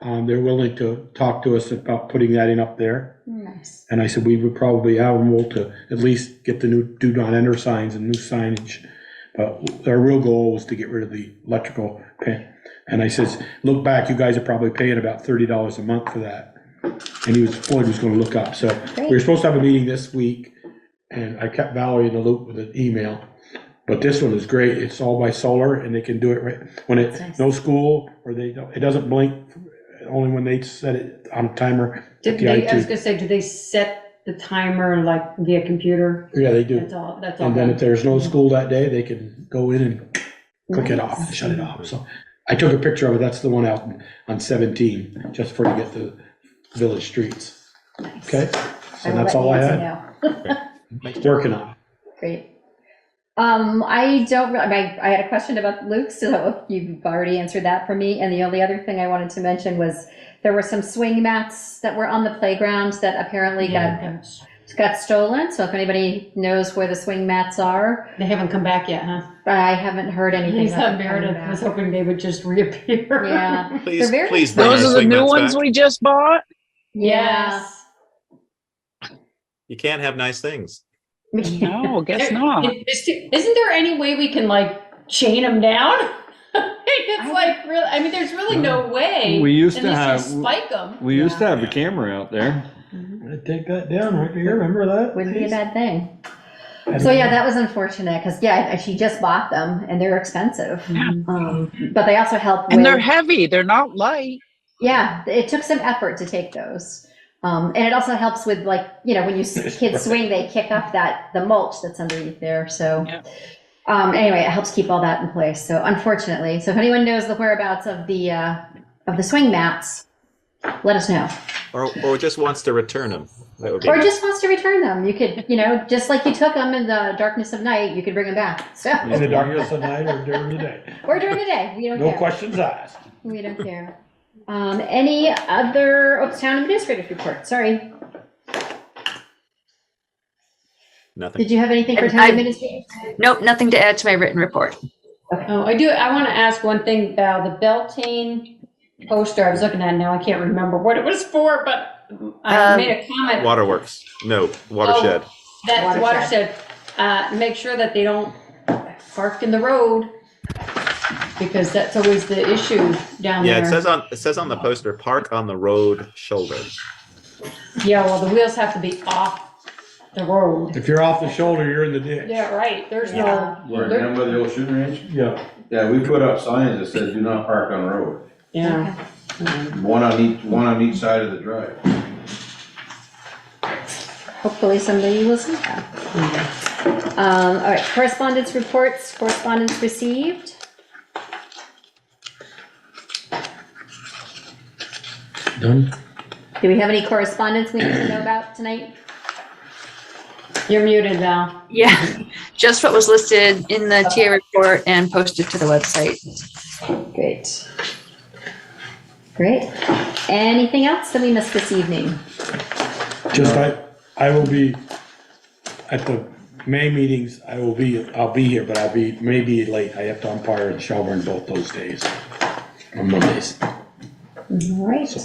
They're willing to talk to us about putting that in up there. Nice. And I said we would probably have them to at least get the new do not enter signs and new signage. But our real goal was to get rid of the electrical pay. And I says, look back, you guys are probably paying about $30 a month for that. And Floyd was gonna look up. So we were supposed to have a meeting this week, and I kept Valerie in the loop with an email. But this one is great. It's all by solar, and they can do it right when no school, or it doesn't blink, only when they set it on timer. I was gonna say, do they set the timer like via computer? Yeah, they do. That's all. And then if there's no school that day, they can go in and click it off, and shut it off. So I took a picture of it. That's the one out on 17, just before you get to village streets. Nice. Okay, so that's all I had. Working on it. Great. I had a question about Luke, so you've already answered that for me. And the only other thing I wanted to mention was there were some swing mats that were on the playground that apparently got stolen. So if anybody knows where the swing mats are. They haven't come back yet, huh? I haven't heard anything. Meredith was hoping they would just reappear. Yeah. Please those are the new ones we just bought? Yes. You can't have nice things. No, guess not. Isn't there any way we can chain them down? It's like really. I mean, there's really no way. We used to unless have you spike them. We used to have a camera out there. I'd take that down right here. Remember that? Wouldn't be a bad thing. So yeah, that was unfortunate because she just bought them and they're expensive. But they also help. And they're heavy. They're not light. Yeah, it took some effort to take those. And it also helps with when kids swing, they kick up the mulch that's underneath there. So anyway, it helps keep all that in place. So unfortunately, if anyone knows the whereabouts of the swing mats, let us know. Or just wants to return them. That would be or just wants to return them. You could, just like you took them in the darkness of night, you could bring them back. So in the darkness of night or during the day. Or during the day. We don't care. No questions asked. We don't care. Any other town administrator's report? Sorry. Nothing. Did you have anything for town administrators? Nope, nothing to add to my written report. Okay. Oh, I do. I want to ask one thing, Val. The Beltane poster, I was looking at it now. I can't remember what it was for, but I made a comment. Waterworks. No, watershed. That's watershed. Make sure that they don't park in the road, because that's always the issue down there. Yeah, it says on the poster, park on the road shoulder. Yeah, well, the wheels have to be off the road. If you're off the shoulder, you're in the ditch. Yeah, right, there's Where, no. down by the old shooting range? Yeah. Yeah, we put up signs that says do not park on the road. Yeah. One on each side of the drive. Hopefully somebody will see that. All right, correspondence reports, correspondence received. Done? Do we have any correspondence we need to know about tonight? You're muted, Val. Yeah, just what was listed in the TA report and posted to the website. Great. Great. Anything else that we missed this evening? Just I will be at the May meetings, I'll be here, but I'll be maybe late. I have to umpire in Shelburne both those days, on Mondays. All right.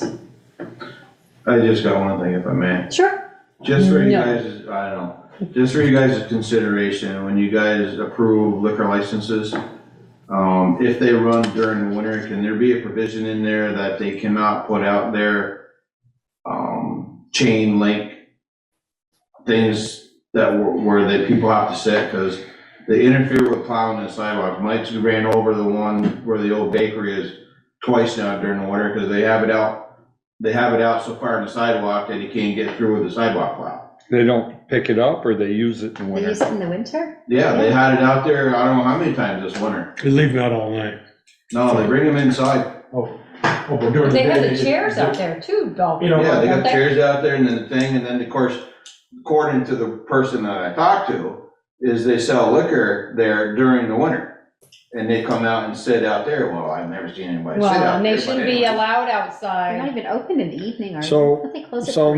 I just got one thing, if I may. Sure. Just for you No. guys, I don't know, just for you guys' consideration, when you guys approve liquor licenses, if they run during the winter, can there be a provision in there that they cannot put out their, chain link things that where the people have to sit, because they interfere with plowing the sidewalk. Mike's ran over the one where the old bakery is twice now during the winter, because they have it out so far in the sidewalk that you can't get through with the sidewalk plow. They don't pick it up or they use it in They winter? use it in the winter? Yeah, they had it out there, I don't know how many times this winter. They leave them out all night. No, they bring them inside. But during the They have day, the chairs out there too, Bill. You know, Yeah, they got Don't they? chairs out there and then the thing, and then of course, according to the person that I talked to, is they sell liquor there during the winter. And they come out and sit out there. Well, I've never seen anybody sit out there. Well, and they but shouldn't be anyway. allowed They're not outside. even open in the evening, are they? So, Don't they close at so 3?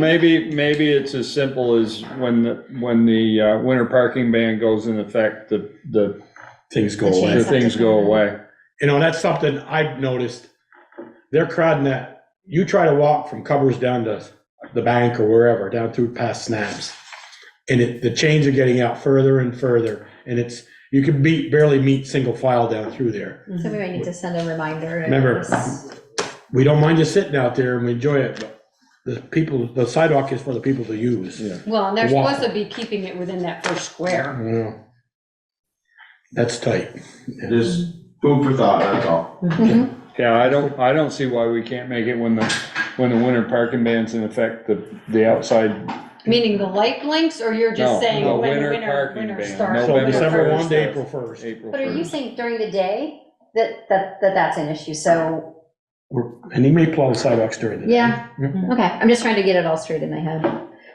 maybe it's as simple as when the winter parking ban goes in effect, the things go The away. chains. things go away. You know, that's something I've noticed. They're crowding that. You try to walk from Covers down to the bank or wherever, down through past Snaps. And the chains are getting out further and further. And you can barely meet single file down through there. So we might need to send a reminder. Remember, we don't mind you sitting out there and we enjoy it, but the sidewalk is for the people to use. Yeah. Well, and they're Walk. supposed to be keeping it within that first square. Yeah. That's tight. Just food for thought, that's all. Mhm. Yeah, I don't see why we can't make it when the winter parking ban's in effect, the outside. Meaning the light blinks, or you're just No, saying no, when winter winter parking ban. starts? So November December 1st 1 to April 1st. April But are you 1st. saying during the day that's an issue? So, And he may plow the sidewalks during the day. yeah, okay. I'm just trying to get it all straight in my head.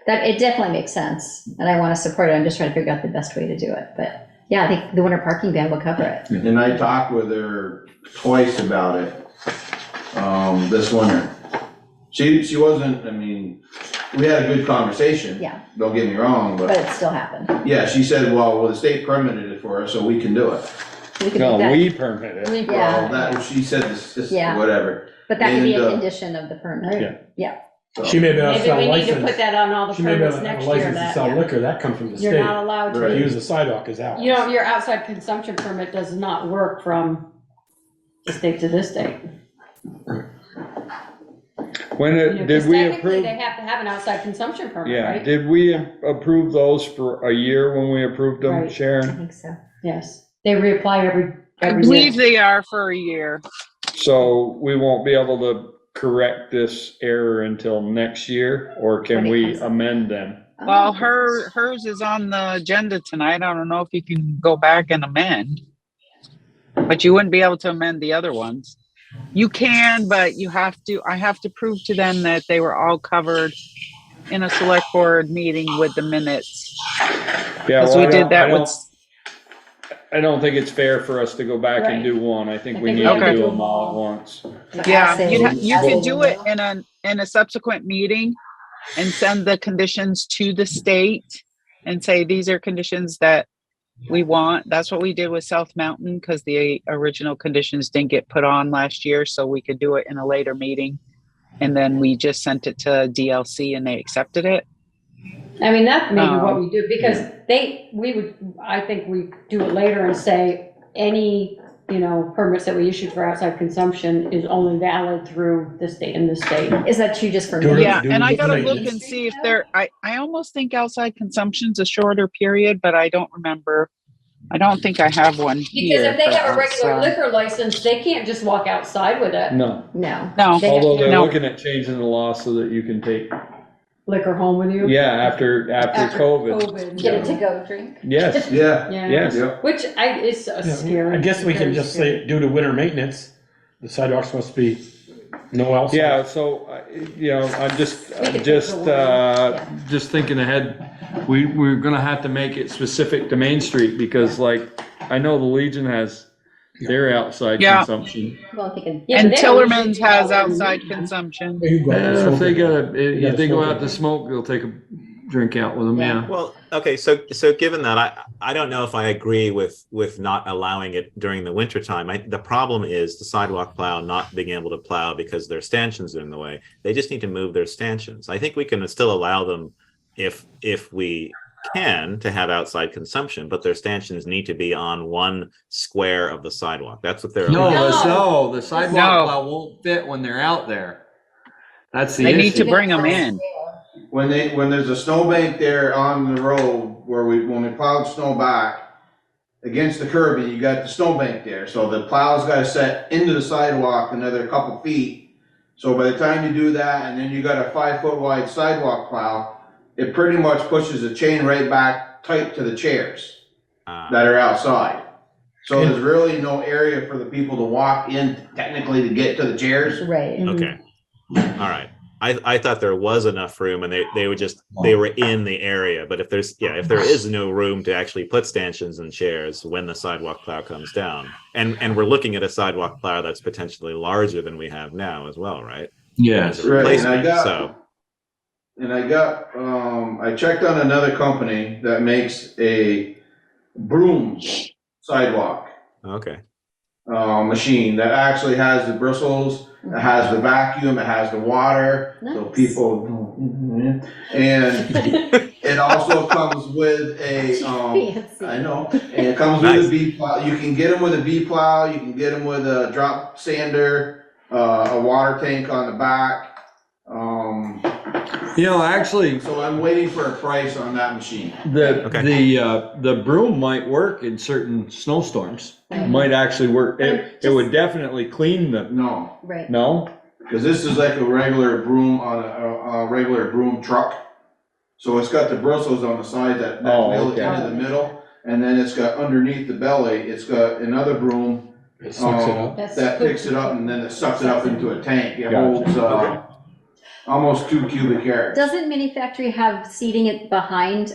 That, it definitely makes sense, and I want to support it. I'm just trying to figure out the best way to do it. But yeah, I think the winter parking ban will cover it. And I talked with her twice about it, this winter. She wasn't, I mean, we had a good conversation. Yeah. Don't get me wrong, But but it still happened. yeah, she said, well, the state permitted it for us, so we can do it. We could No, make that- we permit it. we- Well, Yeah, that, she said this, Yeah. whatever. but that could be a And, condition of the permit. Yeah. Yeah. So- She may be able to Maybe sell we need to put license. that on all the She may be able permits to have next a year, license to that sell liquor. That comes from the you're state. not allowed Right. to. Use the sidewalk as ours. You know, your outside consumption permit does not work from this date to this date. When You know, did 'cause we technically, approve? they have to have an outside consumption permit, Yeah, right? did we approve those for a year when we approved them, Right. I Sharon? think so. Yes, they reapply every I year. believe they are for a year. So we won't be able to correct this error until next year, or can When it we comes up. amend them? Well, hers is on the agenda tonight. I don't know if you can go back and amend. But you wouldn't be able to amend the other ones. You can, but I have to prove to them that they were all covered in a select board meeting with the minutes. Yeah, Because well, we did that with, I don't think it's fair for us to go back Right. and do one. I think I we think need we have to to do do them them all at all. once. yeah, you Acid. could do it in a subsequent meeting and send the conditions to the state and say, these are conditions that we want. That's what we did with South Mountain, because the original conditions didn't get put on last year, so we could do it in a later meeting. And then we just sent it to DLC and they accepted it. I mean, that may be what we do, because I think we do it later and say, any, permits that we issued for outside consumption is only valid through this date and this date. Is that true just for Do it- me? Yeah, do and I it gotta late. look and see if I almost think outside consumption's a shorter period, but I don't remember. I don't think I have one Because here. if they for have a regular outside. liquor license, they can't just walk outside with it. No. No. No, Although they're No. looking at changing the law so that you can take, Liquor home with you? yeah, after COVID. Get it to go drink. Yes, Yeah. yes. Which is a scary. I guess we can very just scary. say, due to winter maintenance, the sidewalks must be no outside. Yeah, so, I'm just thinking ahead. We're gonna have to make it specific to Main Street because I know the Legion has their outside Yeah. consumption. Well, if you can. And but they Tillerman's don't has usually- outside consumption. You go out and Yeah, if smoke they it. if gotta they go smoke out it. to smoke, they'll take a drink out with them, yeah. Well, okay, so given that, I don't know if I agree with not allowing it during the winter time. The problem is the sidewalk plow not being able to plow because their stanchions are in the way. They just need to move their stanchions. I think we can still allow them if we can to have outside consumption, but their stanchions need to be on one square of the sidewalk. That's what they're. No, the sidewalk No. plow won't fit when they're out there. That's the They issue. need to bring them in. When there's a snowbank there on the road when we plowed snow back against the curb, and you got the snowbank there, so the plow's gotta set into the sidewalk another couple feet. So by the time you do that, and then you got a 5 foot wide sidewalk plow, it pretty much pushes the chain right back tight to the chairs that are outside. So there's really no area for the people to walk in technically to get to the chairs. Right. Okay. All right. I thought there was enough room and they were in the area, but if there is no room to actually put stanchions and chairs when the sidewalk plow comes down, and we're looking at a sidewalk plow that's potentially larger than we have now as well, right? Yes. As a Right, replacement, I checked on another company that makes a broom sidewalk Okay. machine that actually has the bristles, it has the vacuum, it has the water, so Nice. people, and it also comes with a, Fancy. I know, and it comes with a V plow. You can get them with a V plow, you can get them with a drop sander, a water tank on the back. Actually, So I'm waiting for a price on that machine. the broom might work in certain snowstorms. Might actually work. It would definitely clean the. No, Right. No. because this is like a regular broom on a regular broom truck. So it's got the bristles on the side that mill it into the middle, and then it's got underneath the belly, it's got another broom. It sucks it up. That picks it up and then it sucks it up into a tank. It Gotcha. holds, almost 2 cubic yards. Doesn't Mini Factory have seating it behind?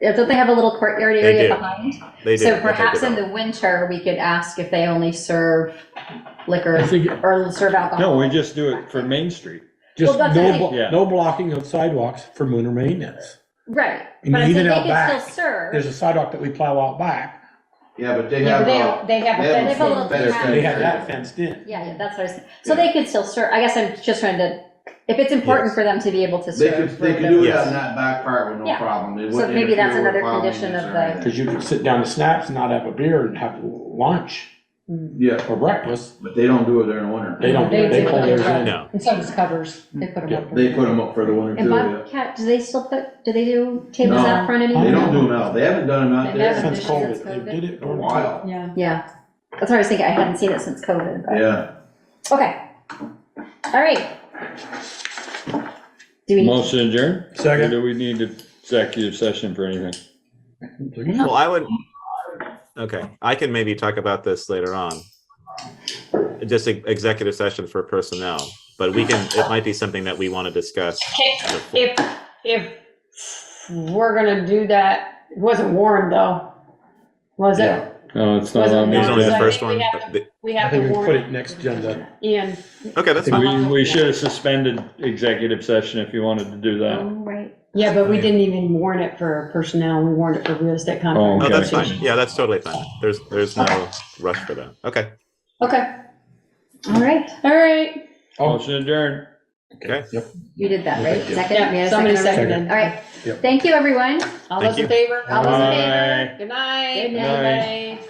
Don't they have a little courtyard area do. behind? They do. So That's what perhaps they in the winter, we could ask if they only serve liquor I think- or serve alcohol. No, we just do it for Main Street. Just Well, that's the thing. Yeah. no blocking of sidewalks for winter maintenance. Right, And but I'm saying even they out can back, still serve. there's a sidewalk that we plow out back. Yeah, but they Yeah, have, but they don't, they have a They have a fenced in. little fenced in. They had that fenced in. Yeah, that's what I was saying. So they could still serve. I guess I'm just trying to, if it's important Yes. for them to be able to they serve. could do it Yes. on that back part with no Yeah. problem. It So wouldn't maybe that's interfere with another plowing condition or of the- anything. Cause you could sit down to snacks and not have a beer and have lunch Yeah, or breakfast. but they don't do it during the winter. They don't, They they do pull it. theirs in. No. And some just covers, they put them up. They put them up for the winter And too, yeah. Bobcat, do they still put, do they do tables No, out front anymore? They don't do them out. They haven't done them out They there haven't since done it COVID. since They COVID. did it A during while. Yeah. Yeah, that's what I was thinking. I hadn't seen it since COVID, but, Yeah. okay. All right. Do we need, Motion adjourned? Second. Or do we need executive session for anything? Well, I would. Okay, I can maybe talk about this later on. Just executive session for personnel, but we can. It might be something that we want to discuss. If we're gonna do that, it wasn't warned though, was it? No, it's not Wasn't on It was warned, only so the I first think we one. have to- We I have think to we put warn it next agenda. Ian. Okay, that's fine. We should have suspended executive session if you wanted to do that. right. Yeah, but we didn't even warn it for personnel, we warned it for real estate Oh, contract. No, that's okay. fine. Yeah, that's totally fine. There's no rush for that. Okay. Okay. All right. All right. Motion adjourned. Okay. Yep. You did that, right? Yeah. Second? Yeah, We had a somebody second already? seconded. All right. Yep. Thank you, everyone. All Thank those in you. favor? All those in Aye. favor? Good night. Good night. Bye.